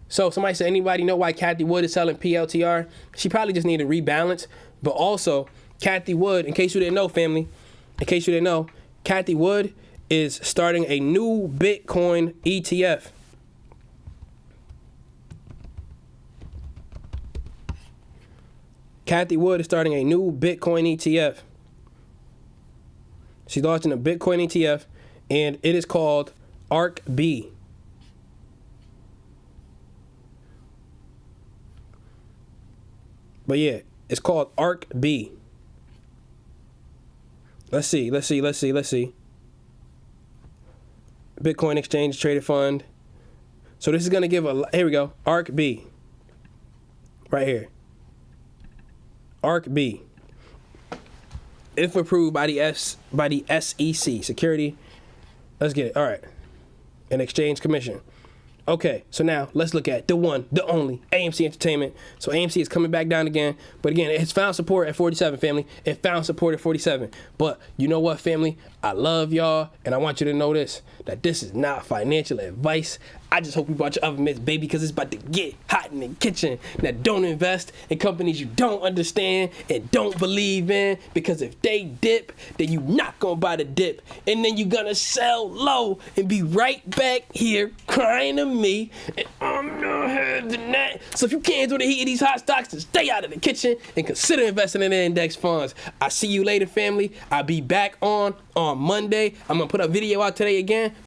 So somebody said, anybody know why Kathy Wood is selling PLTR? She probably just needed to rebalance. But also, Kathy Wood, in case you didn't know, family, in case you didn't know, Kathy Wood is starting a new Bitcoin ETF. Kathy Wood is starting a new Bitcoin ETF. She's launching a Bitcoin ETF, and it is called ARK-B. But yeah, it's called ARK-B. Let's see. Bitcoin Exchange Traded Fund. So this is going to give here we go, ARK-B. Right here. ARK-B. If approved by the SEC, Security. Let's get it. All right. An Exchange Commission. Okay, so now let's look at the one, the only, AMC Entertainment. So AMC is coming back down again. But again, it's found support at 47, family. It found support at 47. But you know what, family? I love y'all, and I want you to know this, that this is not financial advice. I just hope you brought your oven mitts, baby, because it's about to get hot in the kitchen. Now, don't invest in companies you don't understand and don't believe in, because if they dip, then you not going to buy the dip. And then you're going to sell low and be right back here crying to me. And I'm not having that. So if you can't do the heat of these hot stocks, then stay out of the kitchen and consider investing in the index funds. I'll see you later, family. I'll be back on Monday. I'm going to put a video out today again.